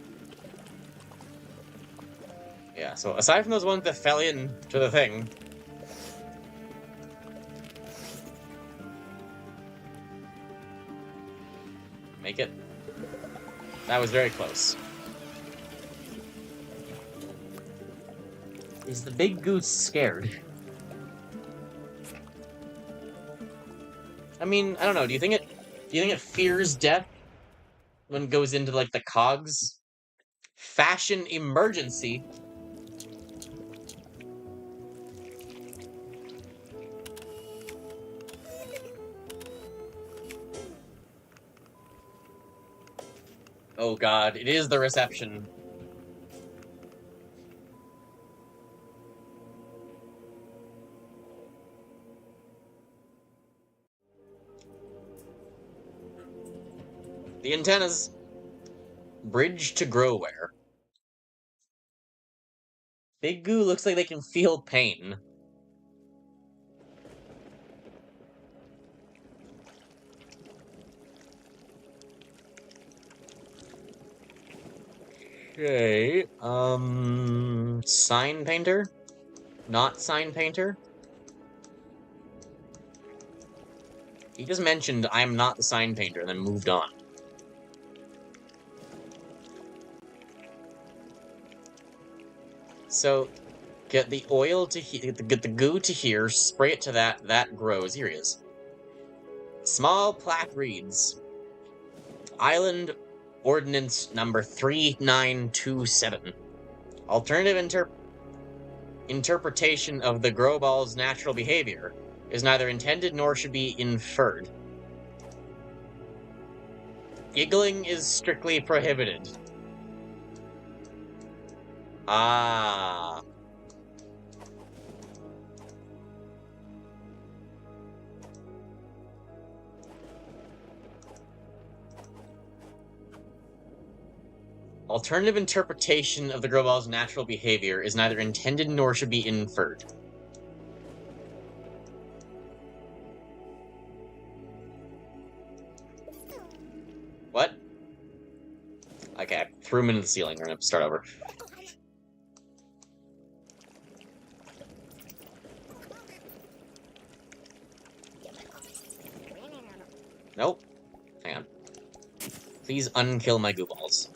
Yeah, so aside from those ones that fell into the thing... Make it. That was very close. Is the big goose scared? I mean, I don't know. Do you think it fears death when it goes into like the cogs? Fashion emergency. Oh god, it is the reception. The antennas. Bridge to Growware. Big Goo looks like they can feel pain. Okay, Sign Painter? Not Sign Painter? He just mentioned, I'm not the Sign Painter, and then moved on. So, get the oil to here, get the goo to here, spray it to that grows. Here he is. Small plaque reads, Island Ordinance number 3927. Alternative interpretation of the grow ball's natural behavior is neither intended nor should be inferred. Giggling is strictly prohibited. Ah. Alternative interpretation of the Groball's natural behavior is neither intended nor should be inferred. What? Okay, I threw him into the ceiling. We're gonna start over. Nope. Hang on. Please unkill my goo balls.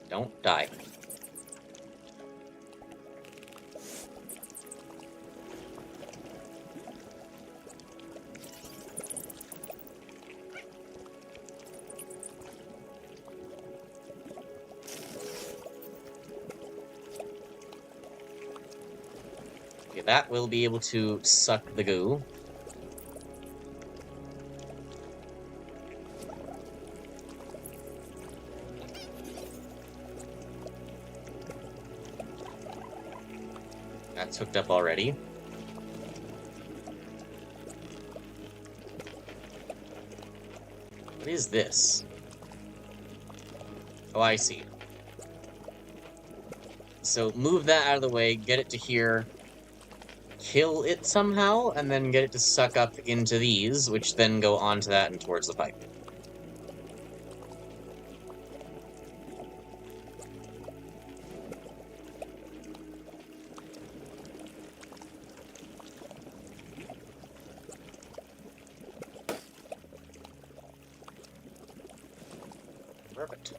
Don't die. Okay, that will be able to suck the goo. That's hooked up already. What is this? Oh, I see. So move that out of the way, get it to here, kill it somehow, and then get it to suck up into these, which then go onto that and towards the pipe. Perfect.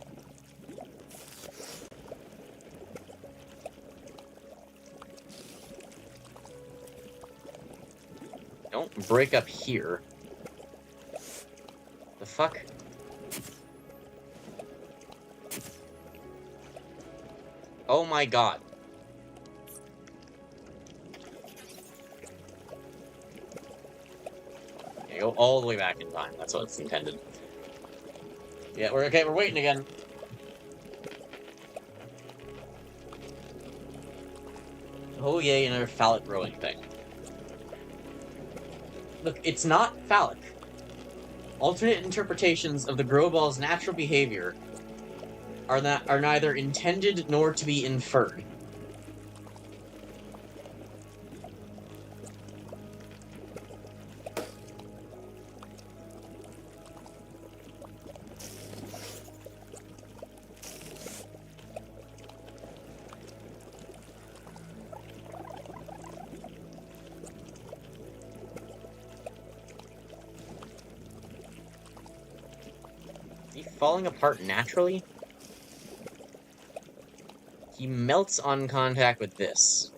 Don't break up here. The fuck? Oh my god. Okay, go all the way back in time. That's what it's intended. Yeah, we're okay. We're waiting again. Oh yay, another phallic growing thing. Look, it's not phallic. Alternate interpretations of the Groball's natural behavior are neither intended nor to be inferred. Is he falling apart naturally? He melts on contact with this.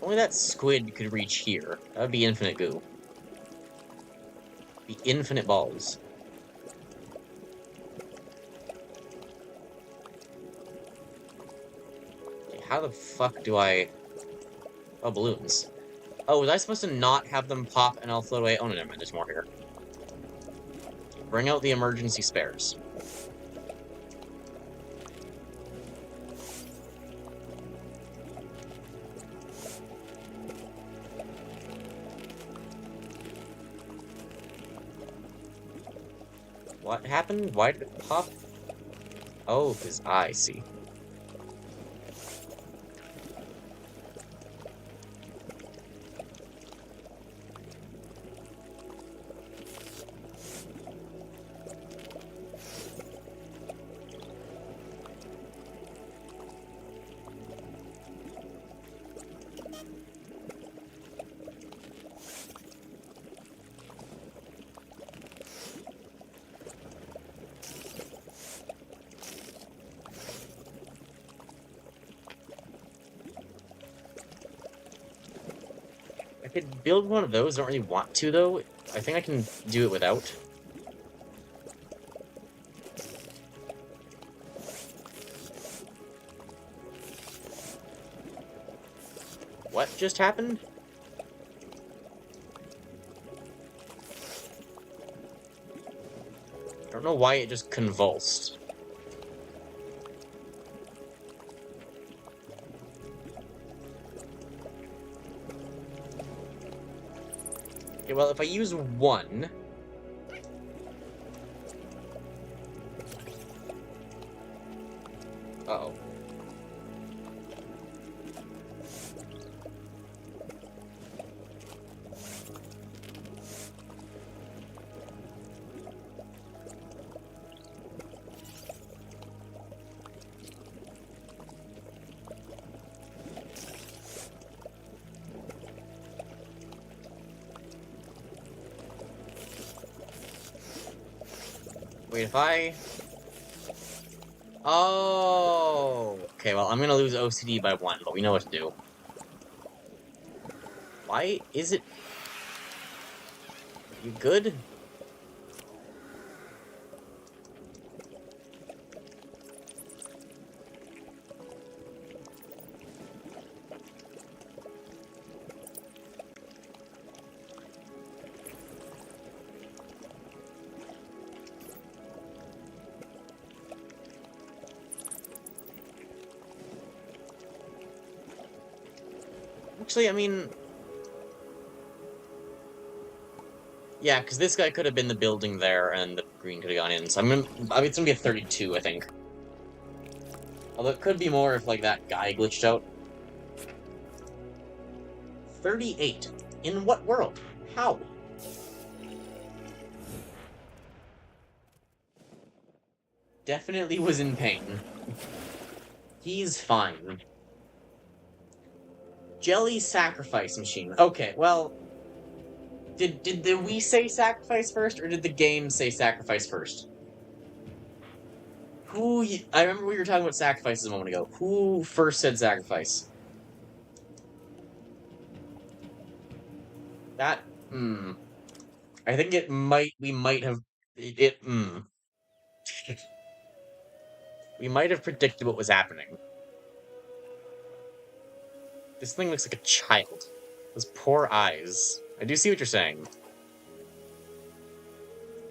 Only that squid could reach here. That would be infinite goo. Be infinite balls. Okay, how the fuck do I... Oh, balloons. Oh, was I supposed to not have them pop and I'll float away? Oh, no, never mind. There's more here. Bring out the emergency spares. What happened? Why did it pop? Oh, because I see. could build one of those. I don't really want to, though. I think I can do it without. What just happened? I don't know why it just convulsed. Okay, well, if I use one... Uh-oh. Wait, if I... Oh! Okay, well, I'm gonna lose OCD by 1, but we know what to do. Why is it... You good? Actually, I mean... Yeah, because this guy could have been the building there, and the green could have gone in, so I mean, it's gonna be a 32, I think. Although it could be more if, like, that guy glitched out. 38. In what world? How? Definitely was in pain. He's fine. Jelly sacrifice machine. Okay, well... Did we say sacrifice first, or did the game say sacrifice first? I remember we were talking about sacrifices a moment ago. Who first said sacrifice? That, I think we might have, we might have predicted what was happening. This thing looks like a child. Those poor eyes. I do see what you're saying.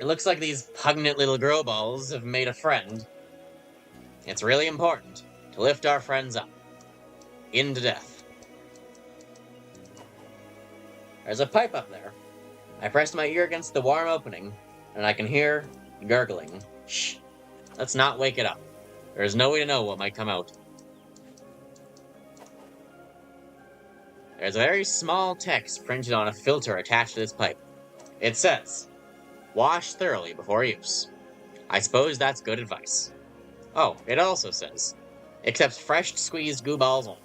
It looks like these pungent little grow balls have made a friend. It's really important to lift our friends up. Into death. There's a pipe up there. I pressed my ear against the warm opening, and I can hear gurgling. Shh. Let's not wake it up. There's no way to know what might come out. There's a very small text printed on a filter attached to this pipe. It says, "Wash thoroughly before use." I suppose that's good advice. Oh, it also says, "Accepts fresh squeezed goo balls only."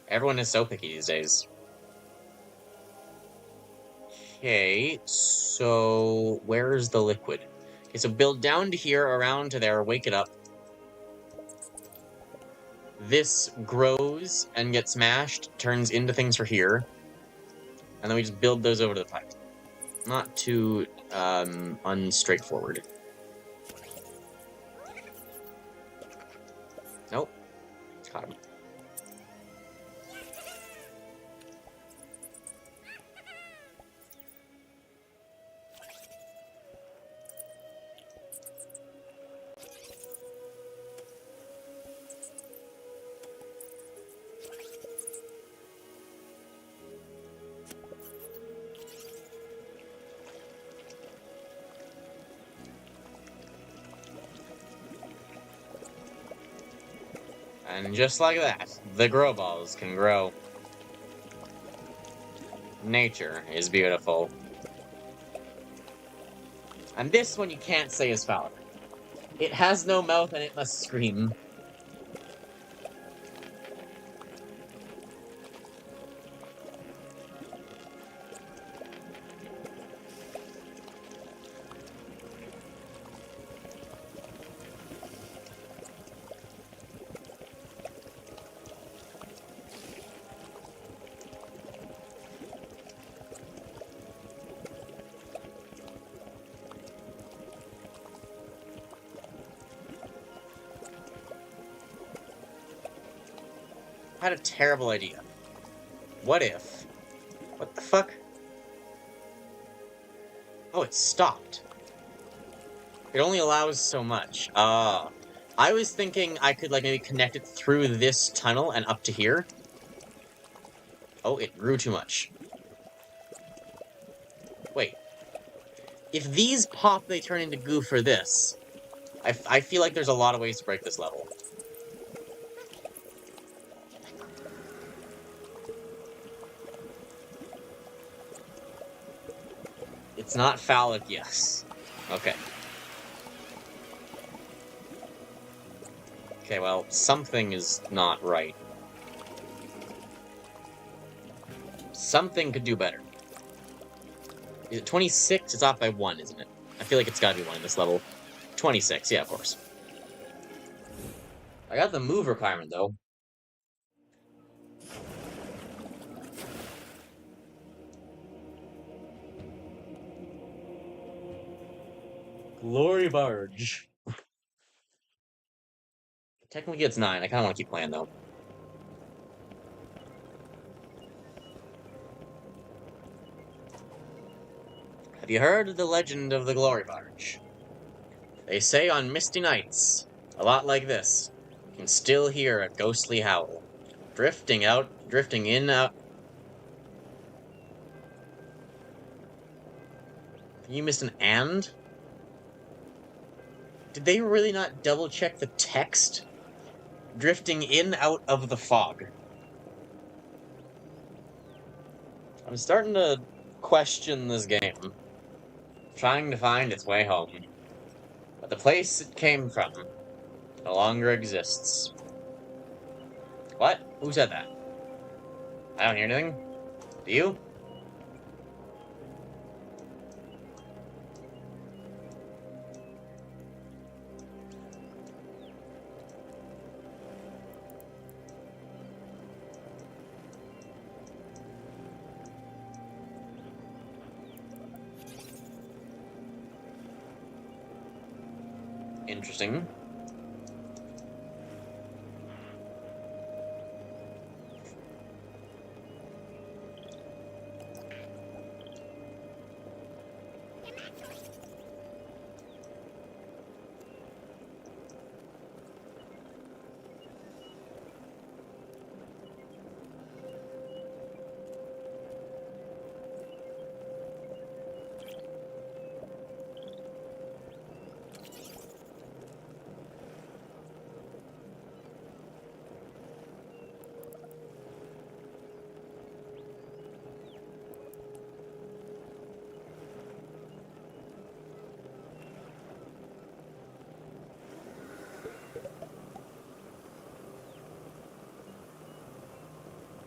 Everyone is so picky these days. Okay, so where's the liquid? Okay, so build down to here, around to there, wake it up. This grows and gets smashed, turns into things for here. And then we just build those over to the pipe. Not too, unstraightforward. Nope. Caught him. And just like that, the grow balls can grow. Nature is beautiful. And this one you can't say is Fowler. It has no mouth and it must scream. had a terrible idea. What if... What the fuck? Oh, it stopped. It only allows so much. I was thinking I could, like, maybe connect it through this tunnel and up to here. Oh, it grew too much. Wait. If these pop, they turn into goo for this. I feel like there's a lot of ways to break this level. It's not phallic, yes. Okay. Okay, well, something is not right. Something could do better. Is it 26? It's off by 1, isn't it? I feel like it's gotta be 1 in this level. 26, yeah, of course. I got the move requirement, though. Glory Barge. Technically it's 9. I kind of want to keep playing, though. Have you heard of the legend of the Glory Barge? They say on misty nights, a lot like this, you can still hear a ghostly howl. Drifting in, out... You missed an and? Did they really not double-check the text? Drifting in, out of the fog. I'm starting to question this game. Trying to find its way home. But the place it came from no longer exists. What? Who said that? I don't hear anything. Do you? Interesting.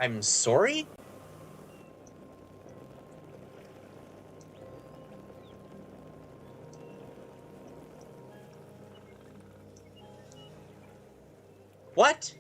I'm sorry? What?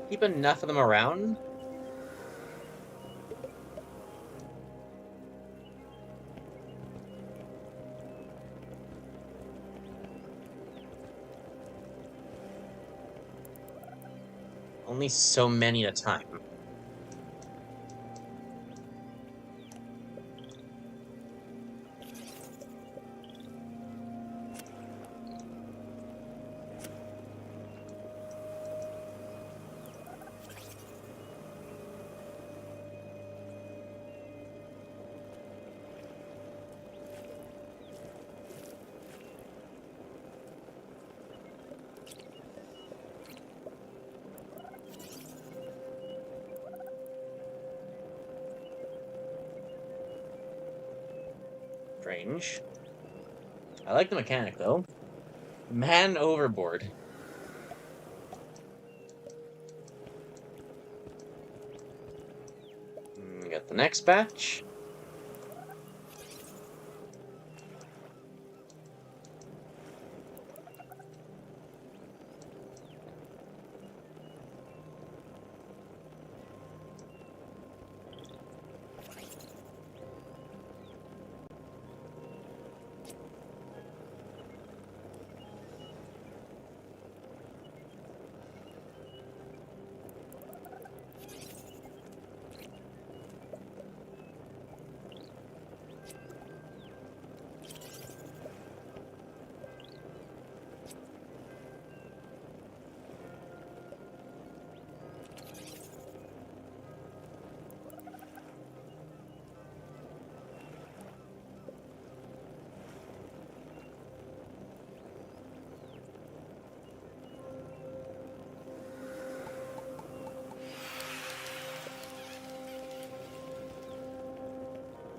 Keep enough of them around? Only so many at a time. Strange. I like the mechanic, though. Man overboard. We got the next batch.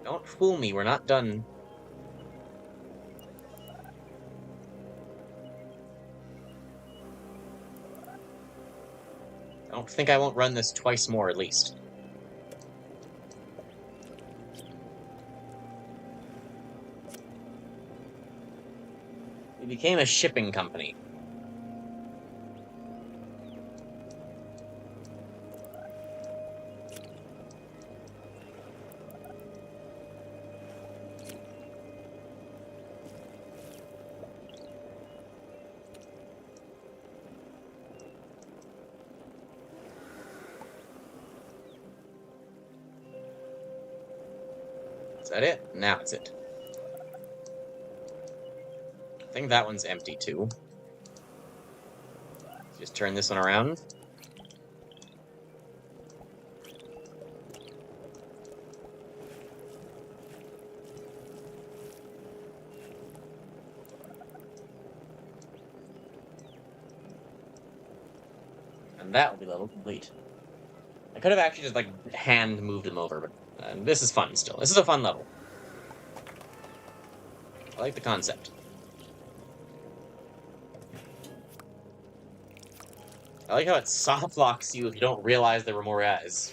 Don't fool me, we're not done. I don't think I won't run this twice more, at least. We became a shipping company. Is that it? Now it's it. I think that one's empty, too. Just turn this one around. And that will be level complete. I could have actually just, like, hand moved them over, but this is fun still. This is a fun level. I like the concept. I like how it soft locks you if you don't realize there were more as.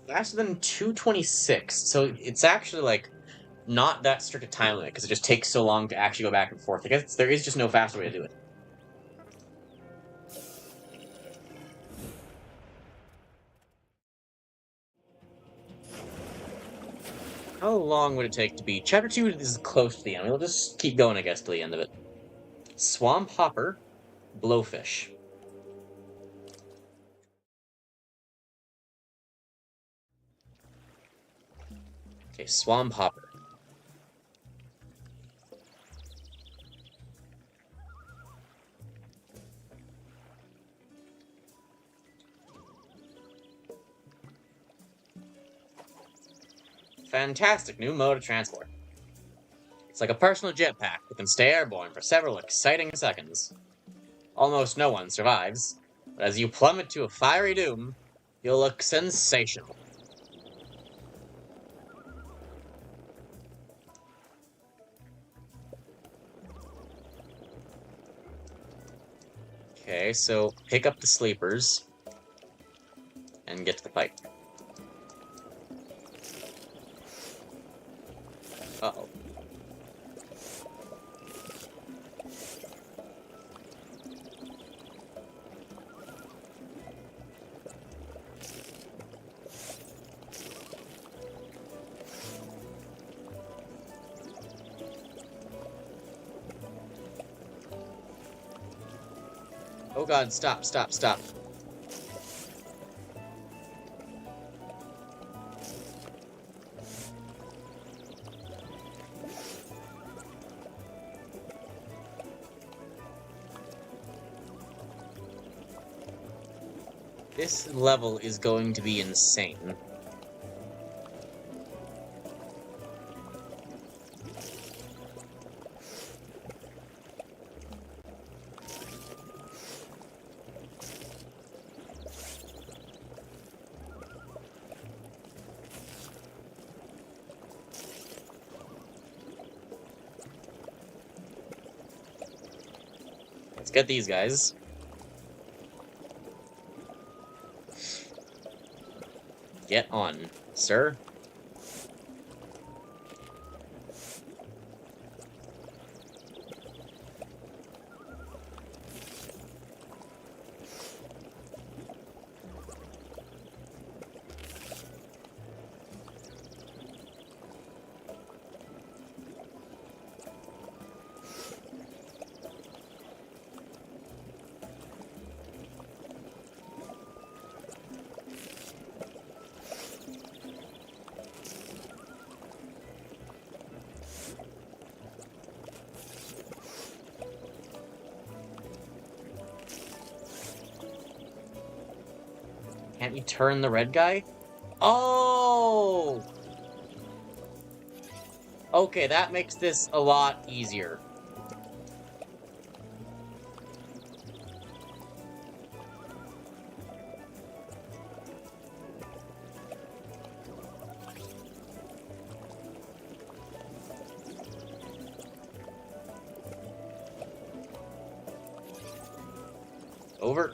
Faster than 226, so it's actually, like, not that strict a time limit, because it just takes so long to actually go back and forth. I guess there is just no faster way to do it. How long would it take to beat? Chapter 2 is close to the end. We'll just keep going, I guess, to the end of it. Swamp Hopper, Blowfish. Okay, Swamp Hopper. Fantastic new mode of transport. It's like a personal jetpack that can stay airborne for several exciting seconds. Almost no one survives, but as you plummet to a fiery doom, you'll look sensational. Okay, so pick up the sleepers and get to the pipe. Uh-oh. Oh god, stop, stop, stop. This level is going to be insane. Let's get these guys. Get on, sir. Can't you turn the red guy? Oh! Okay, that makes this a lot easier. Over.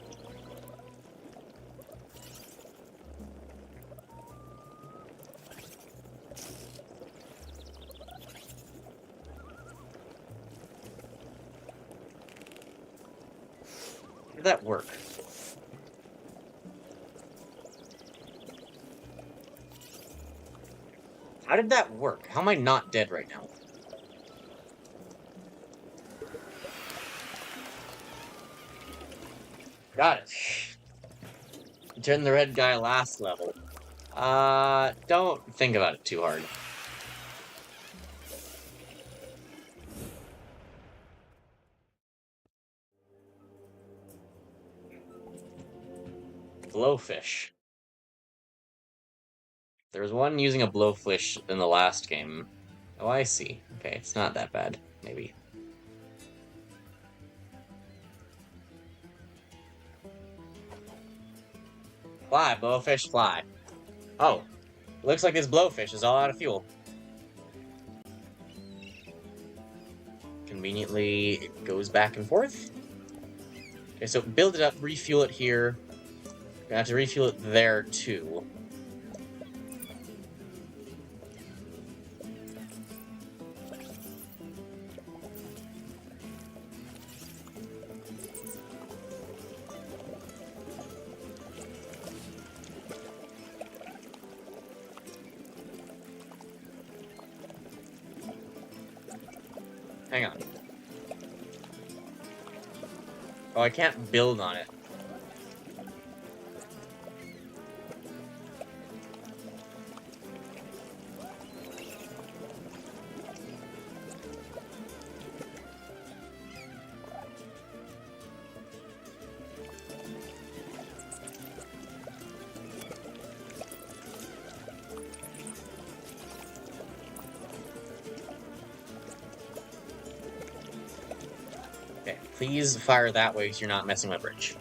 How did that work? How did that work? How am I not dead right now? Got it. Turn the red guy last level. Don't think about it too hard. Blowfish. There was one using a blowfish in the last game. Oh, I see. Okay, it's not that bad, maybe. Fly, blowfish, fly. Oh, looks like this blowfish is all out of fuel. Conveniently, it goes back and forth. Okay, so build it up, refuel it here. Gonna have to refuel it there, too. Hang on. Oh, I can't build on it. Okay, please fire that way so you're not messing my bridge.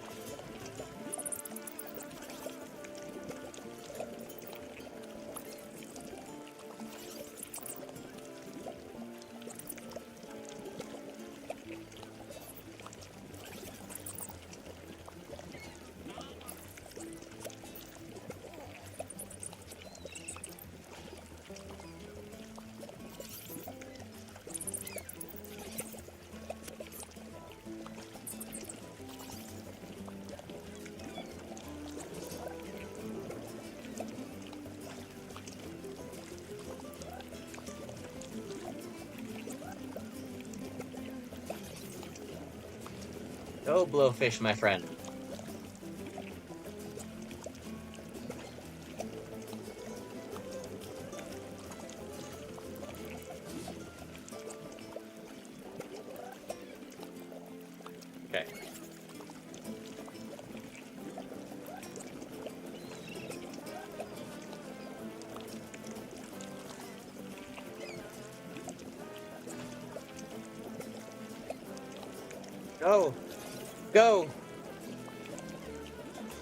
Go blowfish, my friend. Okay. Go! Go!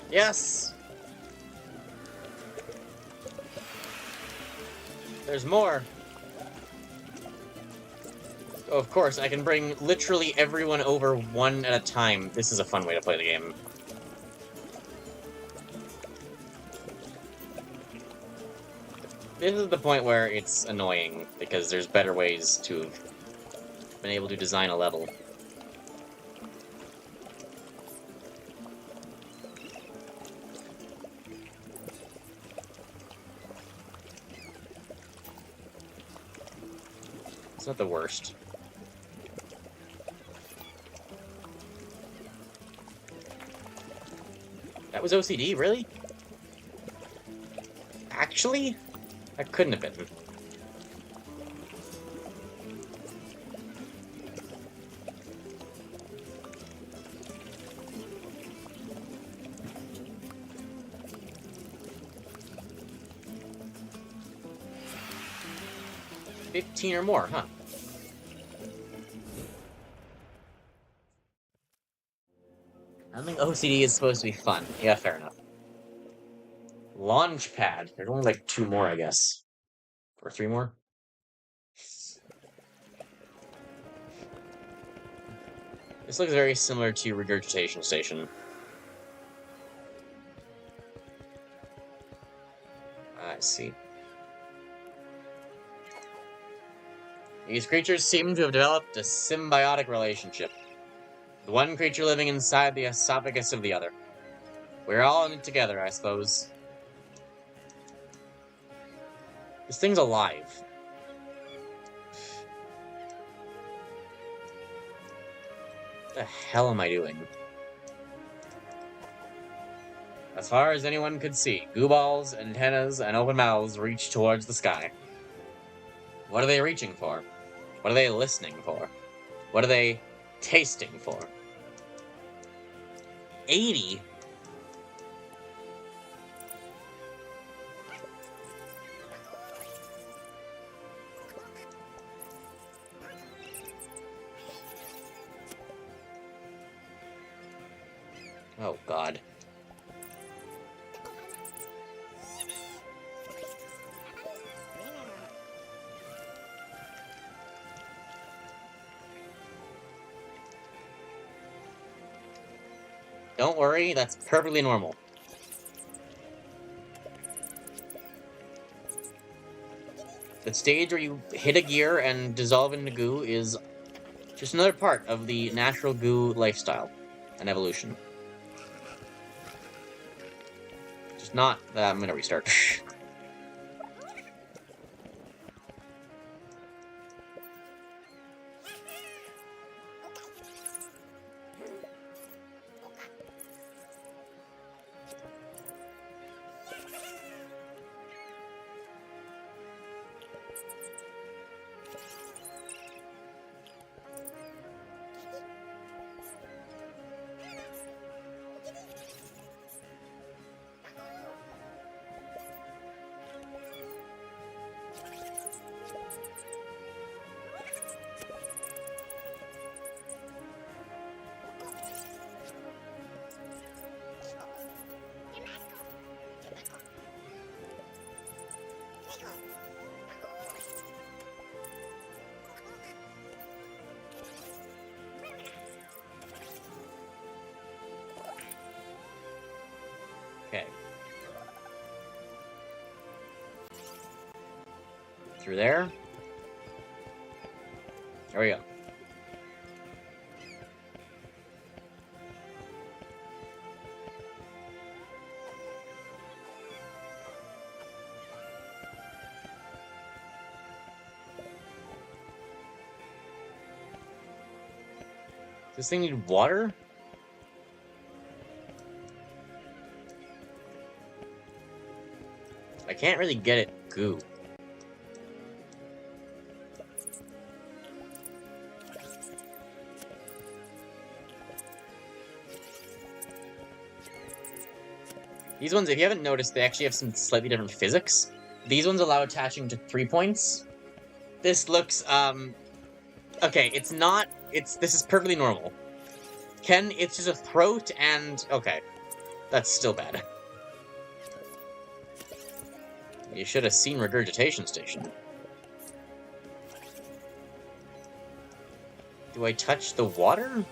Yes! There's more! Of course, I can bring literally everyone over one at a time. This is a fun way to play the game. This is the point where it's annoying, because there's better ways to have been able to design a level. It's not the worst. That was OCD, really? Actually? That couldn't have been. $15 or more, huh? I don't think OCD is supposed to be fun. Yeah, fair enough. Launchpad. There's only like 2 more, I guess. Or 3 more? This looks very similar to Regurgitation Station. I see. These creatures seem to have developed a symbiotic relationship. The one creature living inside the esophagus of the other. We're all in it together, I suppose. This thing's alive. What the hell am I doing? As far as anyone could see, goo balls, antennas, and open mouths reach towards the sky. What are they reaching for? What are they listening for? What are they tasting for? 80? Oh, God. Don't worry, that's perfectly normal. The stage where you hit a gear and dissolve into goo is just another part of the natural goo lifestyle and evolution. Just not... I'm gonna restart. Okay. Through there. There we go. Does this thing need water? I can't really get it goo. These ones, if you haven't noticed, they actually have some slightly different physics. These ones allow attaching to 3 points. This looks, okay, it's not, this is perfectly normal. It's just a throat and, okay, that's still bad. You should have seen Regurgitation Station. Do I touch the water?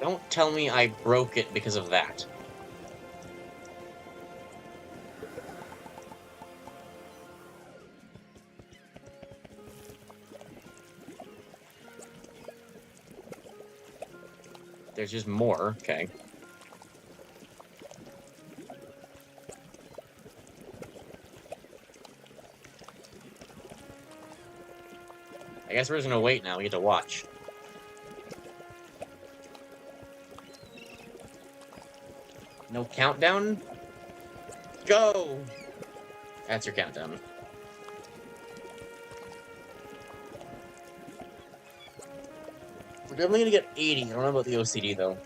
Don't tell me I broke it because of that. There's just more. Okay. I guess we're just gonna wait now. We get to watch. No countdown? Go! That's your countdown. We're definitely gonna get 80. I don't know about the OCD, though.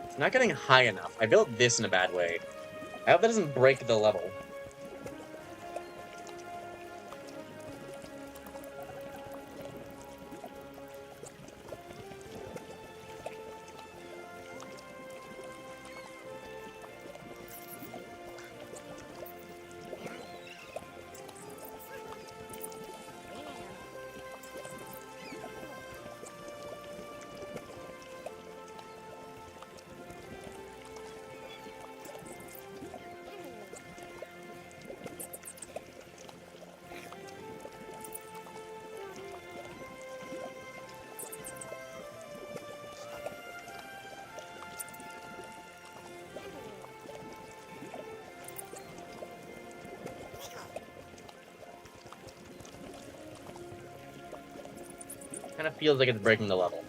It's not getting high enough. I built this in a bad way. I hope that doesn't break the level. Kind of feels like it's breaking the level.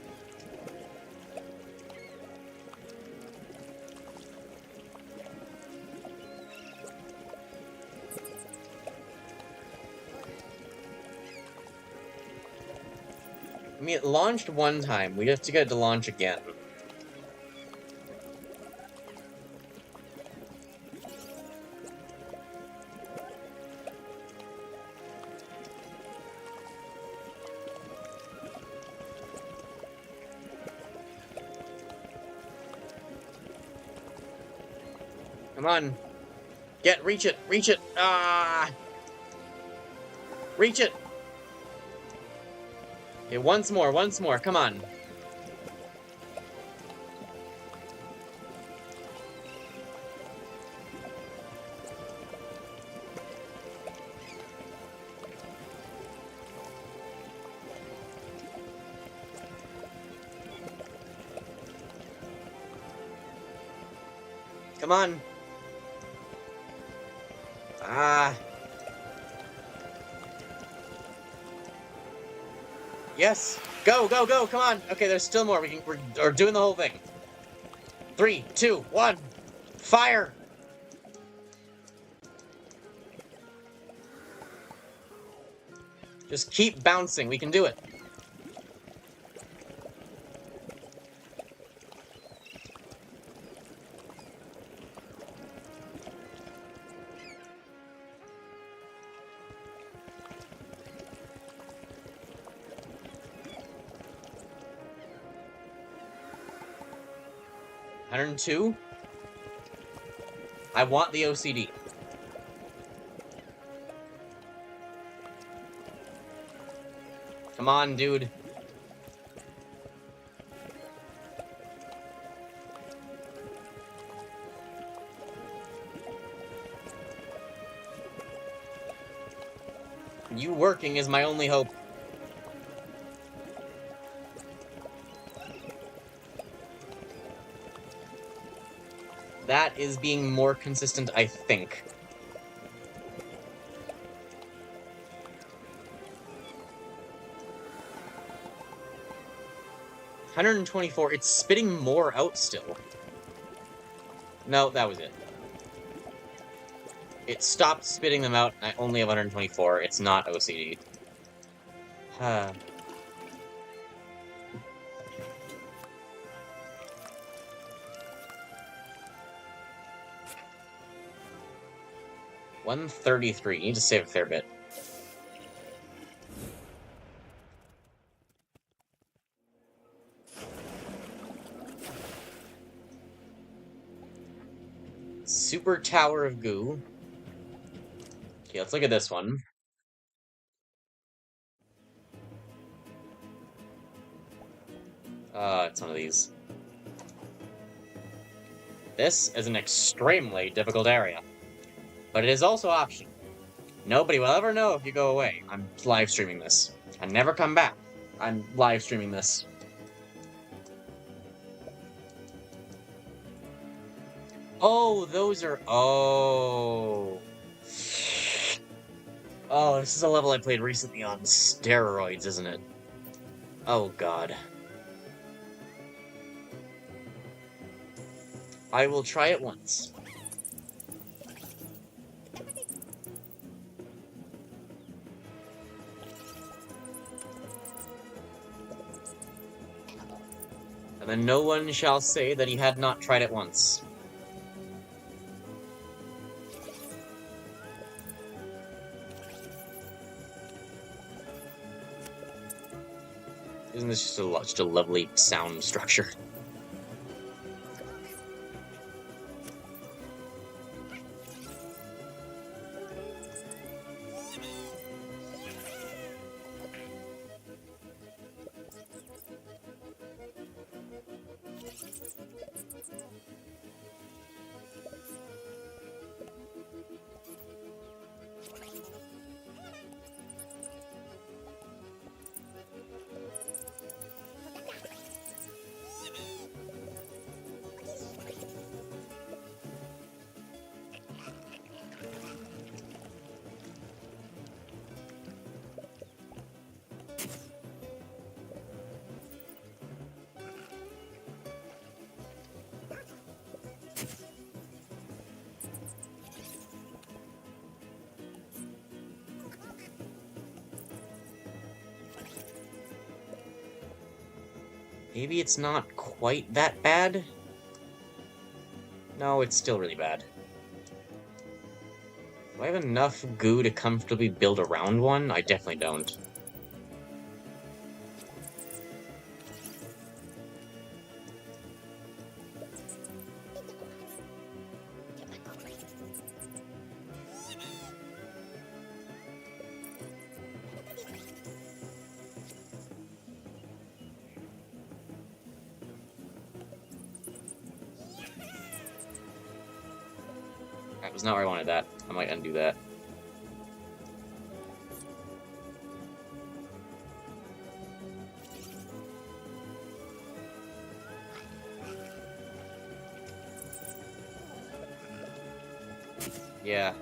I mean, it launched one time. We have to get it to launch again. Come on. Reach it, reach it. Ah! Reach it. Okay, once more, come on. Come on. Ah. Yes. Go, go, go. Come on. Okay, there's still more. We're doing the whole thing. 3, 2, 1. Fire. Just keep bouncing. We can do it. $102? I want the OCD. Come on, dude. You working is my only hope. That is being more consistent, I think. $124. It's spitting more out still. No, that was it. It stopped spitting them out, and I only have 124. It's not OCD. Huh. $133. You need to save a fair bit. Super Tower of Goo. Okay, let's look at this one. It's one of these. This is an extremely difficult area, but it is also optional. Nobody will ever know if you go away. I'm live streaming this. I never come back. I'm live streaming this. Oh, those are... Oh. Oh, this is a level I played recently on steroids, isn't it? Oh, God. I will try it once. And then no one shall say that he had not tried it once. Isn't this just a lovely sound structure? Maybe it's not quite that bad? No, it's still really bad. Do I have enough goo to comfortably build around one? I definitely don't. That was not where I wanted that. I might undo that. Yeah.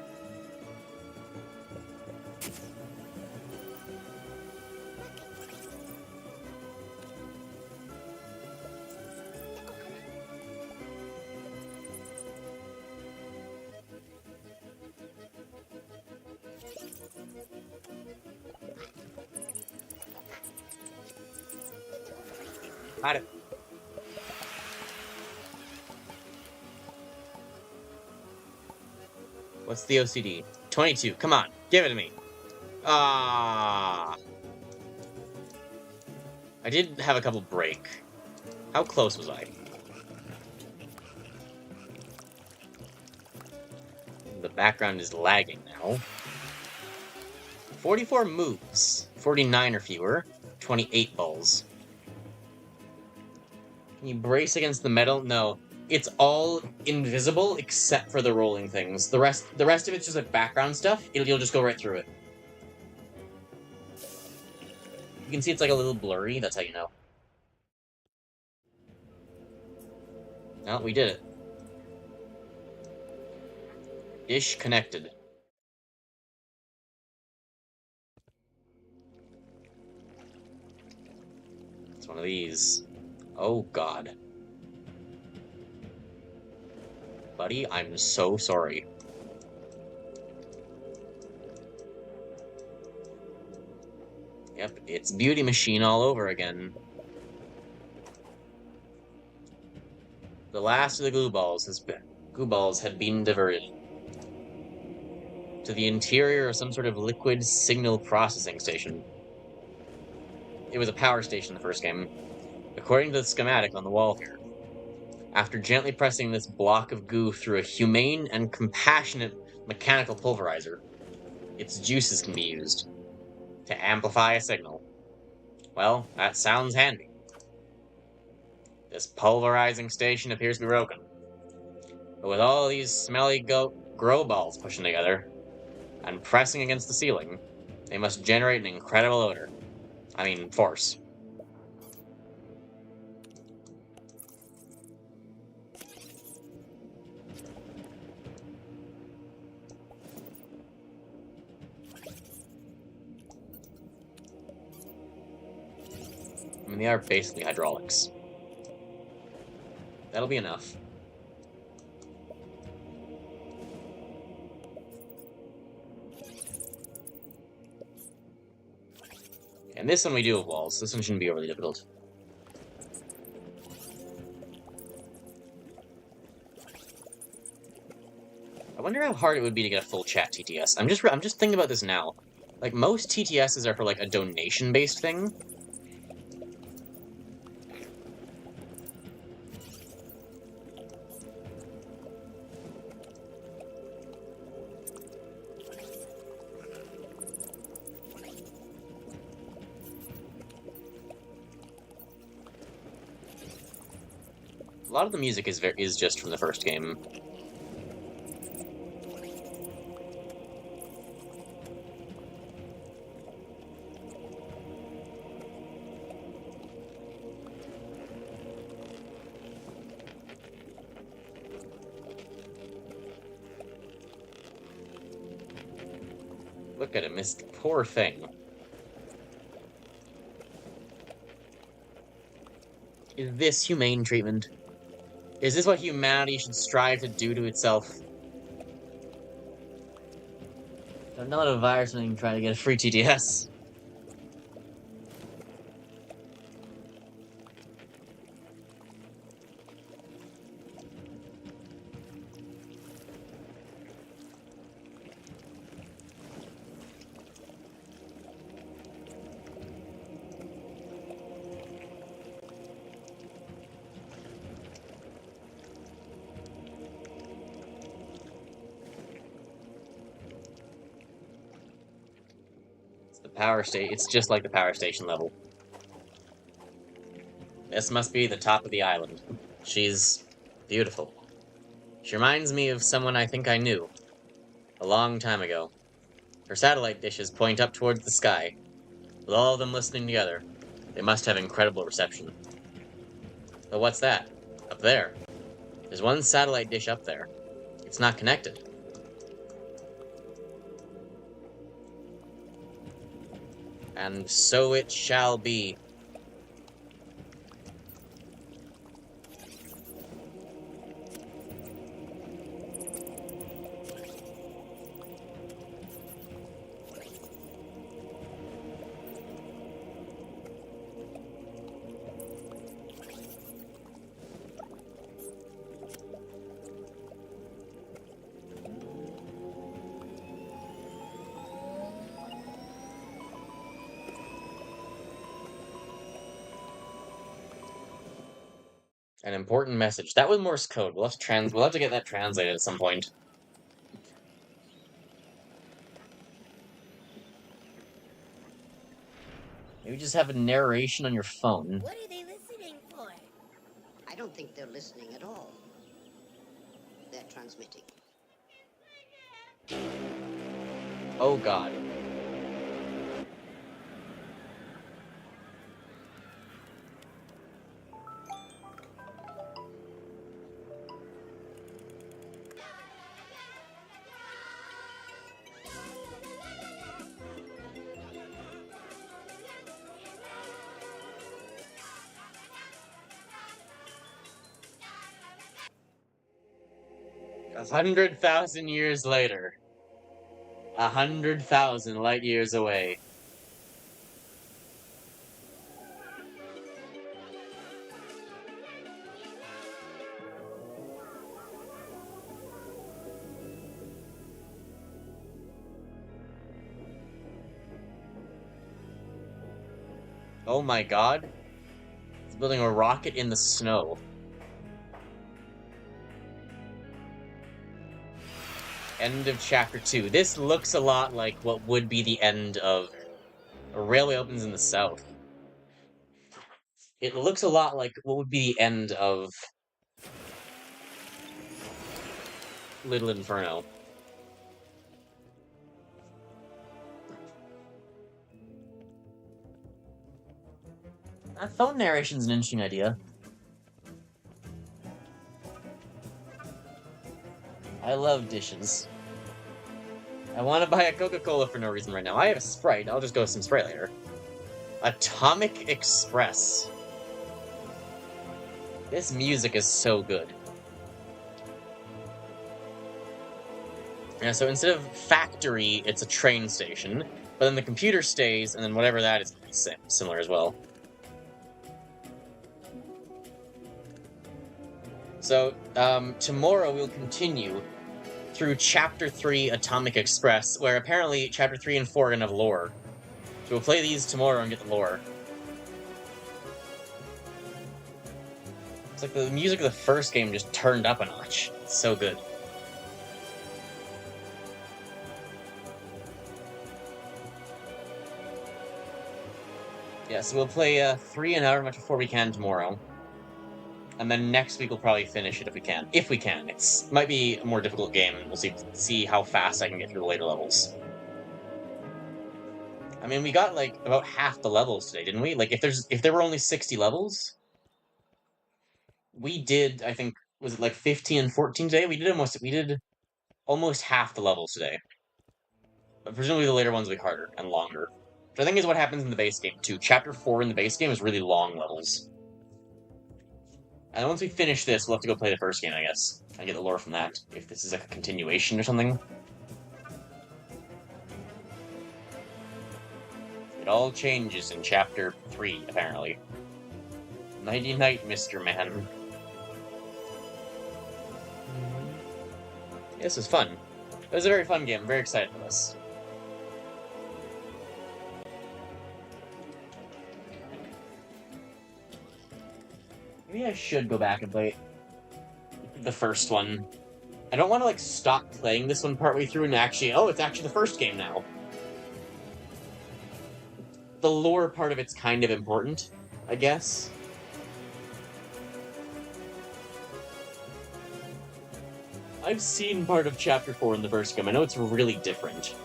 Got it. What's the OCD? 22. Come on, give it to me. Ah. I did have a couple break. How close was I? The background is lagging now. 44 moves. 49 or fewer. 28 balls. Can you brace against the metal? No. It's all invisible except for the rolling things. The rest of it's just like background stuff. You'll just go right through it. You can see it's like a little blurry. That's how you know. No, we did it. Dish connected. It's one of these. Oh, God. Buddy, I'm so sorry. Yep, it's Beauty Machine all over again. The last of the glue balls had been diverted to the interior of some sort of liquid signal processing station. It was a power station in the first game, according to the schematic on the wall here. After gently pressing this block of goo through a humane and compassionate mechanical pulverizer, its juices can be used to amplify a signal. Well, that sounds handy. This pulverizing station appears to be broken. But with all these smelly grow balls pushing together and pressing against the ceiling, they must generate an incredible odor. I mean, force. I mean, they are basically hydraulics. That'll be enough. And this one we do have walls. This one shouldn't be overly difficult. I wonder how hard it would be to get a full chat TTS. I'm just thinking about this now. Like, most TTSs are for, like, a donation-based thing. A lot of the music is just from the first game. Look at him, this poor thing. Is this humane treatment? Is this what humanity should strive to do to itself? I'm not a virus and trying to get a free TTS. It's just like the power station level. This must be the top of the island. She's beautiful. She reminds me of someone I think I knew. A long time ago. Her satellite dishes point up towards the sky. With all of them listening together, they must have incredible reception. But what's that? Up there. There's one satellite dish up there. It's not connected. And so it shall be. An important message. That was Morse code. We'll have to get that translated at some point. Maybe just have a narration on your phone.
What are they listening for?
I don't think they're listening at all. They're transmitting.
Oh god. A 100,000 years later. 100,000 light years away. Oh my god. It's building a rocket in the snow. End of chapter 2. This looks a lot like what would be the end of A Railway Opens in the South. It looks a lot like what would be the end of Little Inferno. Phone narration's an interesting idea. I love dishes. I want to buy a Coca-Cola for no reason right now. I have a Sprite. I'll just go with some Sprite later. Atomic Express. This music is so good. Yeah, so instead of factory, it's a train station. But then the computer stays, and then whatever that is similar as well. So, tomorrow we'll continue through Chapter 3 Atomic Express, where apparently Chapter 3 and 4 are gonna have lore. So we'll play these tomorrow and get the lore. It's like the music of the first game just turned up a notch. It's so good. Yeah, so we'll play 3 and however much before we can tomorrow. And then next week we'll probably finish it if we can. If we can. It might be a more difficult game, and we'll see how fast I can get through the later levels. I mean, we got, like, about half the levels today, didn't we? Like, if there were only 60 levels, we did, I think, was it like 15 and 14 today? We did almost half the levels today. But presumably the later ones will be harder and longer. Which I think is what happens in the base game, too. Chapter 4 in the base game is really long levels. And once we finish this, we'll have to go play the first game, I guess. And get the lore from that, if this is like a continuation or something. It all changes in Chapter 3, apparently. Nighty-night, Mr. Man. This was fun. It was a very fun game. I'm very excited for this. Maybe I should go back and play the first one. I don't want to, like, stop playing this one partway through and actually... Oh, it's actually the first game now. The lore part of it's kind of important, I guess. I've seen part of Chapter 4 in the first game. I know it's really different.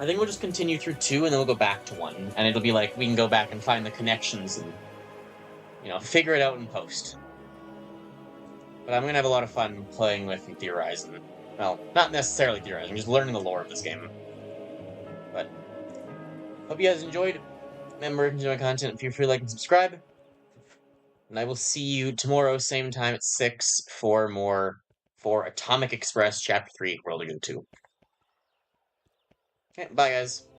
I think we'll just continue through 2, and then we'll go back to 1. And it'll be like, we can go back and find the connections and, you know, figure it out in post. But I'm gonna have a lot of fun playing with and theorizing. Well, not necessarily theorizing, just learning the lore of this game. But, hope you guys enjoyed. Remember, if you enjoy my content, feel free to like and subscribe. And I will see you tomorrow, same time at 6 for Atomic Express Chapter 3, World of Goo 2. Okay, bye guys.